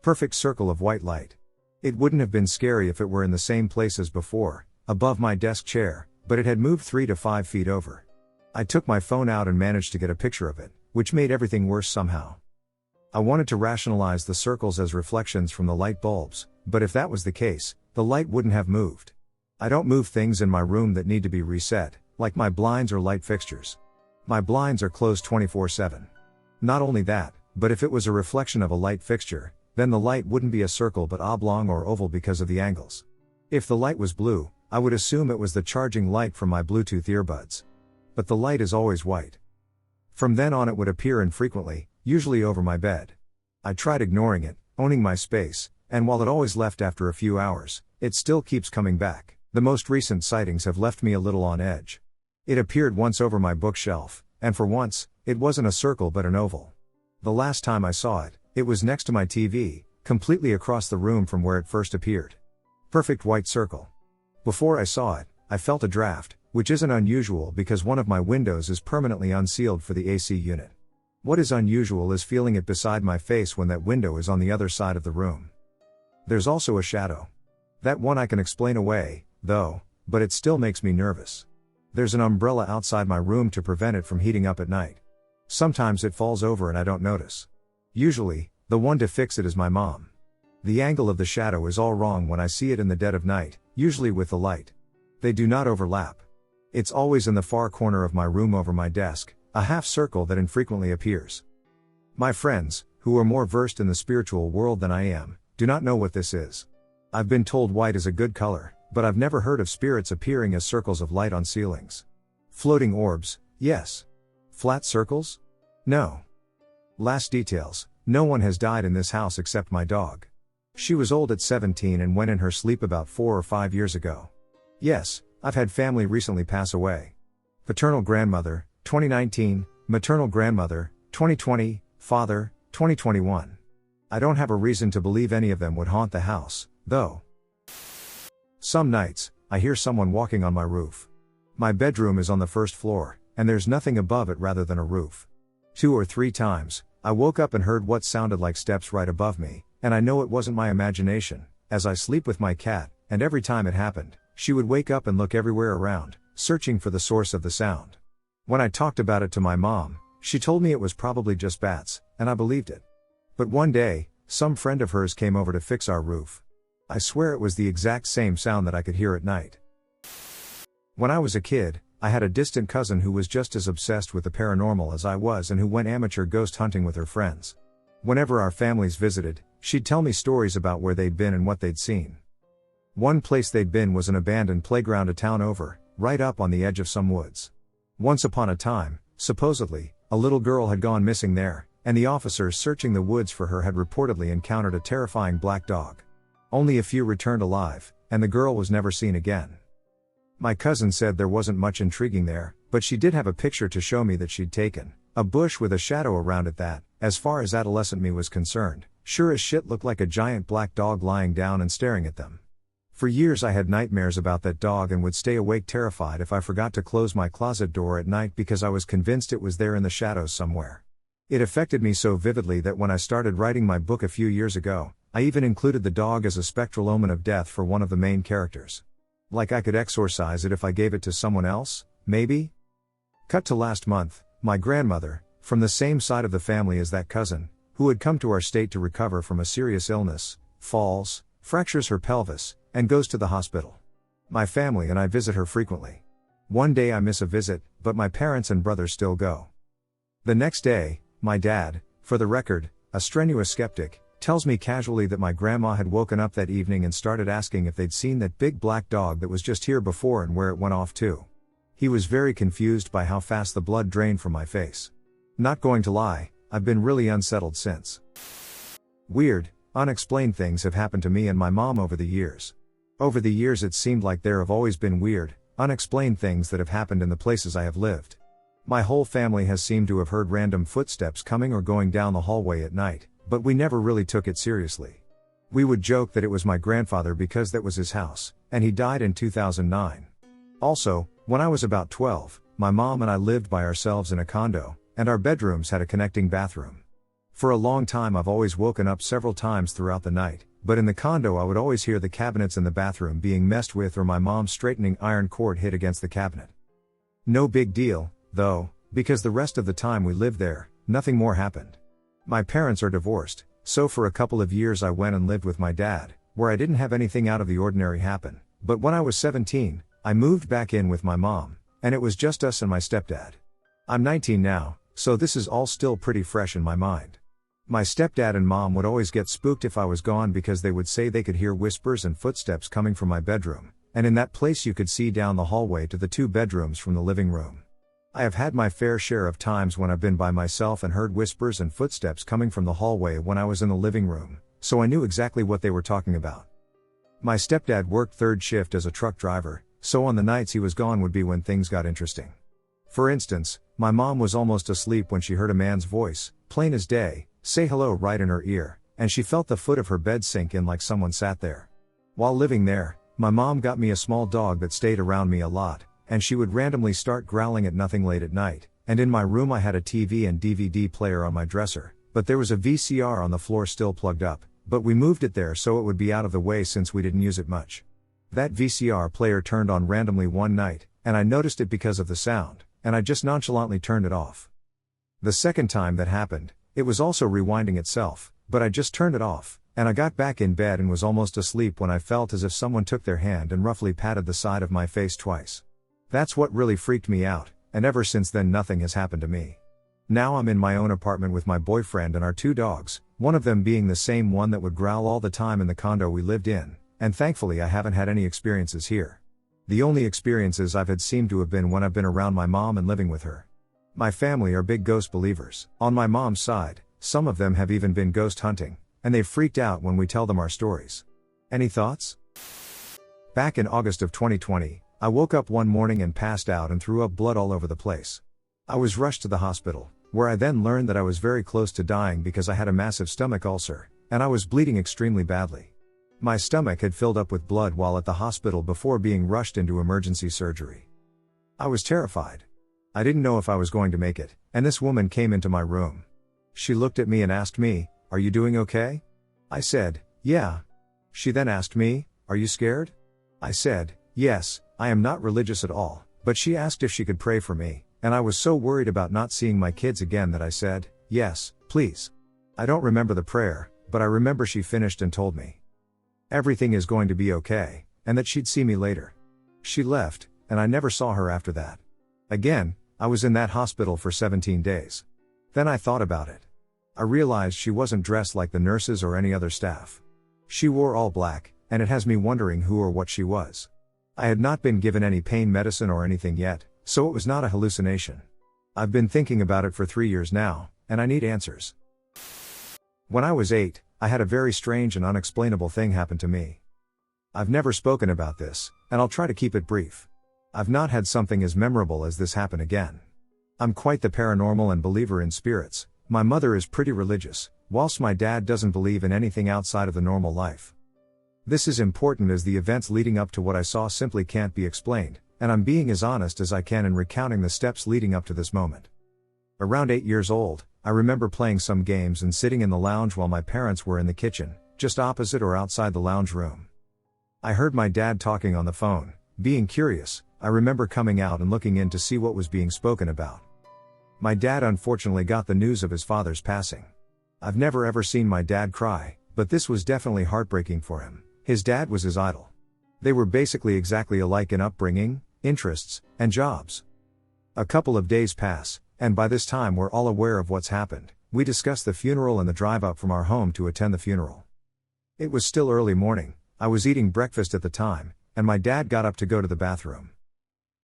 Perfect circle of white light. It wouldn't have been scary if it were in the same place as before, above my desk chair, but it had moved 3 to 5 feet over. I took my phone out and managed to get a picture of it, which made everything worse somehow. I wanted to rationalize the circles as reflections from the light bulbs, but if that was the case, the light wouldn't have moved. I don't move things in my room that need to be reset, like my blinds or light fixtures. My blinds are closed 24/7. Not only that, but if it was a reflection of a light fixture, then the light wouldn't be a circle but oblong or oval because of the angles. If the light was blue, I would assume it was the charging light from my Bluetooth earbuds. But the light is always white. From then on it would appear infrequently, usually over my bed. I tried ignoring it, owning my space, and while it always left after a few hours, it still keeps coming back. The most recent sightings have left me a little on edge. It appeared once over my bookshelf, and for once, it wasn't a circle but an oval. The last time I saw it, it was next to my TV, completely across the room from where it first appeared. Perfect white circle. Before I saw it, I felt a draft, which isn't unusual because one of my windows is permanently unsealed for the AC unit. What is unusual is feeling it beside my face when that window is on the other side of the room. There's also a shadow. That one I can explain away, though, but it still makes me nervous. There's an umbrella outside my room to prevent it from heating up at night. Sometimes it falls over and I don't notice. Usually, the one to fix it is my mom. The angle of the shadow is all wrong when I see it in the dead of night, usually with the light. They do not overlap. It's always in the far corner of my room over my desk, a half circle that infrequently appears. My friends, who are more versed in the spiritual world than I am, do not know what this is. I've been told white is a good color, but I've never heard of spirits appearing as circles of light on ceilings. Floating orbs, yes. Flat circles? No. Last details, no one has died in this house except my dog. She was old at 17 and went in her sleep about 4 or 5 years ago. Yes, I've had family recently pass away. Paternal grandmother, 2019, maternal grandmother, 2020, father, 2021. I don't have a reason to believe any of them would haunt the house, though. Some nights, I hear someone walking on my roof. My bedroom is on the first floor, and there's nothing above it rather than a roof. 2 or 3 times, I woke up and heard what sounded like steps right above me, and I know it wasn't my imagination, as I sleep with my cat, and every time it happened, she would wake up and look everywhere around, searching for the source of the sound. When I talked about it to my mom, she told me it was probably just bats, and I believed it. But one day, some friend of hers came over to fix our roof. I swear it was the exact same sound that I could hear at night. When I was a kid, I had a distant cousin who was just as obsessed with the paranormal as I was and who went amateur ghost hunting with her friends. Whenever our families visited, she'd tell me stories about where they'd been and what they'd seen. One place they'd been was an abandoned playground a town over, right up on the edge of some woods. Once upon a time, supposedly, a little girl had gone missing there, and the officers searching the woods for her had reportedly encountered a terrifying black dog. Only a few returned alive, and the girl was never seen again. My cousin said there wasn't much intriguing there, but she did have a picture to show me that she'd taken, a bush with a shadow around it that, as far as adolescent me was concerned, sure as shit looked like a giant black dog lying down and staring at them. For years I had nightmares about that dog and would stay awake terrified if I forgot to close my closet door at night because I was convinced it was there in the shadows somewhere. It affected me so vividly that when I started writing my book a few years ago, I even included the dog as a spectral omen of death for one of the main characters. Like I could exorcise it if I gave it to someone else, maybe? Cut to last month, my grandmother, from the same side of the family as that cousin, who had come to our state to recover from a serious illness, falls, fractures her pelvis, and goes to the hospital. My family and I visit her frequently. One day I miss a visit, but my parents and brothers still go. The next day, my dad, for the record, a strenuous skeptic, tells me casually that my grandma had woken up that evening and started asking if they'd seen that big black dog that was just here before and where it went off to. He was very confused by how fast the blood drained from my face. Not going to lie, I've been really unsettled since. Weird, Unexplained things have happened to me and my mom over the years. Over the years it seemed like there have always been weird, unexplained things that have happened in the places I have lived. My whole family has seemed to have heard random footsteps coming or going down the hallway at night, but we never really took it seriously. We would joke that it was my grandfather because that was his house, and he died in 2009. Also, when I was about 12, my mom and I lived by ourselves in a condo, and our bedrooms had a connecting bathroom. For a long time I've always woken up several times throughout the night, but in the condo I would always hear the cabinets in the bathroom being messed with or my mom's straightening iron cord hit against the cabinet. No big deal, though, because the rest of the time we lived there, nothing more happened. My parents are divorced, so for a couple of years I went and lived with my dad, where I didn't have anything out of the ordinary happen, but when I was 17, I moved back in with my mom, and it was just us and my stepdad. I'm 19 now, so this is all still pretty fresh in my mind. My stepdad and mom would always get spooked if I was gone because they would say they could hear whispers and footsteps coming from my bedroom, and in that place you could see down the hallway to the 2 bedrooms from the living room. I have had my fair share of times when I've been by myself and heard whispers and footsteps coming from the hallway when I was in the living room, so I knew exactly what they were talking about. My stepdad worked third shift as a truck driver, so on the nights he was gone would be when things got interesting. For instance, my mom was almost asleep when she heard a man's voice, plain as day, say hello right in her ear, and she felt the foot of her bed sink in like someone sat there. While living there, my mom got me a small dog that stayed around me a lot, and she would randomly start growling at nothing late at night, and in my room I had a TV and DVD player on my dresser, but there was a VCR on the floor still plugged up, but we moved it there so it would be out of the way since we didn't use it much. That VCR player turned on randomly one night, and I noticed it because of the sound, and I just nonchalantly turned it off. The second time that happened, it was also rewinding itself, but I just turned it off, and I got back in bed and was almost asleep when I felt as if someone took their hand and roughly patted the side of my face twice. That's what really freaked me out, and ever since then nothing has happened to me. Now I'm in my own apartment with my boyfriend and our 2 dogs, one of them being the same one that would growl all the time in the condo we lived in, and thankfully I haven't had any experiences here. The only experiences I've had seem to have been when I've been around my mom and living with her. My family are big ghost believers. On my mom's side, some of them have even been ghost hunting, and they've freaked out when we tell them our stories. Any thoughts? Back in August of 2020, I woke up one morning and passed out and threw up blood all over the place. I was rushed to the hospital, where I then learned that I was very close to dying because I had a massive stomach ulcer, and I was bleeding extremely badly. My stomach had filled up with blood while at the hospital before being rushed into emergency surgery. I was terrified. I didn't know if I was going to make it, and this woman came into my room. She looked at me and asked me, "Are you doing okay?" I said, "Yeah." She then asked me, "Are you scared?" I said, "Yes, I am not religious at all," but she asked if she could pray for me, and I was so worried about not seeing my kids again that I said, "Yes, please." I don't remember the prayer, but I remember she finished and told me everything is going to be okay, and that she'd see me later. She left, and I never saw her after that. Again, I was in that hospital for 17 days. Then I thought about it. I realized she wasn't dressed like the nurses or any other staff. She wore all black, and it has me wondering who or what she was. I had not been given any pain medicine or anything yet, so it was not a hallucination. I've been thinking about it for 3 years now, and I need answers. When I was 8, I had a very strange and unexplainable thing happen to me. I've never spoken about this, and I'll try to keep it brief. I've not had something as memorable as this happen again. I'm quite the paranormal and believer in spirits. My mother is pretty religious, whilst my dad doesn't believe in anything outside of the normal life. This is important as the events leading up to what I saw simply can't be explained, and I'm being as honest as I can in recounting the steps leading up to this moment. Around 8 years old, I remember playing some games and sitting in the lounge while my parents were in the kitchen, just opposite or outside the lounge room. I heard my dad talking on the phone. Being curious, I remember coming out and looking in to see what was being spoken about. My dad unfortunately got the news of his father's passing. I've never ever seen my dad cry, but this was definitely heartbreaking for him. His dad was his idol. They were basically exactly alike in upbringing, interests, and jobs. A couple of days pass, and by this time we're all aware of what's happened. We discuss the funeral and the drive up from our home to attend the funeral. It was still early morning. I was eating breakfast at the time, and my dad got up to go to the bathroom.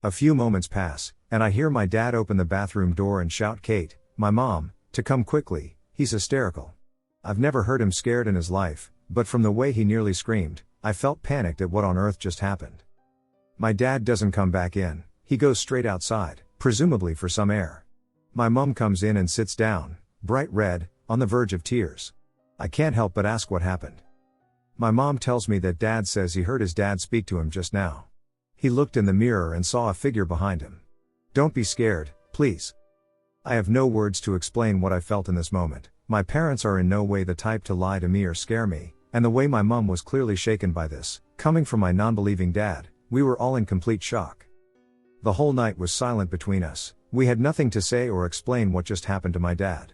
A few moments pass, and I hear my dad open the bathroom door and shout, "Kate, my mom, to come quickly, he's hysterical." I've never heard him scared in his life, but from the way he nearly screamed, I felt panicked at what on earth just happened. My dad doesn't come back in, he goes straight outside, presumably for some air. My mom comes in and sits down, bright red, on the verge of tears. I can't help but ask what happened. My mom tells me that dad says he heard his dad speak to him just now. He looked in the mirror and saw a figure behind him. Don't be scared, please. I have no words to explain what I felt in this moment. My parents are in no way the type to lie to me or scare me, and the way my mom was clearly shaken by this, coming from my non-believing dad, we were all in complete shock. The whole night was silent between us. We had nothing to say or explain what just happened to my dad.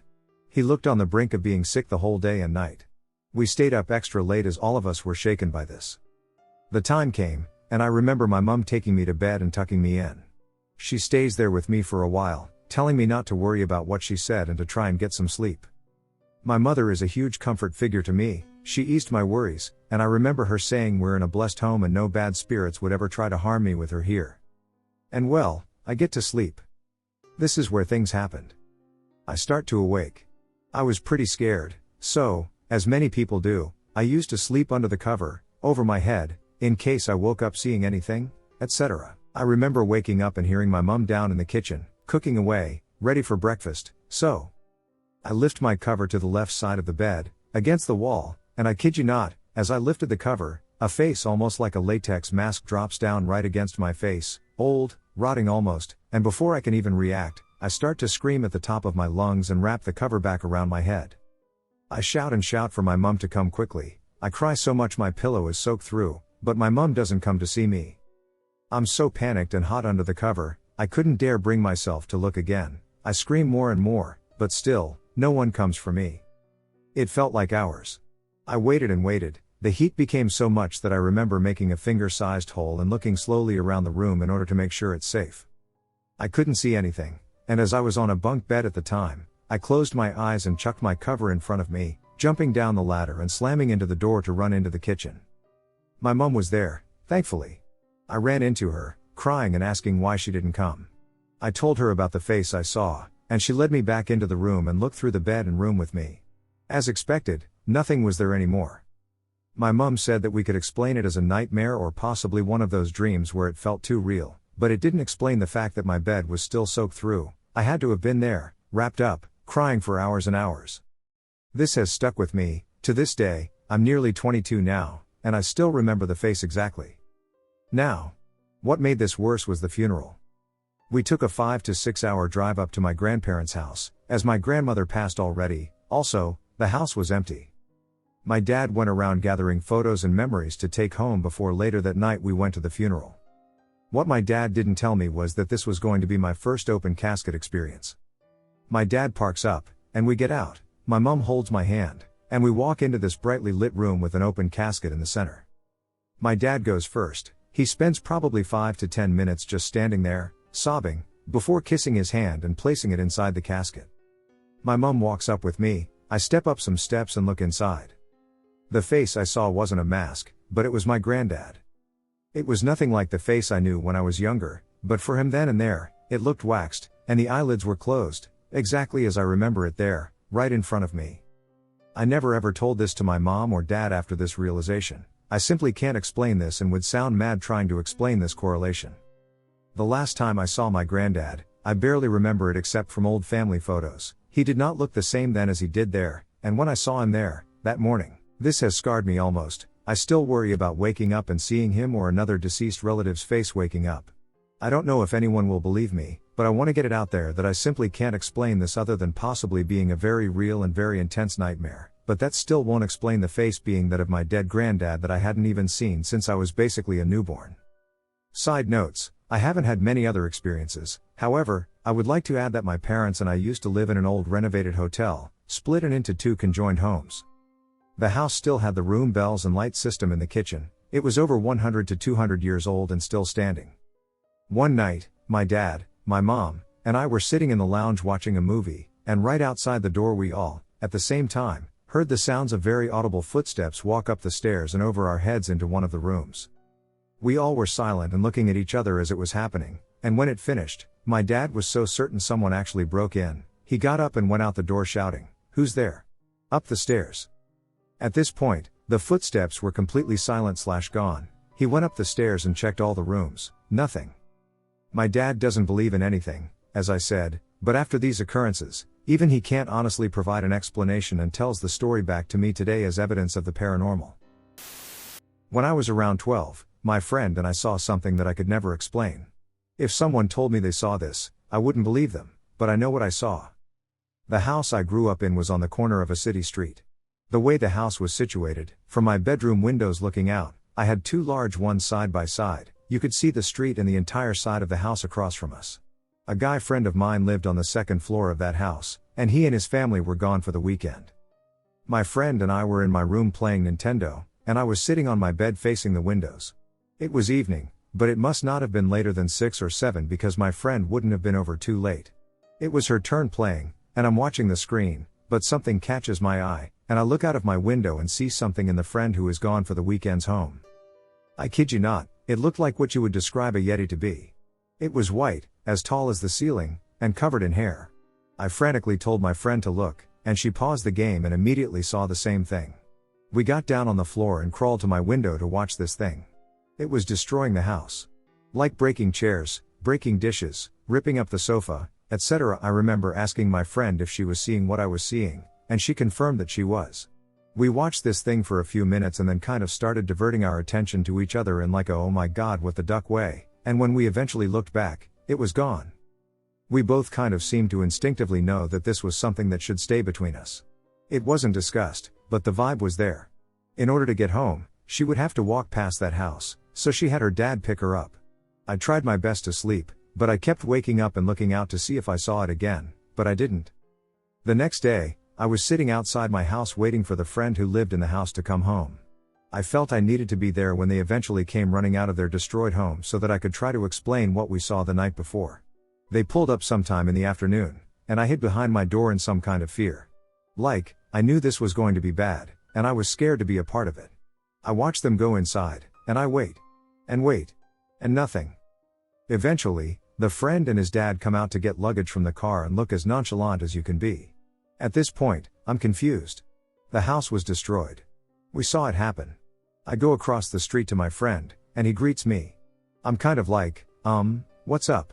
He looked on the brink of being sick the whole day and night. We stayed up extra late as all of us were shaken by this. The time came, and I remember my mom taking me to bed and tucking me in. She stays there with me for a while, telling me not to worry about what she said and to try and get some sleep. My mother is a huge comfort figure to me. She eased my worries, and I remember her saying we're in a blessed home and no bad spirits would ever try to harm me with her here. And well, I get to sleep. This is where things happened. I start to awake. I was pretty scared, so, as many people do, I used to sleep under the cover, over my head, in case I woke up seeing anything, etc. I remember waking up and hearing my mom down in the kitchen, cooking away, ready for breakfast, so I lift my cover to the left side of the bed, against the wall, and I kid you not, as I lifted the cover, a face almost like a latex mask drops down right against my face, old, rotting almost, and before I can even react, I start to scream at the top of my lungs and wrap the cover back around my head. I shout and shout for my mom to come quickly. I cry so much my pillow is soaked through, but my mom doesn't come to see me. I'm so panicked and hot under the cover, I couldn't dare bring myself to look again. I scream more and more, but still, no one comes for me. It felt like hours. I waited and waited. The heat became so much that I remember making a finger-sized hole and looking slowly around the room in order to make sure it's safe. I couldn't see anything, and as I was on a bunk bed at the time, I closed my eyes and chucked my cover in front of me, jumping down the ladder and slamming into the door to run into the kitchen. My mom was there, thankfully. I ran into her, crying and asking why she didn't come. I told her about the face I saw, and she led me back into the room and looked through the bed and room with me. As expected, nothing was there anymore. My mom said that we could explain it as a nightmare or possibly one of those dreams where it felt too real, but it didn't explain the fact that my bed was still soaked through. I had to have been there, wrapped up, crying for hours and hours. This has stuck with me. To this day. I'm nearly 22 now, and I still remember the face exactly. Now, what made this worse was the funeral. We took a 5 to 6 hour drive up to my grandparents' house, as my grandmother passed already. Also, the house was empty. My dad went around gathering photos and memories to take home before later that night we went to the funeral. What my dad didn't tell me was that this was going to be my first open casket experience. My dad parks up, and we get out. My mom holds my hand, and we walk into this brightly lit room with an open casket in the center. My dad goes first. He spends probably 5 to 10 minutes just standing there, sobbing, before kissing his hand and placing it inside the casket. My mom walks up with me. I step up some steps and look inside. The face I saw wasn't a mask, but it was my granddad. It was nothing like the face I knew when I was younger, but for him then and there, it looked waxed, and the eyelids were closed, exactly as I remember it there, right in front of me. I never ever told this to my mom or dad after this realization. I simply can't explain this and would sound mad trying to explain this correlation. The last time I saw my granddad, I barely remember it except from old family photos. He did not look the same then as he did there, and when I saw him there, that morning, this has scarred me almost. I still worry about waking up and seeing him or another deceased relative's face waking up. I don't know if anyone will believe me, but I want to get it out there that I simply can't explain this other than possibly being a very real and very intense nightmare, but that still won't explain the face being that of my dead granddad that I hadn't even seen since I was basically a newborn. Side notes, I haven't had many other experiences. However, I would like to add that my parents and I used to live in an old renovated hotel, split into 2 conjoined homes. The house still had the room bells and light system in the kitchen. It was over 100 to 200 years old and still standing. One night, my dad, my mom, and I were sitting in the lounge watching a movie, and right outside the door we all, at the same time, heard the sounds of very audible footsteps walk up the stairs and over our heads into one of the rooms. We all were silent and looking at each other as it was happening, and when it finished, my dad was so certain someone actually broke in, he got up and went out the door shouting, "Who's there?" Up the stairs. At this point, the footsteps were completely silent/gone. He went up the stairs and checked all the rooms. Nothing. My dad doesn't believe in anything, as I said, but after these occurrences, even he can't honestly provide an explanation and tells the story back to me today as evidence of the paranormal. When I was around 12, my friend and I saw something that I could never explain. If someone told me they saw this, I wouldn't believe them, but I know what I saw. The house I grew up in was on the corner of a city street. The way the house was situated, from my bedroom windows looking out, I had two large ones side by side. You could see the street and the entire side of the house across from us. A guy friend of mine lived on the second floor of that house, and he and his family were gone for the weekend. My friend and I were in my room playing Nintendo, and I was sitting on my bed facing the windows. It was evening, but it must not have been later than 6 or 7 because my friend wouldn't have been over too late. It was her turn playing, and I'm watching the screen, but something catches my eye, and I look out of my window and see something in the friend who is gone for the weekend's home. I kid you not, it looked like what you would describe a Yeti to be. It was white, as tall as the ceiling, and covered in hair. I frantically told my friend to look, and she paused the game and immediately saw the same thing. We got down on the floor and crawled to my window to watch this thing. It was destroying the house. Like breaking chairs, breaking dishes, ripping up the sofa, etc. I remember asking my friend if she was seeing what I was seeing, and she confirmed that she was. We watched this thing for a few minutes and then kind of started diverting our attention to each other in like a oh my god what the duck way, and when we eventually looked back, it was gone. We both kind of seemed to instinctively know that this was something that should stay between us. It wasn't discussed, but the vibe was there. In order to get home, she would have to walk past that house, so she had her dad pick her up. I tried my best to sleep, but I kept waking up and looking out to see if I saw it again, but I didn't. The next day, I was sitting outside my house waiting for the friend who lived in the house to come home. I felt I needed to be there when they eventually came running out of their destroyed home so that I could try to explain what we saw the night before. They pulled up sometime in the afternoon, and I hid behind my door in some kind of fear. Like, I knew this was going to be bad, and I was scared to be a part of it. I watched them go inside, and I wait, and nothing. Eventually, the friend and his dad come out to get luggage from the car and look as nonchalant as you can be. At this point, I'm confused. The house was destroyed. We saw it happen. I go across the street to my friend, and he greets me. I'm kind of like, what's up?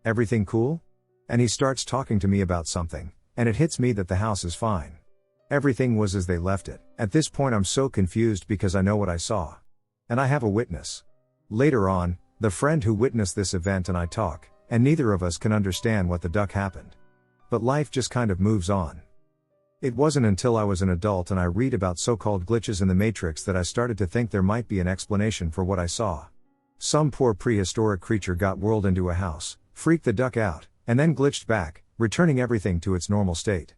Everything cool? And he starts talking to me about something, and it hits me that the house is fine. Everything was as they left it. At this point I'm so confused because I know what I saw. And I have a witness. Later on, the friend who witnessed this event and I talk, and neither of us can understand what the duck happened. But life just kind of moves on. It wasn't until I was an adult and I read about so-called glitches in the Matrix that I started to think there might be an explanation for what I saw. Some poor prehistoric creature got whirled into a house, freaked the duck out, and then glitched back, returning everything to its normal state.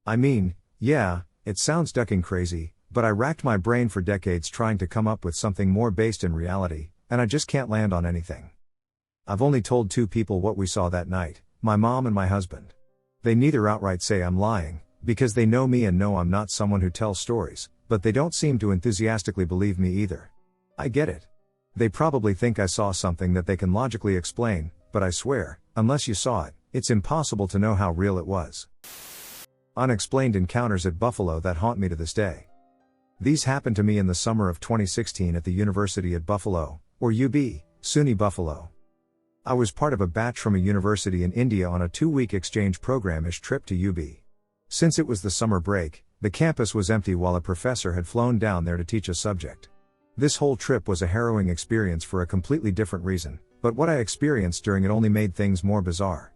I mean, yeah, it sounds ducking crazy, but I racked my brain for decades trying to come up with something more based in reality, and I just can't land on anything. I've only told 2 people what we saw that night, my mom and my husband. They neither outright say I'm lying, because they know me and know I'm not someone who tells stories, but they don't seem to enthusiastically believe me either. I get it. They probably think I saw something that they can logically explain, but I swear, unless you saw it, it's impossible to know how real it was. Unexplained encounters at Buffalo that haunt me to this day. These happened to me in the summer of 2016 at the University at Buffalo, or UB, SUNY Buffalo. I was part of a batch from a university in India on a 2-week exchange program-ish trip to UB. Since it was the summer break, the campus was empty while a professor had flown down there to teach a subject. This whole trip was a harrowing experience for a completely different reason, but what I experienced during it only made things more bizarre.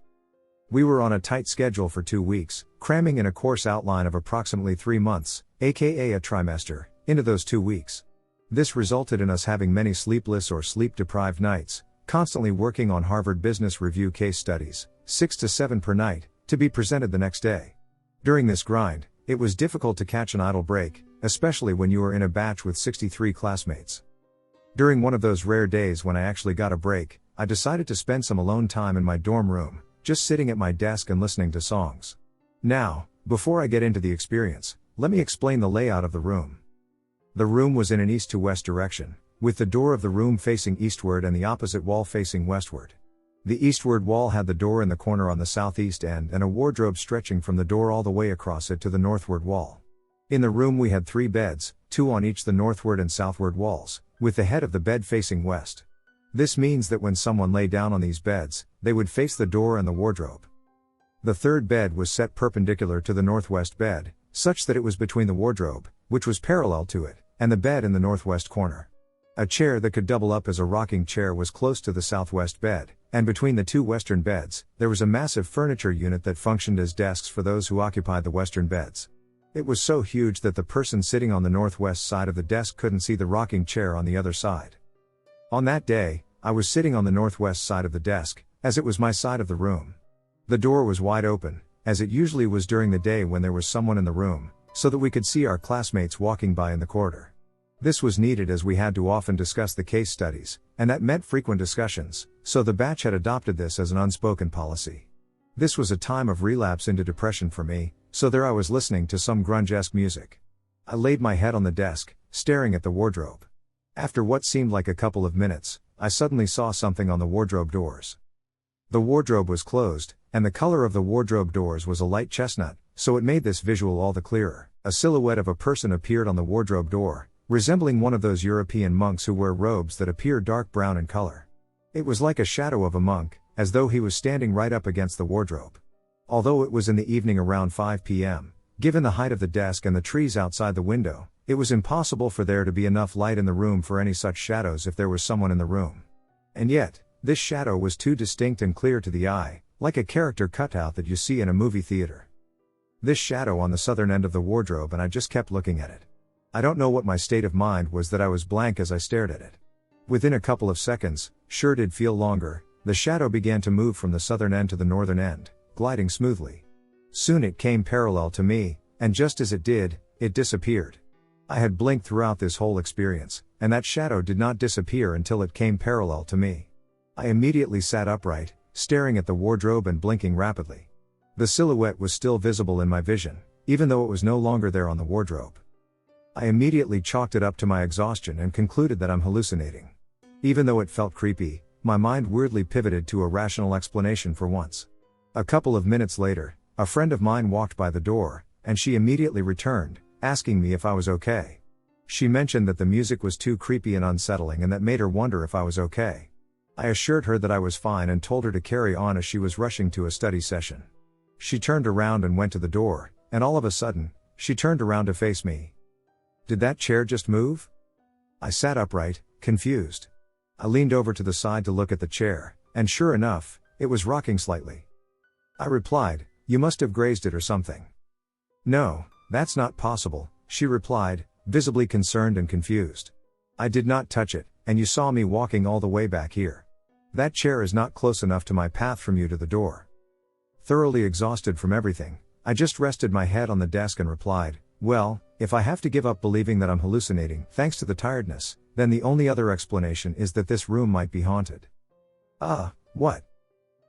We were on a tight schedule for 2 weeks, cramming in a course outline of approximately 3 months, aka a trimester, into those 2 weeks. This resulted in us having many sleepless or sleep-deprived nights, constantly working on Harvard Business Review case studies, 6 to 7 per night, to be presented the next day. During this grind, it was difficult to catch an idle break, especially when you were in a batch with 63 classmates. During one of those rare days when I actually got a break, I decided to spend some alone time in my dorm room, just sitting at my desk and listening to songs. Now, before I get into the experience, let me explain the layout of the room. The room was in an east to west direction, with the door of the room facing eastward and the opposite wall facing westward. The eastward wall had the door in the corner on the southeast end and a wardrobe stretching from the door all the way across it to the northward wall. In the room we had 3 beds, 2 on each the northward and southward walls, with the head of the bed facing west. This means that when someone lay down on these beds, they would face the door and the wardrobe. The 3rd bed was set perpendicular to the northwest bed, such that it was between the wardrobe, which was parallel to it, and the bed in the northwest corner. A chair that could double up as a rocking chair was close to the southwest bed, and between the 2 western beds, there was a massive furniture unit that functioned as desks for those who occupied the western beds. It was so huge that the person sitting on the northwest side of the desk couldn't see the rocking chair on the other side. On that day, I was sitting on the northwest side of the desk, as it was my side of the room. The door was wide open, as it usually was during the day when there was someone in the room, so that we could see our classmates walking by in the corridor. This was needed as we had to often discuss the case studies, and that meant frequent discussions, so the batch had adopted this as an unspoken policy. This was a time of relapse into depression for me, so there I was listening to some grunge-esque music. I laid my head on the desk, staring at the wardrobe. After what seemed like a couple of minutes, I suddenly saw something on the wardrobe doors. The wardrobe was closed, and the color of the wardrobe doors was a light chestnut, so it made this visual all the clearer. A silhouette of a person appeared on the wardrobe door, resembling one of those European monks who wear robes that appear dark brown in color. It was like a shadow of a monk, as though he was standing right up against the wardrobe. Although it was in the evening around 5 p.m., given the height of the desk and the trees outside the window, it was impossible for there to be enough light in the room for any such shadows if there was someone in the room. And yet, this shadow was too distinct and clear to the eye, like a character cutout that you see in a movie theater. This shadow on the southern end of the wardrobe, and I just kept looking at it. I don't know what my state of mind was that I was blank as I stared at it. Within a couple of seconds, sure did feel longer, the shadow began to move from the southern end to the northern end, gliding smoothly. Soon it came parallel to me, and just as it did, it disappeared. I had blinked throughout this whole experience, and that shadow did not disappear until it came parallel to me. I immediately sat upright, staring at the wardrobe and blinking rapidly. The silhouette was still visible in my vision, even though it was no longer there on the wardrobe. I immediately chalked it up to my exhaustion and concluded that I'm hallucinating. Even though it felt creepy, my mind weirdly pivoted to a rational explanation for once. A couple of minutes later, a friend of mine walked by the door, and she immediately returned, asking me if I was okay. She mentioned that the music was too creepy and unsettling, and that made her wonder if I was okay. I assured her that I was fine and told her to carry on as she was rushing to a study session. She turned around and went to the door, and all of a sudden, she turned around to face me. "Did that chair just move?" I sat upright, confused. I leaned over to the side to look at the chair, and sure enough, it was rocking slightly. I replied, "You must have grazed it or something." "No, that's not possible," she replied, visibly concerned and confused. "I did not touch it, and you saw me walking all the way back here. That chair is not close enough to my path from you to the door." Thoroughly exhausted from everything, I just rested my head on the desk and replied, "Well, if I have to give up believing that I'm hallucinating, thanks to the tiredness, then the only other explanation is that this room might be haunted." What?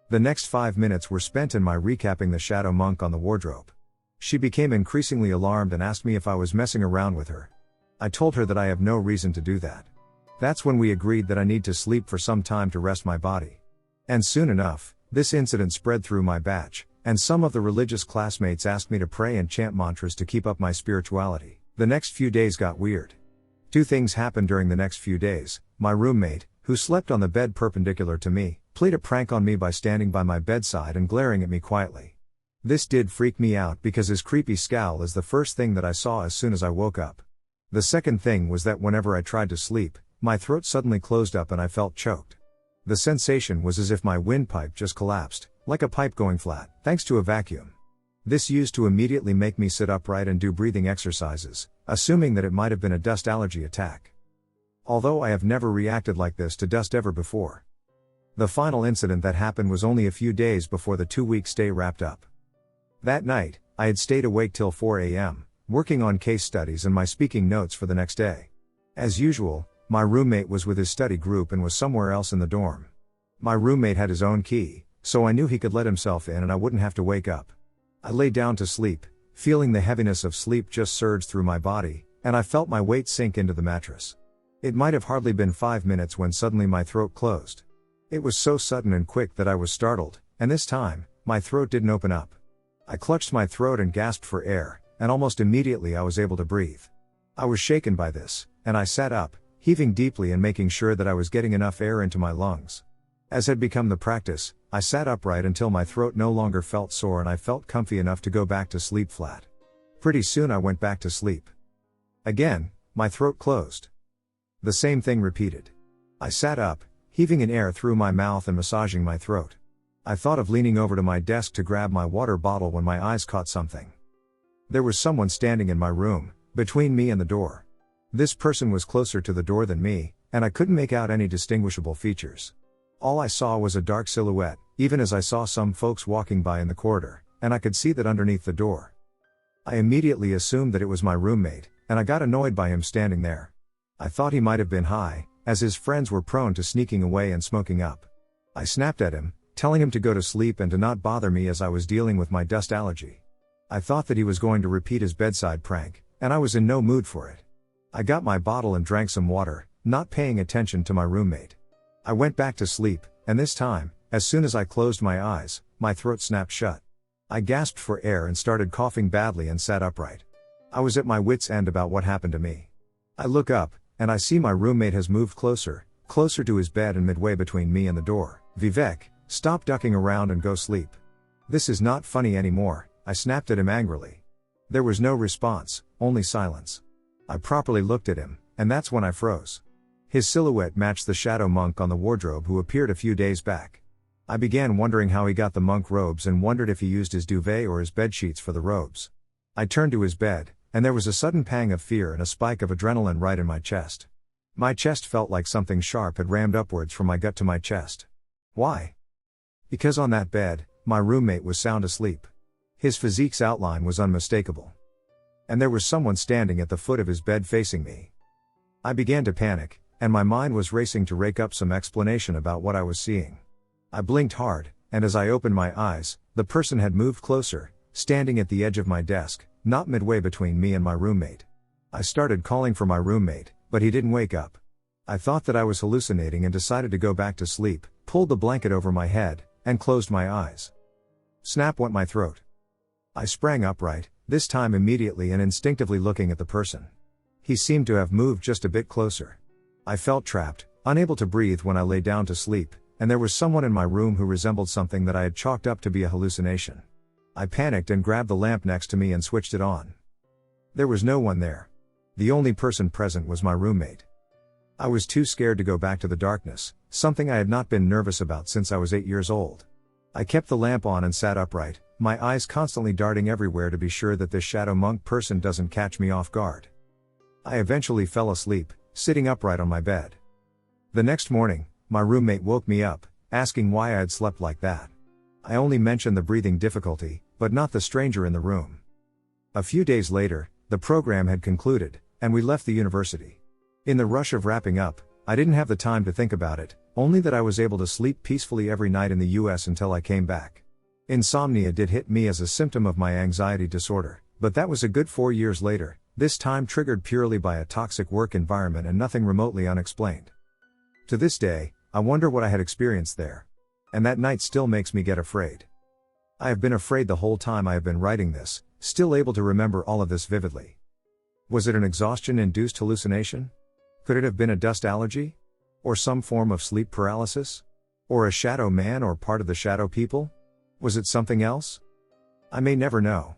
The next 5 minutes were spent in my recapping the shadow monk on the wardrobe. She became increasingly alarmed and asked me if I was messing around with her. I told her that I have no reason to do that. That's when we agreed that I need to sleep for some time to rest my body. And soon enough, this incident spread through my batch, and some of the religious classmates asked me to pray and chant mantras to keep up my spirituality. The next few days got weird. 2 things happened during the next few days. My roommate, who slept on the bed perpendicular to me, played a prank on me by standing by my bedside and glaring at me quietly. This did freak me out because his creepy scowl is the first thing that I saw as soon as I woke up. The second thing was that whenever I tried to sleep, my throat suddenly closed up and I felt choked. The sensation was as if my windpipe just collapsed, like a pipe going flat, thanks to a vacuum. This used to immediately make me sit upright and do breathing exercises, assuming that it might have been a dust allergy attack. Although I have never reacted like this to dust ever before. The final incident that happened was only a few days before the 2-week stay wrapped up. That night, I had stayed awake till 4 a.m., working on case studies and my speaking notes for the next day. As usual, my roommate was with his study group and was somewhere else in the dorm. My roommate had his own key, so I knew he could let himself in and I wouldn't have to wake up. I lay down to sleep, feeling the heaviness of sleep just surge through my body, and I felt my weight sink into the mattress. It might have hardly been 5 minutes when suddenly my throat closed. It was so sudden and quick that I was startled, and this time, my throat didn't open up. I clutched my throat and gasped for air, and almost immediately I was able to breathe. I was shaken by this, and I sat up, heaving deeply and making sure that I was getting enough air into my lungs. As had become the practice, I sat upright until my throat no longer felt sore and I felt comfy enough to go back to sleep flat. Pretty soon I went back to sleep. Again, my throat closed. The same thing repeated. I sat up, heaving in air through my mouth and massaging my throat. I thought of leaning over to my desk to grab my water bottle when my eyes caught something. There was someone standing in my room, between me and the door. This person was closer to the door than me, and I couldn't make out any distinguishable features. All I saw was a dark silhouette, even as I saw some folks walking by in the corridor, and I could see that underneath the door. I immediately assumed that it was my roommate, and I got annoyed by him standing there. I thought he might have been high, as his friends were prone to sneaking away and smoking up. I snapped at him, telling him to go to sleep and to not bother me as I was dealing with my dust allergy. I thought that he was going to repeat his bedside prank, and I was in no mood for it. I got my bottle and drank some water, not paying attention to my roommate. I went back to sleep, and this time, as soon as I closed my eyes, my throat snapped shut. I gasped for air and started coughing badly and sat upright. I was at my wits' end about what happened to me. I look up, and I see my roommate has moved closer to his bed and midway between me and the door. Vivek, stop ducking around and go sleep. This is not funny anymore, I snapped at him angrily. There was no response, only silence. I properly looked at him, and that's when I froze. His silhouette matched the shadow monk on the wardrobe who appeared a few days back. I began wondering how he got the monk robes and wondered if he used his duvet or his bedsheets for the robes. I turned to his bed, and there was a sudden pang of fear and a spike of adrenaline right in my chest. My chest felt like something sharp had rammed upwards from my gut to my chest. Why? Because on that bed, my roommate was sound asleep. His physique's outline was unmistakable. And there was someone standing at the foot of his bed facing me. I began to panic, and my mind was racing to rake up some explanation about what I was seeing. I blinked hard, and as I opened my eyes, the person had moved closer, standing at the edge of my desk, not midway between me and my roommate. I started calling for my roommate, but he didn't wake up. I thought that I was hallucinating and decided to go back to sleep, pulled the blanket over my head, and closed my eyes. Snap went my throat. I sprang upright, this time immediately and instinctively looking at the person. He seemed to have moved just a bit closer. I felt trapped, unable to breathe when I lay down to sleep, and there was someone in my room who resembled something that I had chalked up to be a hallucination. I panicked and grabbed the lamp next to me and switched it on. There was no one there. The only person present was my roommate. I was too scared to go back to the darkness, something I had not been nervous about since I was 8 years old. I kept the lamp on and sat upright, my eyes constantly darting everywhere to be sure that this shadow monk person doesn't catch me off guard. I eventually fell asleep, sitting upright on my bed. The next morning, my roommate woke me up, asking why I had slept like that. I only mentioned the breathing difficulty, but not the stranger in the room. A few days later, the program had concluded, and we left the university. In the rush of wrapping up, I didn't have the time to think about it, only that I was able to sleep peacefully every night in the US until I came back. Insomnia did hit me as a symptom of my anxiety disorder, but that was a good 4 years later, this time triggered purely by a toxic work environment and nothing remotely unexplained. To this day, I wonder what I had experienced there. And that night still makes me get afraid. I have been afraid the whole time I have been writing this, still able to remember all of this vividly. Was it an exhaustion-induced hallucination? Could it have been a dust allergy? Or some form of sleep paralysis? Or a shadow man or part of the shadow people? Was it something else? I may never know.